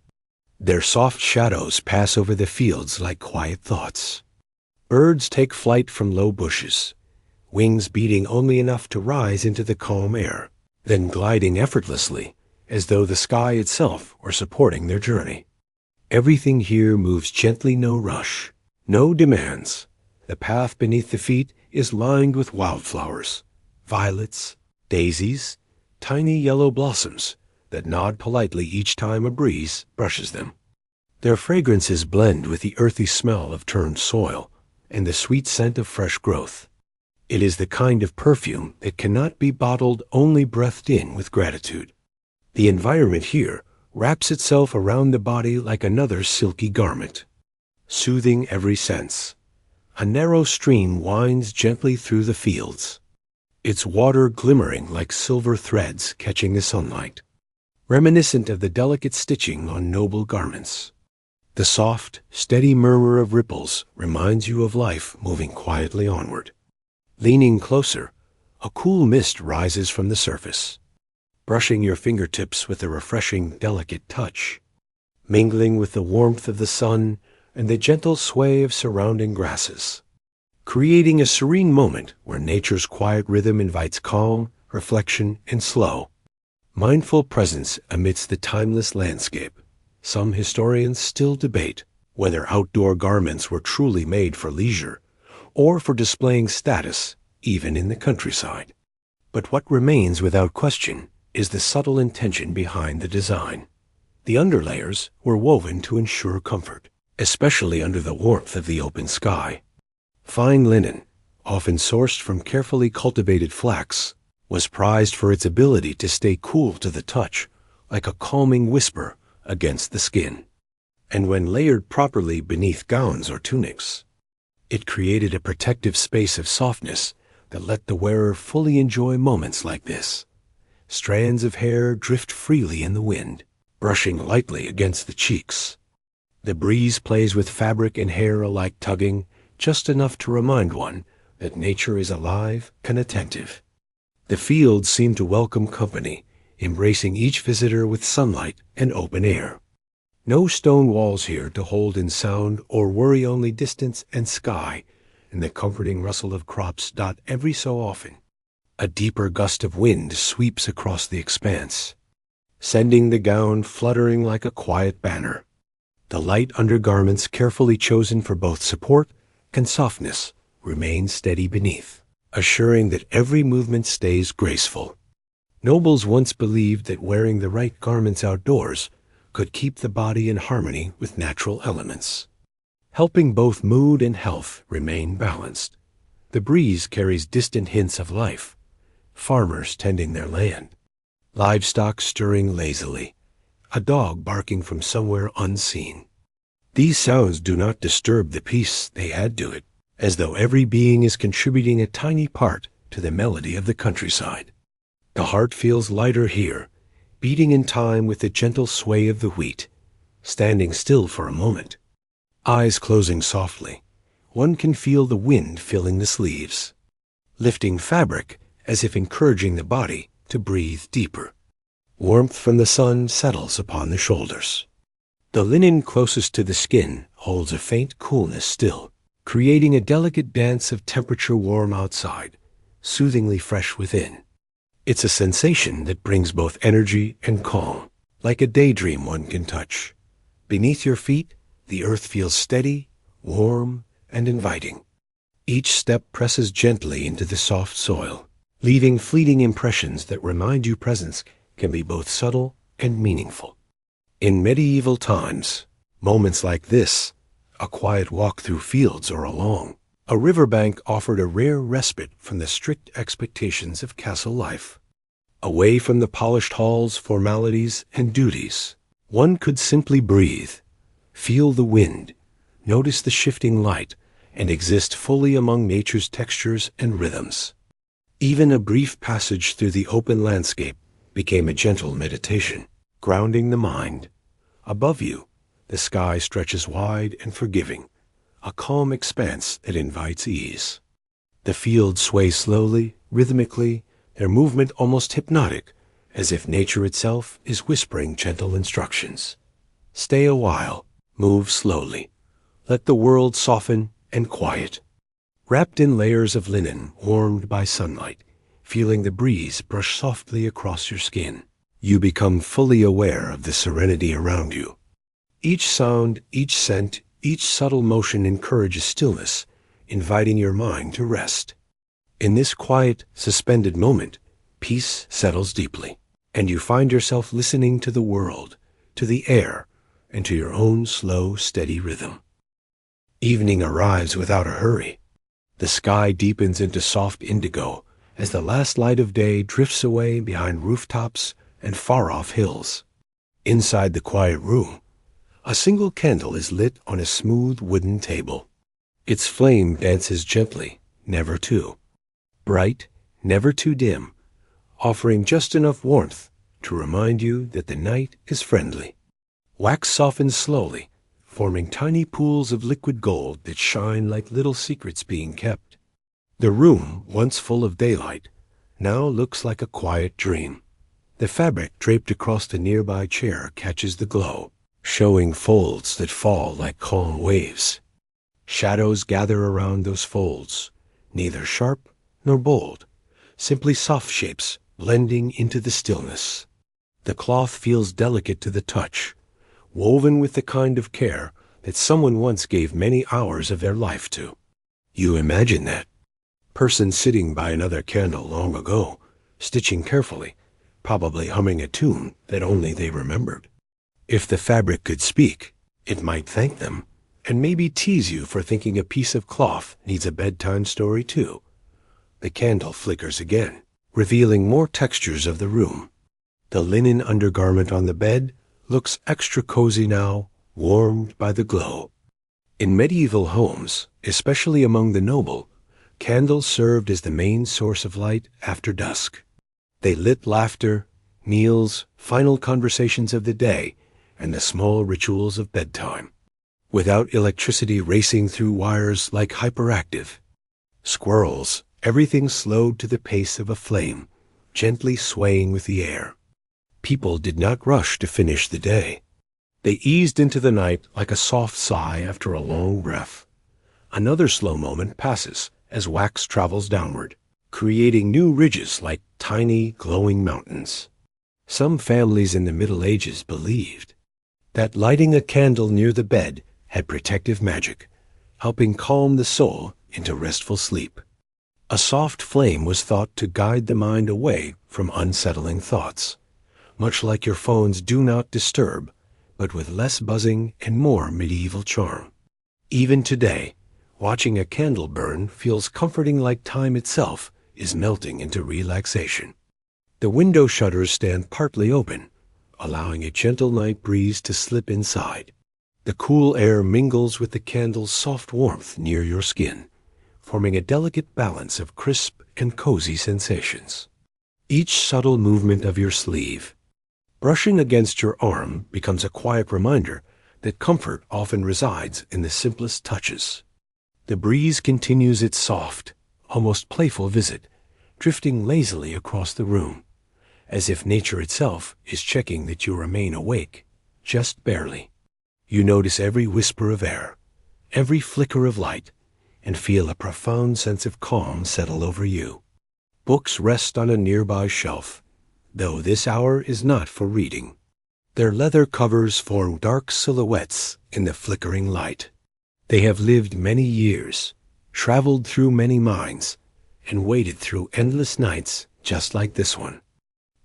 Their soft shadows pass over the fields like quiet thoughts. Birds take flight from low bushes, wings beating only enough to rise into the calm air, then gliding effortlessly as though the sky itself were supporting their journey. Everything here moves gently, no rush, no demands. The path beneath the feet is lined with wildflowers, violets, daisies, tiny yellow blossoms that nod politely each time a breeze brushes them. Their fragrances blend with the earthy smell of turned soil and the sweet scent of fresh growth. It is the kind of perfume that cannot be bottled, only breathed in with gratitude. The environment here wraps itself around the body like another silky garment, soothing every sense. A narrow stream winds gently through the fields, its water glimmering like silver threads catching the sunlight, reminiscent of the delicate stitching on noble garments. The soft, steady murmur of ripples reminds you of life moving quietly onward. Leaning closer, a cool mist rises from the surface, brushing your fingertips with a refreshing, delicate touch, mingling with the warmth of the sun and the gentle sway of surrounding grasses, creating a serene moment where nature's quiet rhythm invites calm, reflection, and slow, mindful presence amidst the timeless landscape. Some historians still debate whether outdoor garments were truly made for leisure or for displaying status, even in the countryside. But what remains without question is the subtle intention behind the design. The underlayers were woven to ensure comfort, especially under the warmth of the open sky. Fine linen, often sourced from carefully cultivated flax, was prized for its ability to stay cool to the touch, like a calming whisper against the skin. And when layered properly beneath gowns or tunics, it created a protective space of softness that let the wearer fully enjoy moments like this. Strands of hair drift freely in the wind, brushing lightly against the cheeks. The breeze plays with fabric and hair alike, tugging just enough to remind one that nature is alive and attentive. The fields seem to welcome company, embracing each visitor with sunlight and open air. No stone walls here to hold in sound or worry, only distance and sky, and the comforting rustle of crops dot every so often. A deeper gust of wind sweeps across the expanse, sending the gown fluttering like a quiet banner. The light undergarments, carefully chosen for both support and softness, remain steady beneath, assuring that every movement stays graceful. Nobles once believed that wearing the right garments outdoors could keep the body in harmony with natural elements, helping both mood and health remain balanced. The breeze carries distant hints of life, farmers tending their land, livestock stirring lazily, a dog barking from somewhere unseen. These sounds do not disturb the peace they add to it, as though every being is contributing a tiny part to the melody of the countryside. The heart feels lighter here, beating in time with the gentle sway of the wheat. Standing still for a moment, eyes closing softly, one can feel the wind filling the sleeves, lifting fabric as if encouraging the body to breathe deeper. Warmth from the sun settles upon the shoulders. The linen closest to the skin holds a faint coolness still, creating a delicate dance of temperature warm outside, soothingly fresh within. It's a sensation that brings both energy and calm, like a daydream one can touch. Beneath your feet, the earth feels steady, warm, and inviting. Each step presses gently into the soft soil, leaving fleeting impressions that remind you presence can be both subtle and meaningful. In medieval times, moments like this, a quiet walk through fields or along a riverbank, offered a rare respite from the strict expectations of castle life. Away from the polished halls, formalities, and duties, one could simply breathe, feel the wind, notice the shifting light, and exist fully among nature's textures and rhythms. Even a brief passage through the open landscape became a gentle meditation, grounding the mind. Above you, the sky stretches wide and forgiving, a calm expanse that invites ease. The fields sway slowly, rhythmically, their movement almost hypnotic, as if nature itself is whispering gentle instructions. Stay a while, move slowly, let the world soften and quiet. Wrapped in layers of linen warmed by sunlight, feeling the breeze brush softly across your skin, you become fully aware of the serenity around you. Each sound, each scent, each subtle motion encourages stillness, inviting your mind to rest. In this quiet, suspended moment, peace settles deeply, and you find yourself listening to the world, to the air, and to your own slow, steady rhythm. Evening arrives without a hurry. The sky deepens into soft indigo as the last light of day drifts away behind rooftops and far-off hills. Inside the quiet room, a single candle is lit on a smooth wooden table. Its flame dances gently, never too bright, never too dim, offering just enough warmth to remind you that the night is friendly. Wax softens slowly, forming tiny pools of liquid gold that shine like little secrets being kept. The room, once full of daylight, now looks like a quiet dream. The fabric draped across the nearby chair catches the glow, showing folds that fall like calm waves. Shadows gather around those folds, neither sharp nor bold, simply soft shapes blending into the stillness. The cloth feels delicate to the touch, woven with the kind of care that someone once gave many hours of their life to. You imagine that person sitting by another candle long ago, stitching carefully, probably humming a tune that only they remembered. If the fabric could speak, it might thank them, and maybe tease you for thinking a piece of cloth needs a bedtime story too. The candle flickers again, revealing more textures of the room. The linen undergarment on the bed looks extra cozy now, warmed by the glow. In medieval homes, especially among the noble, candles served as the main source of light after dusk. They lit laughter, meals, final conversations of the day, and the small rituals of bedtime. Without electricity racing through wires like hyperactive squirrels, everything slowed to the pace of a flame, gently swaying with the air. People did not rush to finish the day. They eased into the night like a soft sigh after a long breath. Another slow moment passes as wax travels downward, creating new ridges like tiny, glowing mountains. Some families in the Middle Ages believed that lighting a candle near the bed had protective magic, helping calm the soul into restful sleep. A soft flame was thought to guide the mind away from unsettling thoughts, much like your phone's do not disturb, but with less buzzing and more medieval charm. Even today, watching a candle burn feels comforting, like time itself is melting into relaxation. The window shutters stand partly open, allowing a gentle night breeze to slip inside. The cool air mingles with the candle's soft warmth near your skin, forming a delicate balance of crisp and cozy sensations. Each subtle movement of your sleeve, brushing against your arm, becomes a quiet reminder that comfort often resides in the simplest touches. The breeze continues its soft, almost playful visit, drifting lazily across the room, as if nature itself is checking that you remain awake, just barely. You notice every whisper of air, every flicker of light, and feel a profound sense of calm settle over you. Books rest on a nearby shelf, though this hour is not for reading. Their leather covers form dark silhouettes in the flickering light. They have lived many years, traveled through many minds, and waited through endless nights just like this one.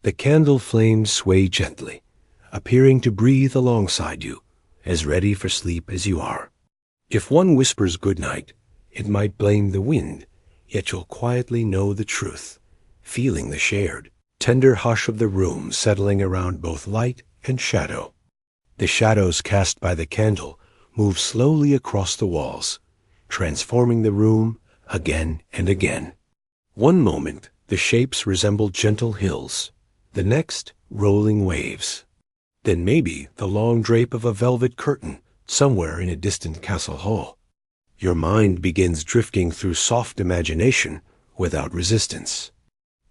The candle flames sway gently, appearing to breathe alongside you, as ready for sleep as you are. If one whispers good night, it might blame the wind, yet you'll quietly know the truth, feeling the shared, tender hush of the room settling around both light and shadow. The shadows cast by the candle move slowly across the walls, transforming the room again and again. One moment, the shapes resemble gentle hills, the next, rolling waves. Then maybe the long drape of a velvet curtain somewhere in a distant castle hall. Your mind begins drifting through soft imagination without resistance.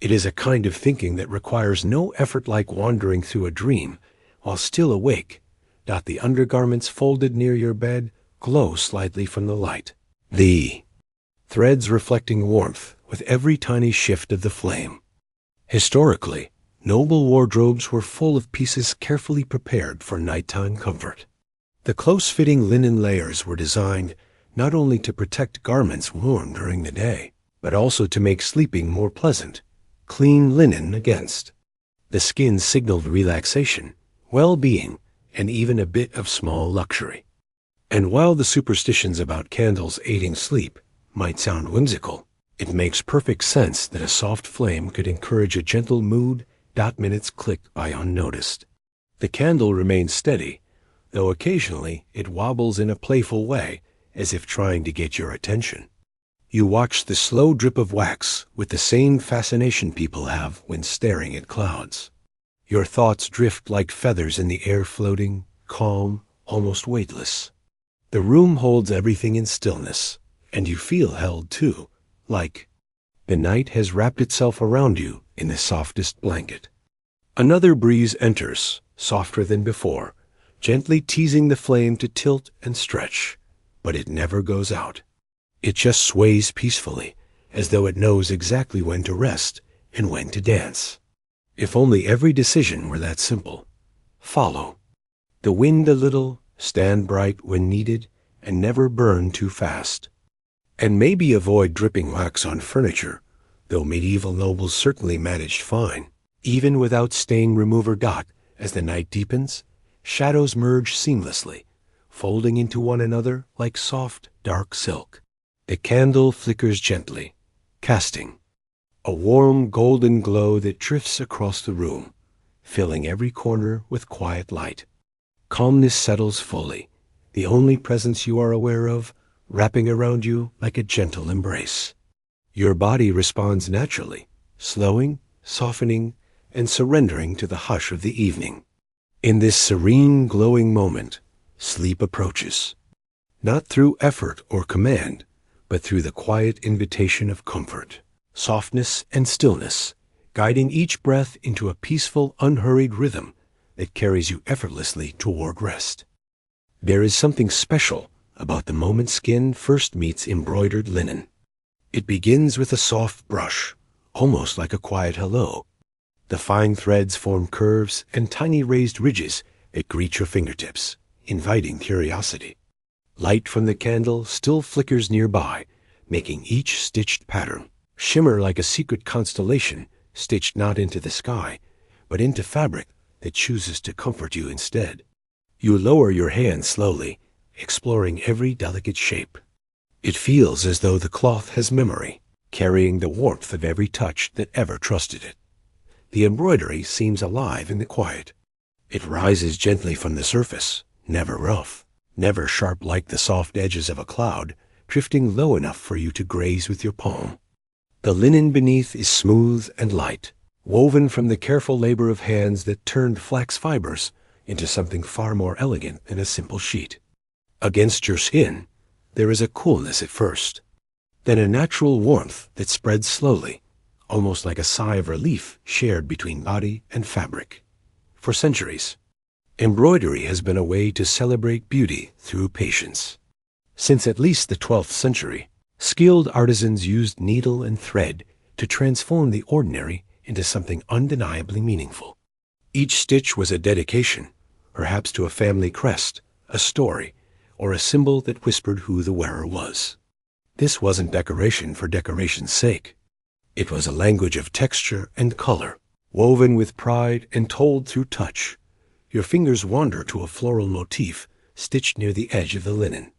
It is a kind of thinking that requires no effort, like wandering through a dream while still awake. The undergarments folded near your bed glow slightly from the light, the threads reflecting warmth with every tiny shift of the flame. Historically, noble wardrobes were full of pieces carefully prepared for nighttime comfort. The close-fitting linen layers were designed not only to protect garments worn during the day, but also to make sleeping more pleasant. Clean linen against. The skin signaled relaxation, well-being, and even a bit of small luxury. And while the superstitions about candles aiding sleep might sound whimsical, it makes perfect sense that a soft flame could encourage a gentle mood. Minutes click by unnoticed. The candle remains steady, though occasionally it wobbles in a playful way, as if trying to get your attention. You watch the slow drip of wax with the same fascination people have when staring at clouds. Your thoughts drift like feathers in the air, floating, calm, almost weightless. The room holds everything in stillness, and you feel held too, like the night has wrapped itself around you in the softest blanket. Another breeze enters, softer than before, gently teasing the flame to tilt and stretch, but it never goes out. It just sways peacefully, as though it knows exactly when to rest and when to dance. If only every decision were that simple. Follow the wind a little, stand bright when needed, and never burn too fast. And maybe avoid dripping wax on furniture, though medieval nobles certainly managed fine. Even without stain remover. As the night deepens, shadows merge seamlessly, folding into one another like soft, dark silk. The candle flickers gently, casting a warm golden glow that drifts across the room, filling every corner with quiet light. Calmness settles fully, the only presence you are aware of, wrapping around you like a gentle embrace. Your body responds naturally, slowing, softening, and surrendering to the hush of the evening. In this serene, glowing moment, sleep approaches, not through effort or command, but through the quiet invitation of comfort, softness, and stillness, guiding each breath into a peaceful, unhurried rhythm that carries you effortlessly toward rest. There is something special about the moment skin first meets embroidered linen. It begins with a soft brush, almost like a quiet hello. The fine threads form curves and tiny raised ridges that greet your fingertips, inviting curiosity. Light from the candle still flickers nearby, making each stitched pattern shimmer like a secret constellation stitched not into the sky, but into fabric that chooses to comfort you instead. You lower your hand slowly, exploring every delicate shape. It feels as though the cloth has memory, carrying the warmth of every touch that ever trusted it. The embroidery seems alive in the quiet. It rises gently from the surface, never rough, never sharp like the soft edges of a cloud, drifting low enough for you to graze with your palm. The linen beneath is smooth and light, woven from the careful labor of hands that turned flax fibers into something far more elegant than a simple sheet. Against your skin, there is a coolness at first, then a natural warmth that spreads slowly, almost like a sigh of relief shared between body and fabric. For centuries, embroidery has been a way to celebrate beauty through patience. Since at least the 12th century, skilled artisans used needle and thread to transform the ordinary into something undeniably meaningful. Each stitch was a dedication, perhaps to a family crest, a story, or a symbol that whispered who the wearer was. This wasn't decoration for decoration's sake. It was a language of texture and color, woven with pride and told through touch. Your fingers wander to a floral motif stitched near the edge of the linen.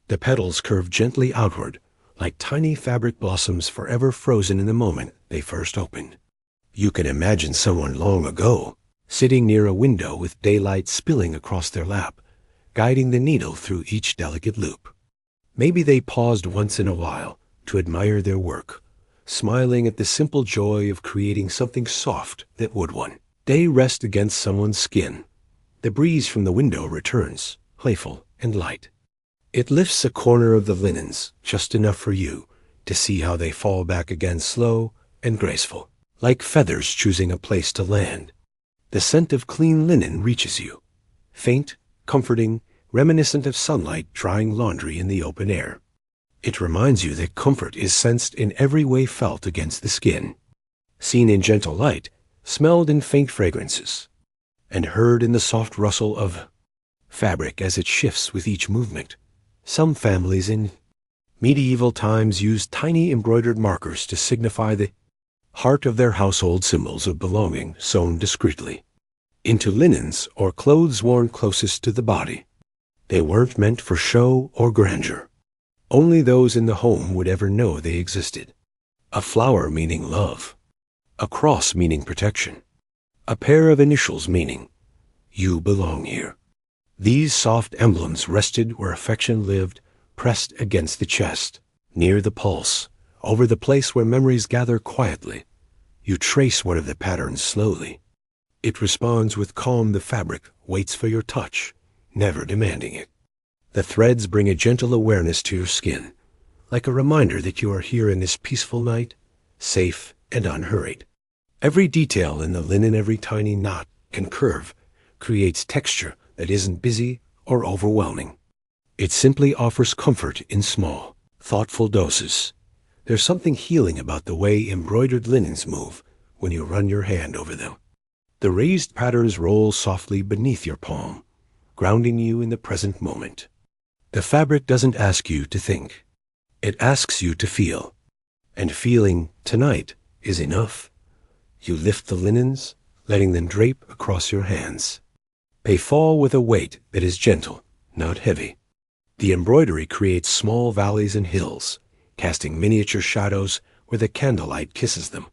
The petals curve gently outward, like tiny fabric blossoms forever frozen in the moment they first opened. You can imagine someone long ago, sitting near a window with daylight spilling across their lap, guiding the needle through each delicate loop. Maybe they paused once in a while to admire their work, smiling at the simple joy of creating something soft that would one day rest against someone's skin. The breeze from the window returns, playful and light. It lifts a corner of the linens, just enough for you to see how they fall back again, slow and graceful, like feathers choosing a place to land. The scent of clean linen reaches you, faint, comforting, reminiscent of sunlight drying laundry in the open air. It reminds you that comfort is sensed in every way felt against the skin, seen in gentle light, smelled in faint fragrances, and heard in the soft rustle of fabric as it shifts with each movement. Some families in medieval times used tiny embroidered markers to signify the heart of their household, symbols of belonging sewn discreetly. into linens or clothes worn closest to the body. They weren't meant for show or grandeur. Only those in the home would ever know they existed. A flower meaning love. A cross meaning protection. A pair of initials meaning, you belong here. These soft emblems rested where affection lived, pressed against the chest, near the pulse, over the place where memories gather quietly. You trace one of the patterns slowly. It responds with calm. The fabric waits for your touch, never demanding it. The threads bring a gentle awareness to your skin, like a reminder that you are here in this peaceful night, safe and unhurried. Every detail in the linen, every tiny knot and curve, creates texture that isn't busy or overwhelming. It simply offers comfort in small, thoughtful doses. There's something healing about the way embroidered linens move when you run your hand over them. The raised patterns roll softly beneath your palm, grounding you in the present moment. The fabric doesn't ask you to think. It asks you to feel. And feeling tonight is enough. You lift the linens, letting them drape across your hands. They fall with a weight that is gentle, not heavy. The embroidery creates small valleys and hills, casting miniature shadows where the candlelight kisses them.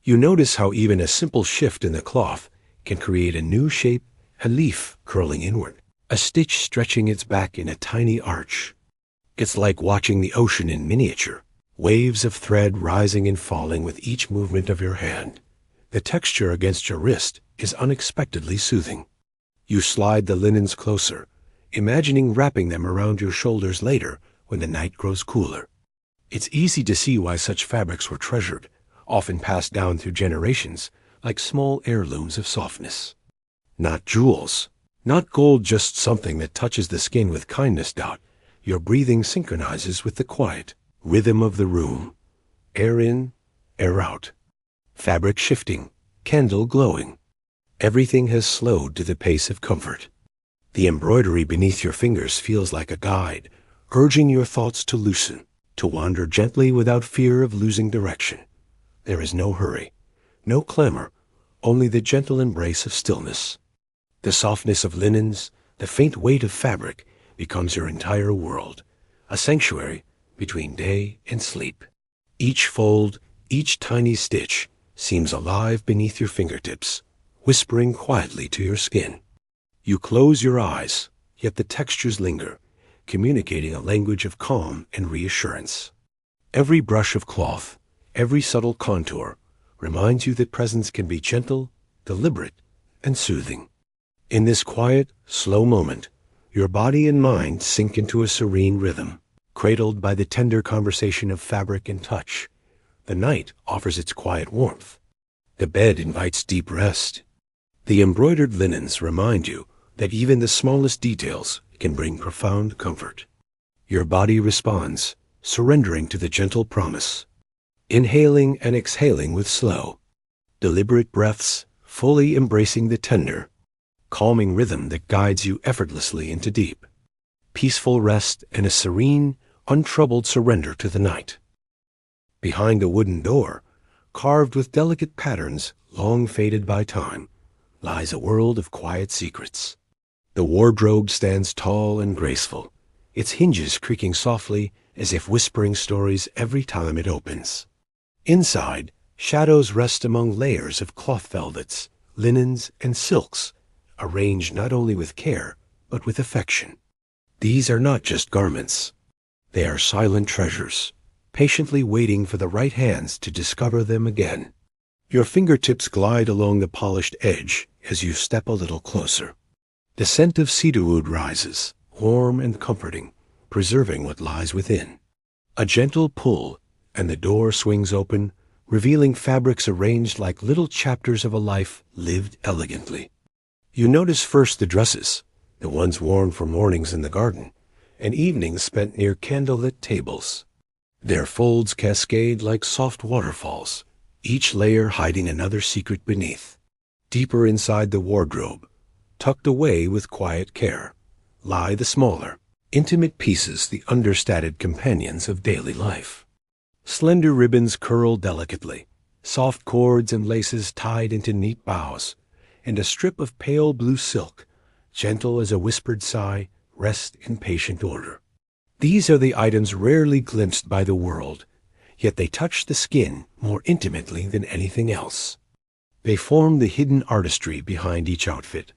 You notice how even a simple shift in the cloth can create a new shape, a leaf curling inward, a stitch stretching its back in a tiny arch. It's like watching the ocean in miniature, waves of thread rising and falling with each movement of your hand. The texture against your wrist is unexpectedly soothing. You slide the linens closer, imagining wrapping them around your shoulders later when the night grows cooler. It's easy to see why such fabrics were treasured, often passed down through generations, like small heirlooms of softness. Not jewels, not gold, just something that touches the skin with kindness. Your breathing synchronizes with the quiet rhythm of the room. Air in, air out. Fabric shifting, candle glowing. Everything has slowed to the pace of comfort. The embroidery beneath your fingers feels like a guide, urging your thoughts to loosen, to wander gently without fear of losing direction. There is no hurry, no clamor, only the gentle embrace of stillness. The softness of linens, the faint weight of fabric becomes your entire world, a sanctuary between day and sleep. Each fold, each tiny stitch seems alive beneath your fingertips, whispering quietly to your skin. You close your eyes, yet the textures linger, communicating a language of calm and reassurance. Every brush of cloth, every subtle contour reminds you that presence can be gentle, deliberate, and soothing. In this quiet, slow moment, your body and mind sink into a serene rhythm, cradled by the tender conversation of fabric and touch. The night offers its quiet warmth. The bed invites deep rest. The embroidered linens remind you that even the smallest details can bring profound comfort. Your body responds, surrendering to the gentle promise, inhaling and exhaling with slow, deliberate breaths, fully embracing the tender, calming rhythm that guides you effortlessly into deep, peaceful rest and a serene, untroubled surrender to the night. Behind a wooden door, carved with delicate patterns long faded by time, lies a world of quiet secrets. The wardrobe stands tall and graceful, its hinges creaking softly as if whispering stories every time it opens. Inside, shadows rest among layers of cloth velvets, linens, and silks, arranged not only with care, but with affection. These are not just garments. They are silent treasures, patiently waiting for the right hands to discover them again. Your fingertips glide along the polished edge as you step a little closer. The scent of cedarwood rises, warm and comforting, preserving what lies within. A gentle pull, and the door swings open, revealing fabrics arranged like little chapters of a life lived elegantly. You notice first the dresses, the ones worn for mornings in the garden, and evenings spent near candlelit tables. Their folds cascade like soft waterfalls, each layer hiding another secret beneath. Deeper inside the wardrobe, tucked away with quiet care, lie the smaller, intimate pieces, the understated companions of daily life. Slender ribbons curl delicately, soft cords and laces tied into neat bows, and a strip of pale blue silk, gentle as a whispered sigh, rest in patient order. These are the items rarely glimpsed by the world, yet they touch the skin more intimately than anything else. They form the hidden artistry behind each outfit,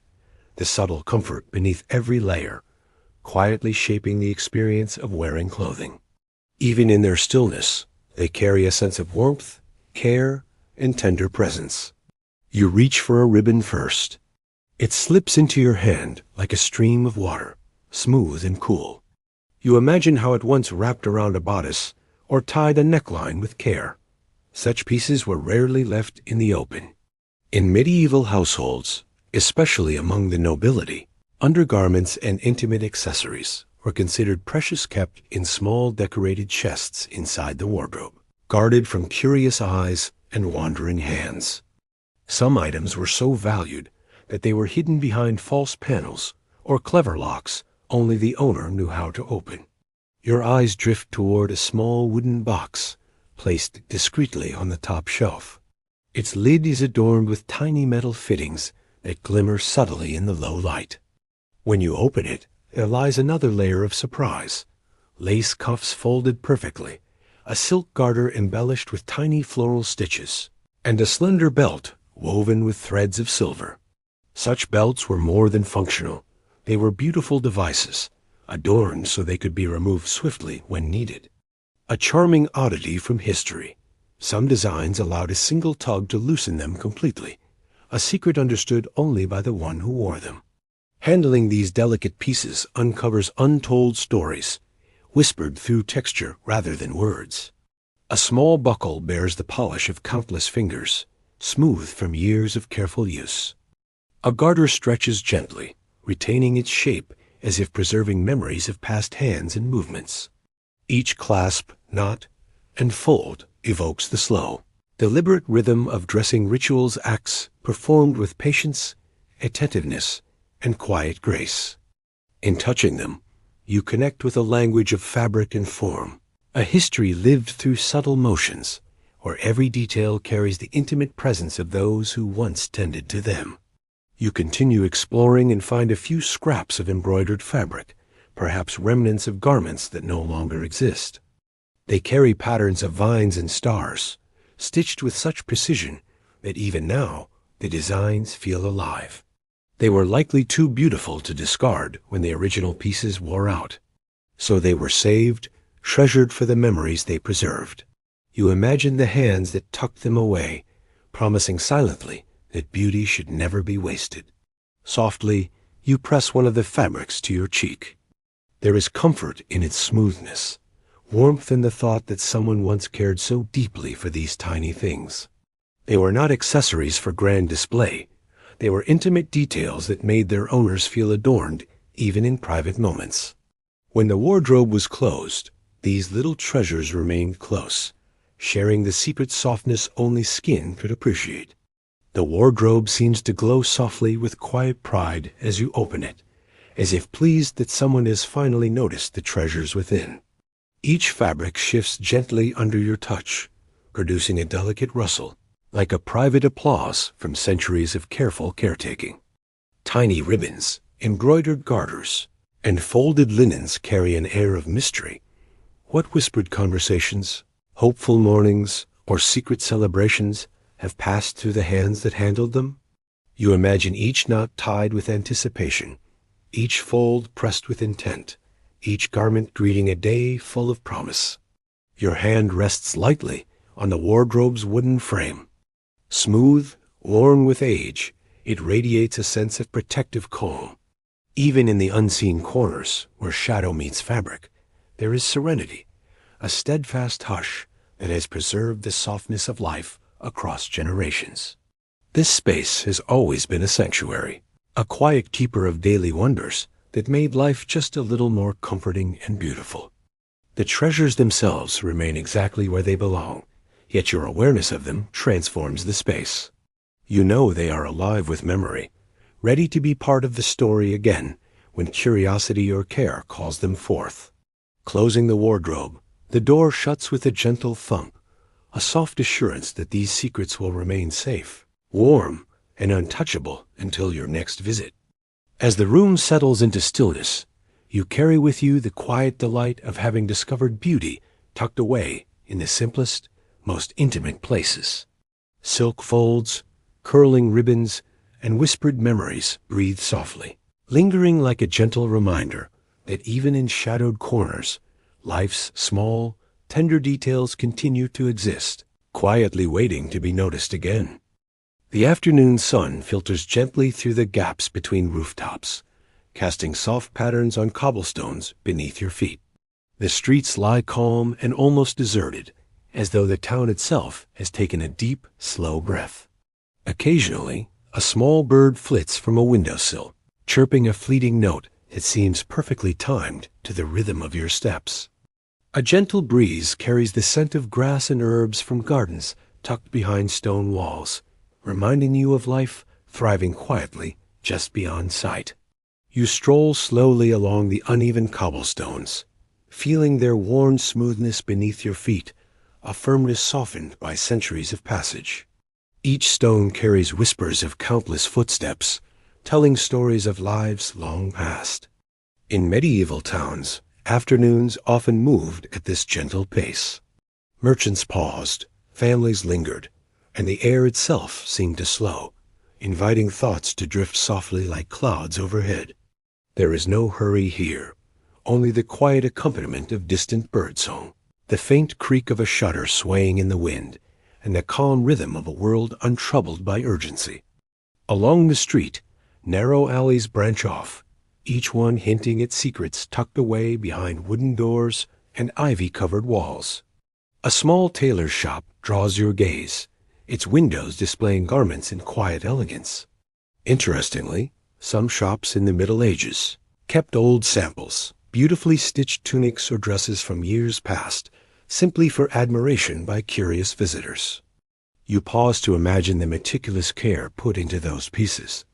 the subtle comfort beneath every layer, quietly shaping the experience of wearing clothing. Even in their stillness, they carry a sense of warmth, care, and tender presence. You reach for a ribbon first. It slips into your hand like a stream of water, smooth and cool. You imagine how it once wrapped around a bodice or tied a neckline with care. Such pieces were rarely left in the open. In medieval households, especially among the nobility, undergarments and intimate accessories were considered precious, kept in small decorated chests inside the wardrobe, guarded from curious eyes and wandering hands. Some items were so valued that they were hidden behind false panels or clever locks only the owner knew how to open. Your eyes drift toward a small wooden box placed discreetly on the top shelf. Its lid is adorned with tiny metal fittings that glimmer subtly in the low light. When you open it, there lies another layer of surprise. Lace cuffs folded perfectly, a silk garter embellished with tiny floral stitches, and a slender belt woven with threads of silver. Such belts were more than functional. They were beautiful devices, adorned so they could be removed swiftly when needed. A charming oddity from history. Some designs allowed a single tug to loosen them completely, a secret understood only by the one who wore them. Handling these delicate pieces uncovers untold stories, whispered through texture rather than words. A small buckle bears the polish of countless fingers, smooth from years of careful use. A garter stretches gently, retaining its shape as if preserving memories of past hands and movements. Each clasp, knot, and fold evokes the slow, deliberate rhythm of dressing rituals, acts performed with patience, attentiveness, and quiet grace. In touching them, you connect with a language of fabric and form, a history lived through subtle motions, where every detail carries the intimate presence of those who once tended to them. You continue exploring and find a few scraps of embroidered fabric, perhaps remnants of garments that no longer exist. They carry patterns of vines and stars, stitched with such precision that even now the designs feel alive. They were likely too beautiful to discard when the original pieces wore out, so they were saved, treasured for the memories they preserved. You imagine the hands that tucked them away, promising silently that beauty should never be wasted. Softly, you press one of the fabrics to your cheek. There is comfort in its smoothness, warmth in the thought that someone once cared so deeply for these tiny things. They were not accessories for grand display. They were intimate details that made their owners feel adorned even in private moments. When the wardrobe was closed, these little treasures remained close, sharing the secret softness only skin could appreciate. The wardrobe seems to glow softly with quiet pride as you open it, as if pleased that someone has finally noticed the treasures within. Each fabric shifts gently under your touch, producing a delicate rustle, like a private applause from centuries of careful caretaking. Tiny ribbons, embroidered garters, and folded linens carry an air of mystery. What whispered conversations, hopeful mornings, or secret celebrations have passed through the hands that handled them? You imagine each knot tied with anticipation, each fold pressed with intent, each garment greeting a day full of promise. Your hand rests lightly on the wardrobe's wooden frame. Smooth, worn with age, it radiates a sense of protective calm. Even in the unseen corners, where shadow meets fabric, there is serenity, a steadfast hush that has preserved the softness of life across generations. This space has always been a sanctuary, a quiet keeper of daily wonders that made life just a little more comforting and beautiful. The treasures themselves remain exactly where they belong, yet your awareness of them transforms the space. You know they are alive with memory, ready to be part of the story again when curiosity or care calls them forth. Closing the wardrobe, the door shuts with a gentle thump, a soft assurance that these secrets will remain safe, warm, and untouchable until your next visit. As the room settles into stillness, you carry with you the quiet delight of having discovered beauty tucked away in the simplest, most intimate places. Silk folds, curling ribbons, and whispered memories breathe softly, lingering like a gentle reminder that even in shadowed corners, life's small, tender details continue to exist, quietly waiting to be noticed again. The afternoon sun filters gently through the gaps between rooftops, casting soft patterns on cobblestones beneath your feet. The streets lie calm and almost deserted, as though the town itself has taken a deep, slow breath. Occasionally, a small bird flits from a windowsill, chirping a fleeting note that seems perfectly timed to the rhythm of your steps. A gentle breeze carries the scent of grass and herbs from gardens tucked behind stone walls, reminding you of life thriving quietly just beyond sight. You stroll slowly along the uneven cobblestones, feeling their worn smoothness beneath your feet, a firmness softened by centuries of passage. Each stone carries whispers of countless footsteps, telling stories of lives long past. In medieval towns, afternoons often moved at this gentle pace. Merchants paused, families lingered, and the air itself seemed to slow, inviting thoughts to drift softly like clouds overhead. There is no hurry here, only the quiet accompaniment of distant birdsong, the faint creak of a shutter swaying in the wind, and the calm rhythm of a world untroubled by urgency. Along the street, narrow alleys branch off, each one hinting at secrets tucked away behind wooden doors and ivy-covered walls. A small tailor's shop draws your gaze, its windows displaying garments in quiet elegance. Interestingly, some shops in the Middle Ages kept old samples, beautifully stitched tunics or dresses from years past, simply for admiration by curious visitors. You pause to imagine the meticulous care put into those pieces,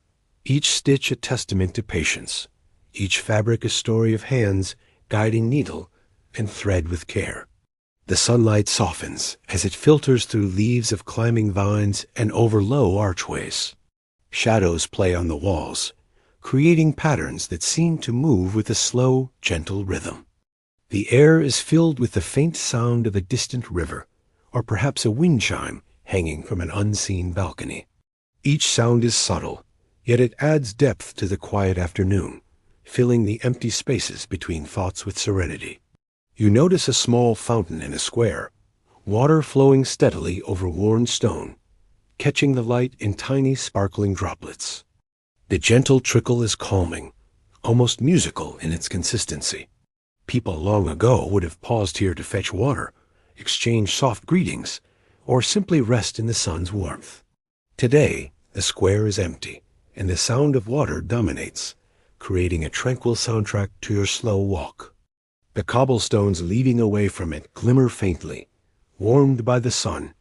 each stitch a testament to patience, each fabric a story of hands guiding needle and thread with care. The sunlight softens as it filters through leaves of climbing vines and over low archways. Shadows play on the walls, creating patterns that seem to move with a slow, gentle rhythm. The air is filled with the faint sound of a distant river, or perhaps a wind chime hanging from an unseen balcony. Each sound is subtle, yet it adds depth to the quiet afternoon, filling the empty spaces between thoughts with serenity. You notice a small fountain in a square, water flowing steadily over worn stone, catching the light in tiny sparkling droplets. The gentle trickle is calming, almost musical in its consistency. People long ago would have paused here to fetch water, exchange soft greetings, or simply rest in the sun's warmth. Today, the square is empty, and the sound of water dominates, creating a tranquil soundtrack to your slow walk. The cobblestones leading away from it glimmer faintly, warmed by the sun,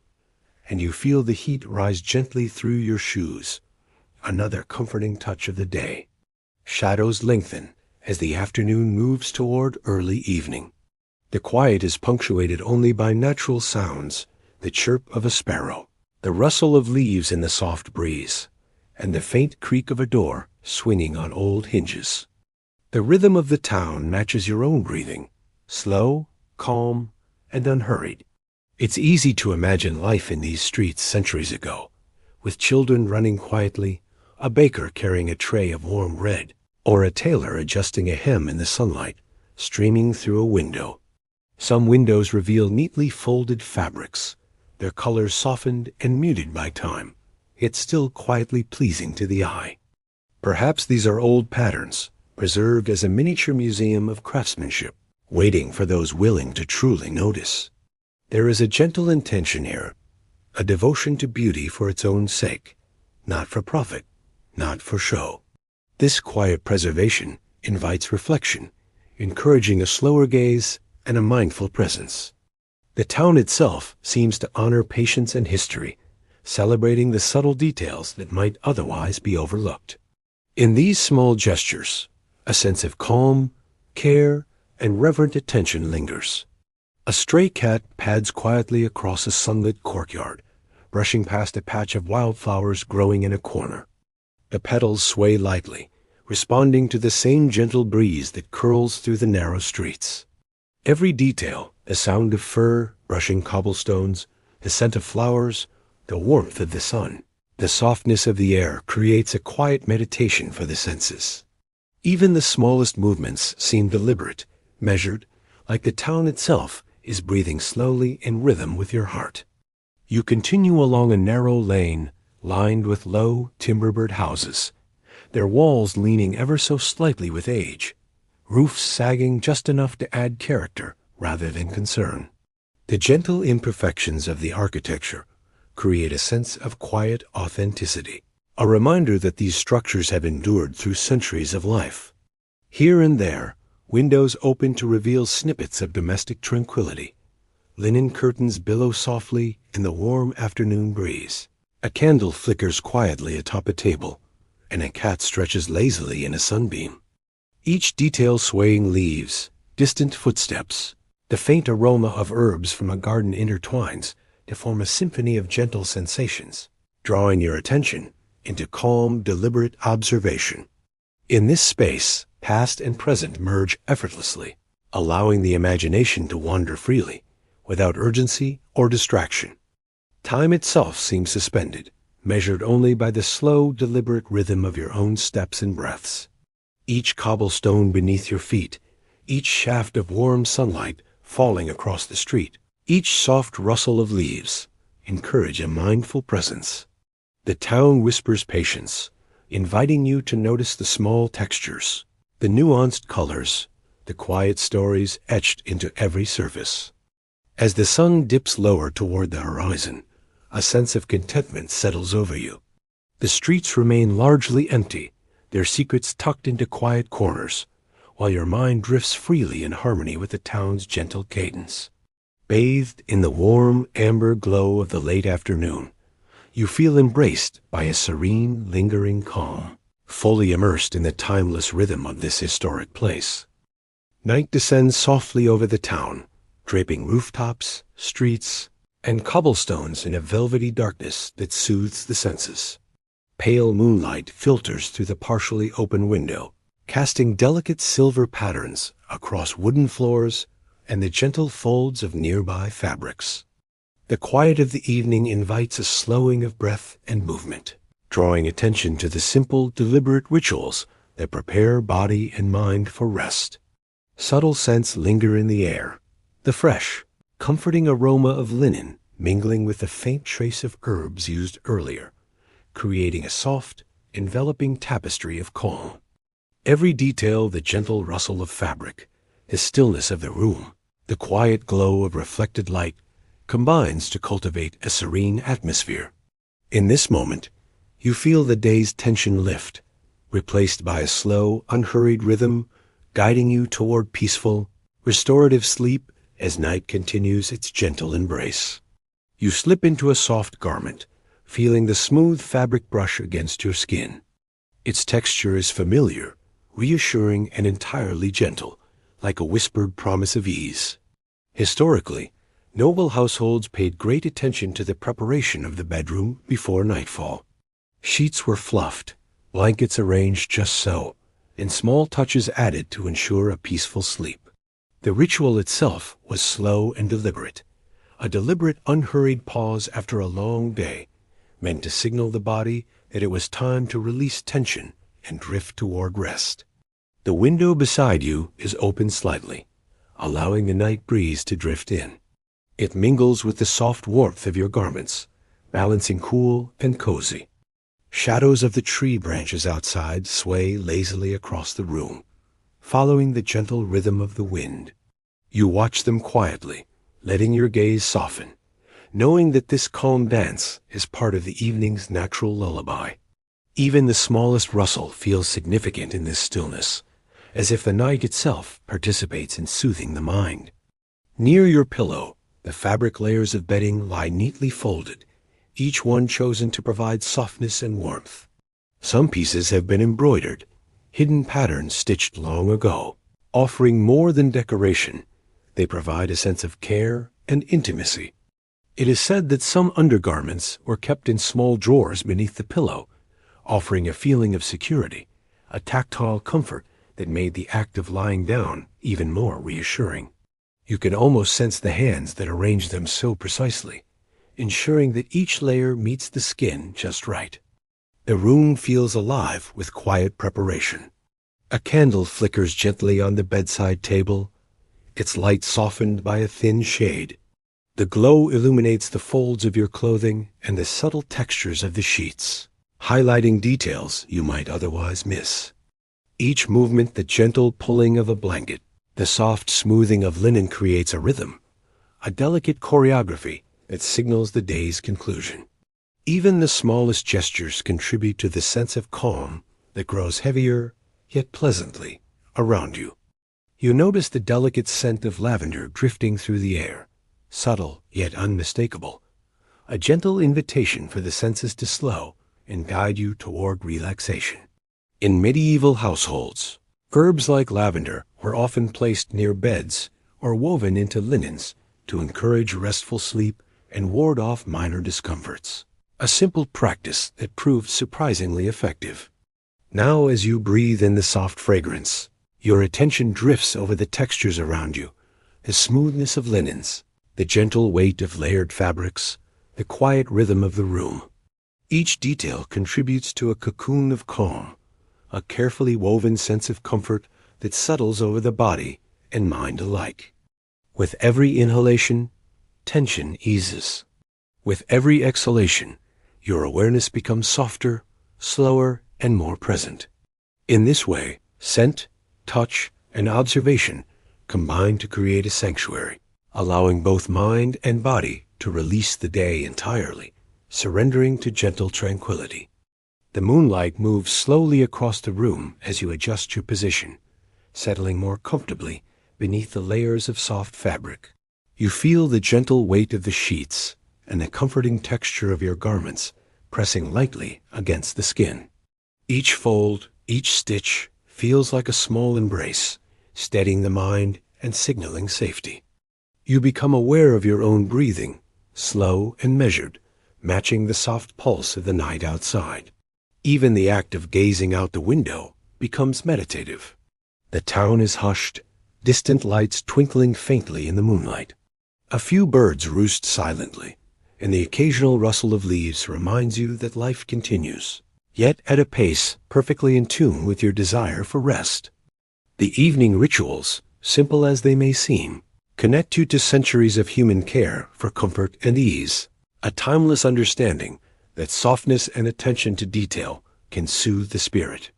and you feel the heat rise gently through your shoes, another comforting touch of the day. Shadows lengthen as the afternoon moves toward early evening. The quiet is punctuated only by natural sounds, the chirp of a sparrow, the rustle of leaves in the soft breeze, and the faint creak of a door swinging on old hinges. The rhythm of the town matches your own breathing, slow, calm, and unhurried. It's easy to imagine life in these streets centuries ago, with children running quietly, a baker carrying a tray of warm bread, or a tailor adjusting a hem in the sunlight, streaming through a window. Some windows reveal neatly folded fabrics, their colors softened and muted by time, yet still quietly pleasing to the eye. Perhaps these are old patterns, preserved as a miniature museum of craftsmanship, waiting for those willing to truly notice. There is a gentle intention here, a devotion to beauty for its own sake, not for profit, not for show. This quiet preservation invites reflection, encouraging a slower gaze and a mindful presence. The town itself seems to honor patience and history, celebrating the subtle details that might otherwise be overlooked. In these small gestures, a sense of calm, care, and reverent attention lingers. A stray cat pads quietly across a sunlit courtyard, brushing past a patch of wildflowers growing in a corner. The petals sway lightly, responding to the same gentle breeze that curls through the narrow streets. Every detail, the sound of fur brushing cobblestones, the scent of flowers, the warmth of the sun, the softness of the air creates a quiet meditation for the senses. Even the smallest movements seem deliberate, measured, like the town itself is breathing slowly in rhythm with your heart. You continue along a narrow lane lined with low, timber-bird houses, their walls leaning ever so slightly with age, roofs sagging just enough to add character rather than concern. The gentle imperfections of the architecture create a sense of quiet authenticity, a reminder that these structures have endured through centuries of life. Here and there, windows open to reveal snippets of domestic tranquility. Linen curtains billow softly in the warm afternoon breeze. A candle flickers quietly atop a table, and a cat stretches lazily in a sunbeam. Each detail swaying leaves, distant footsteps, the faint aroma of herbs from a garden intertwines to form a symphony of gentle sensations, drawing your attention into calm, deliberate observation. In this space, past and present merge effortlessly, allowing the imagination to wander freely, without urgency or distraction. Time itself seems suspended, measured only by the slow, deliberate rhythm of your own steps and breaths. Each cobblestone beneath your feet, each shaft of warm sunlight falling across the street, each soft rustle of leaves encourage a mindful presence. The town whispers patience, inviting you to notice the small textures, the nuanced colors, the quiet stories etched into every surface. As the sun dips lower toward the horizon, a sense of contentment settles over you. The streets remain largely empty, their secrets tucked into quiet corners, while your mind drifts freely in harmony with the town's gentle cadence. Bathed in the warm, amber glow of the late afternoon, you feel embraced by a serene, lingering calm, fully immersed in the timeless rhythm of this historic place. Night descends softly over the town, draping rooftops, streets, and cobblestones in a velvety darkness that soothes the senses. Pale moonlight filters through the partially open window, casting delicate silver patterns across wooden floors and the gentle folds of nearby fabrics. The quiet of the evening invites a slowing of breath and movement, drawing attention to the simple, deliberate rituals that prepare body and mind for rest. Subtle scents linger in the air, the fresh, comforting aroma of linen mingling with the faint trace of herbs used earlier, creating a soft, enveloping tapestry of calm. Every detail, the gentle rustle of fabric, the stillness of the room, the quiet glow of reflected light, combines to cultivate a serene atmosphere. In this moment, you feel the day's tension lift, replaced by a slow, unhurried rhythm, guiding you toward peaceful, restorative sleep as night continues its gentle embrace. You slip into a soft garment, feeling the smooth fabric brush against your skin. Its texture is familiar, reassuring, and entirely gentle, like a whispered promise of ease. Historically, noble households paid great attention to the preparation of the bedroom before nightfall. Sheets were fluffed, blankets arranged just so, and small touches added to ensure a peaceful sleep. The ritual itself was slow and deliberate, a deliberate, unhurried pause after a long day, meant to signal the body that it was time to release tension and drift toward rest. The window beside you is open slightly, allowing the night breeze to drift in. It mingles with the soft warmth of your garments, balancing cool and cozy. Shadows of the tree branches outside sway lazily across the room, following the gentle rhythm of the wind. You watch them quietly, letting your gaze soften, knowing that this calm dance is part of the evening's natural lullaby. Even the smallest rustle feels significant in this stillness, as if the night itself participates in soothing the mind. Near your pillow, the fabric layers of bedding lie neatly folded, each one chosen to provide softness and warmth. Some pieces have been embroidered, hidden patterns stitched long ago. Offering more than decoration, they provide a sense of care and intimacy. It is said that some undergarments were kept in small drawers beneath the pillow, offering a feeling of security, a tactile comfort that made the act of lying down even more reassuring. You can almost sense the hands that arrange them so precisely, ensuring that each layer meets the skin just right. The room feels alive with quiet preparation. A candle flickers gently on the bedside table, its light softened by a thin shade. The glow illuminates the folds of your clothing and the subtle textures of the sheets, highlighting details you might otherwise miss. Each movement, the gentle pulling of a blanket, the soft smoothing of linen creates a rhythm, a delicate choreography that signals the day's conclusion. Even the smallest gestures contribute to the sense of calm that grows heavier, yet pleasantly, around you. You notice the delicate scent of lavender drifting through the air, subtle yet unmistakable, a gentle invitation for the senses to slow and guide you toward relaxation. In medieval households, herbs like lavender were often placed near beds or woven into linens to encourage restful sleep and ward off minor discomforts. A simple practice that proved surprisingly effective. Now, as you breathe in the soft fragrance, your attention drifts over the textures around you, the smoothness of linens, the gentle weight of layered fabrics, the quiet rhythm of the room. Each detail contributes to a cocoon of calm, a carefully woven sense of comfort that settles over the body and mind alike. With every inhalation, tension eases. With every exhalation, your awareness becomes softer, slower, and more present. In this way, scent, touch, and observation combine to create a sanctuary, allowing both mind and body to release the day entirely, surrendering to gentle tranquility. The moonlight moves slowly across the room as you adjust your position, settling more comfortably beneath the layers of soft fabric. You feel the gentle weight of the sheets and the comforting texture of your garments pressing lightly against the skin. Each fold, each stitch feels like a small embrace, steadying the mind and signaling safety. You become aware of your own breathing, slow and measured, matching the soft pulse of the night outside. Even the act of gazing out the window becomes meditative. The town is hushed, distant lights twinkling faintly in the moonlight. A few birds roost silently, and the occasional rustle of leaves reminds you that life continues, yet at a pace perfectly in tune with your desire for rest. The evening rituals, simple as they may seem, connect you to centuries of human care for comfort and ease, a timeless understanding that softness and attention to detail can soothe the spirit.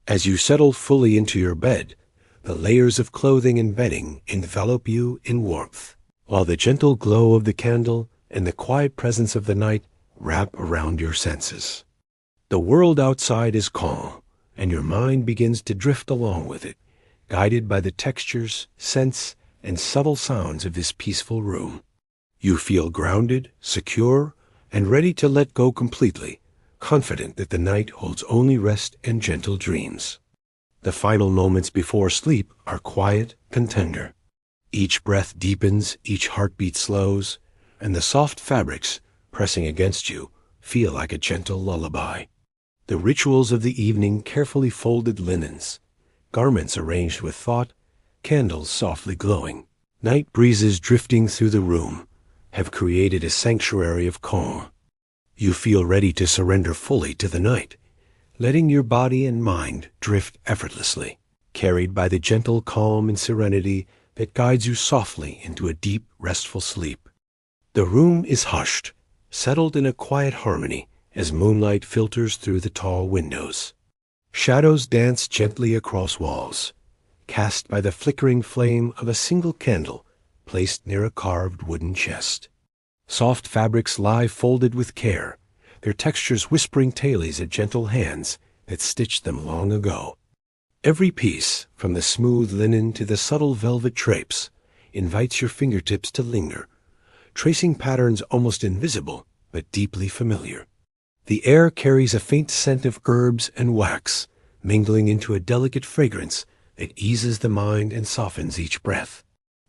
As you settle fully into your bed, the layers of clothing and bedding envelop you in warmth, while the gentle glow of the candle and the quiet presence of the night wrap around your senses. The world outside is calm, and your mind begins to drift along with it, guided by the textures, scents, and subtle sounds of this peaceful room. You feel grounded, secure, and ready to let go completely, confident that the night holds only rest and gentle dreams. The final moments before sleep are quiet and tender. Each breath deepens, each heartbeat slows, and the soft fabrics pressing against you feel like a gentle lullaby. The rituals of the evening, carefully folded linens, garments arranged with thought, candles softly glowing, night breezes drifting through the room, have created a sanctuary of calm. You feel ready to surrender fully to the night, letting your body and mind drift effortlessly, carried by the gentle calm and serenity that guides you softly into a deep, restful sleep. The room is hushed, settled in a quiet harmony as moonlight filters through the tall windows. Shadows dance gently across walls, cast by the flickering flame of a single candle placed near a carved wooden chest. Soft fabrics lie folded with care, their textures whispering tales of gentle hands that stitched them long ago. Every piece, from the smooth linen to the subtle velvet drapes, invites your fingertips to linger, tracing patterns almost invisible but deeply familiar. The air carries a faint scent of herbs and wax, mingling into a delicate fragrance that eases the mind and softens each breath.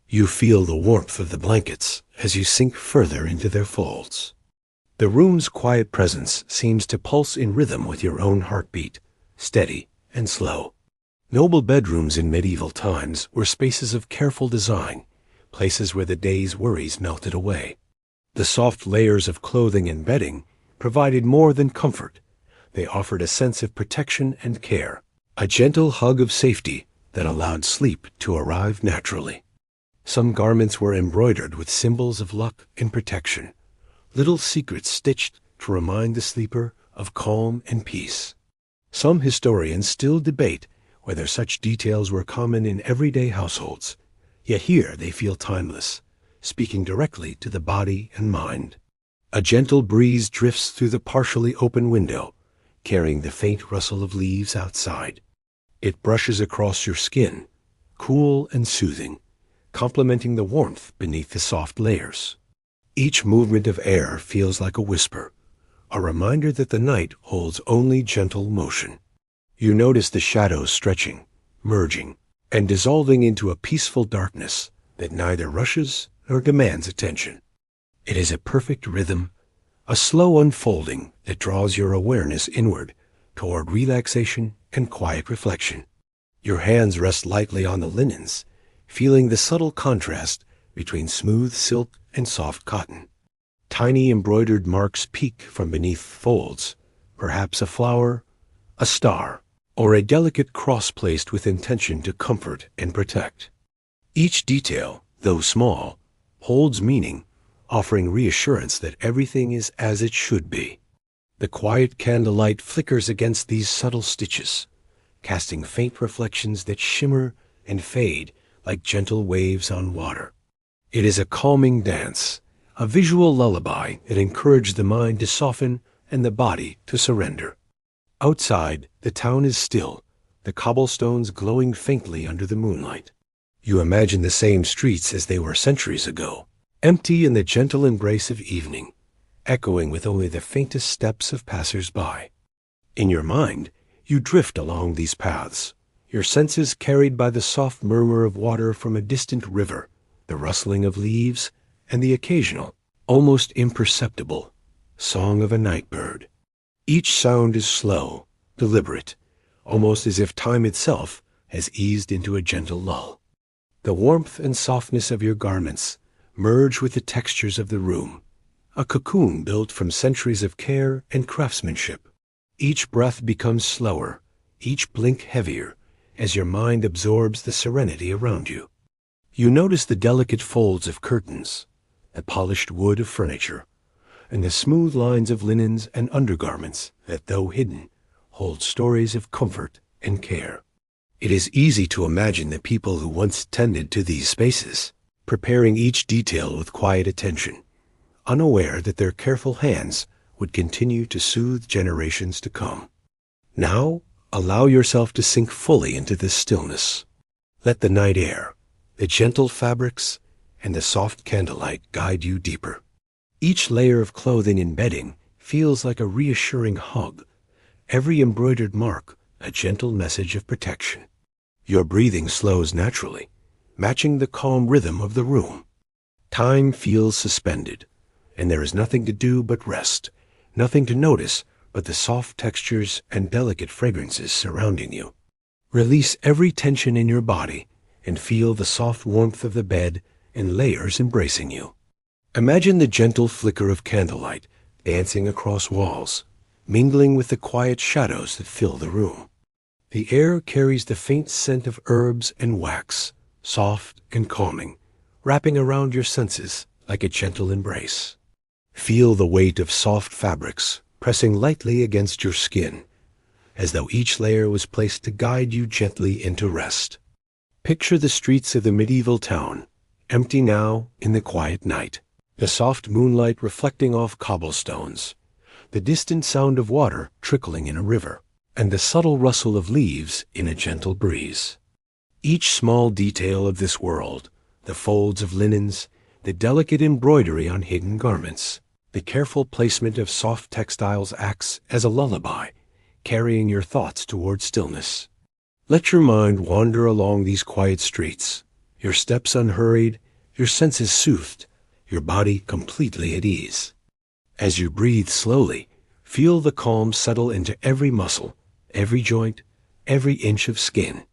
You feel the warmth of the blankets as you sink further into their folds. The room's quiet presence seems to pulse in rhythm with your own heartbeat, steady and slow. Noble bedrooms in medieval times were spaces of careful design, places where the day's worries melted away. The soft layers of clothing and bedding provided more than comfort. They offered a sense of protection and care, a gentle hug of safety that allowed sleep to arrive naturally. Some garments were embroidered with symbols of luck and protection, little secrets stitched to remind the sleeper of calm and peace. Some historians still debate whether such details were common in everyday households, yet here they feel timeless, speaking directly to the body and mind. A gentle breeze drifts through the partially open window, carrying the faint rustle of leaves outside. It brushes across your skin, cool and soothing, complementing the warmth beneath the soft layers. Each movement of air feels like a whisper, a reminder that the night holds only gentle motion. You notice the shadows stretching, merging, and dissolving into a peaceful darkness that neither rushes nor demands attention. It is a perfect rhythm, a slow unfolding that draws your awareness inward toward relaxation and quiet reflection. Your hands rest lightly on the linens, feeling the subtle contrast between smooth silk and soft cotton. Tiny embroidered marks peek from beneath folds, perhaps a flower, a star, or a delicate cross placed with intention to comfort and protect. Each detail, though small, holds meaning, offering reassurance that everything is as it should be. The quiet candlelight flickers against these subtle stitches, casting faint reflections that shimmer and fade like gentle waves on water. It is a calming dance, a visual lullaby that encourages the mind to soften and the body to surrender. Outside, the town is still, the cobblestones glowing faintly under the moonlight. You imagine the same streets as they were centuries ago, empty in the gentle embrace of evening, echoing with only the faintest steps of passers-by. In your mind, you drift along these paths, your senses carried by the soft murmur of water from a distant river, the rustling of leaves, and the occasional, almost imperceptible, song of a night bird. Each sound is slow, deliberate, almost as if time itself has eased into a gentle lull. The warmth and softness of your garments merge with the textures of the room, a cocoon built from centuries of care and craftsmanship. Each breath becomes slower, each blink heavier, as your mind absorbs the serenity around you. You notice the delicate folds of curtains, the polished wood of furniture, and the smooth lines of linens and undergarments that, though hidden, hold stories of comfort and care. It is easy to imagine the people who once tended to these spaces, preparing each detail with quiet attention, unaware that their careful hands would continue to soothe generations to come. Now, allow yourself to sink fully into this stillness. Let the night air, the gentle fabrics, and the soft candlelight guide you deeper. Each layer of clothing and bedding feels like a reassuring hug, every embroidered mark a gentle message of protection. Your breathing slows naturally, matching the calm rhythm of the room. Time feels suspended, and there is nothing to do but rest, nothing to notice but the soft textures and delicate fragrances surrounding you. Release every tension in your body and feel the soft warmth of the bed and layers embracing you. Imagine the gentle flicker of candlelight dancing across walls, mingling with the quiet shadows that fill the room. The air carries the faint scent of herbs and wax, soft and calming, wrapping around your senses like a gentle embrace. Feel the weight of soft fabrics pressing lightly against your skin, as though each layer was placed to guide you gently into rest. Picture the streets of the medieval town, empty now in the quiet night, the soft moonlight reflecting off cobblestones, the distant sound of water trickling in a river, and the subtle rustle of leaves in a gentle breeze. Each small detail of this world, the folds of linens, the delicate embroidery on hidden garments, the careful placement of soft textiles acts as a lullaby, carrying your thoughts toward stillness. Let your mind wander along these quiet streets, your steps unhurried, your senses soothed, your body completely at ease. As you breathe slowly, feel the calm settle into every muscle, every joint, every inch of skin.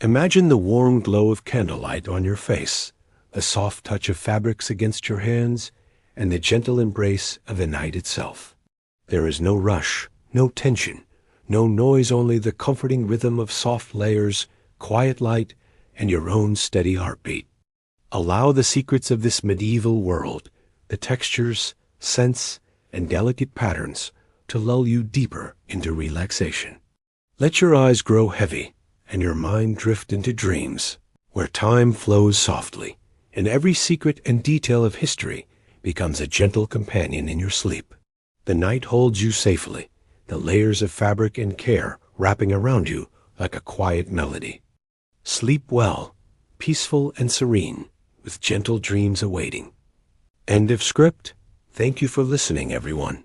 Imagine the warm glow of candlelight on your face, the soft touch of fabrics against your hands, and the gentle embrace of the night itself. There is no rush, no tension, no noise, only the comforting rhythm of soft layers, quiet light, and your own steady heartbeat. Allow the secrets of this medieval world, the textures, scents, and delicate patterns to lull you deeper into relaxation. Let your eyes grow heavy and your mind drift into dreams, where time flows softly, and every secret and detail of history becomes a gentle companion in your sleep. The night holds you safely, the layers of fabric and care wrapping around you like a quiet melody. Sleep well, peaceful and serene, with gentle dreams awaiting. End of script. Thank you for listening, everyone.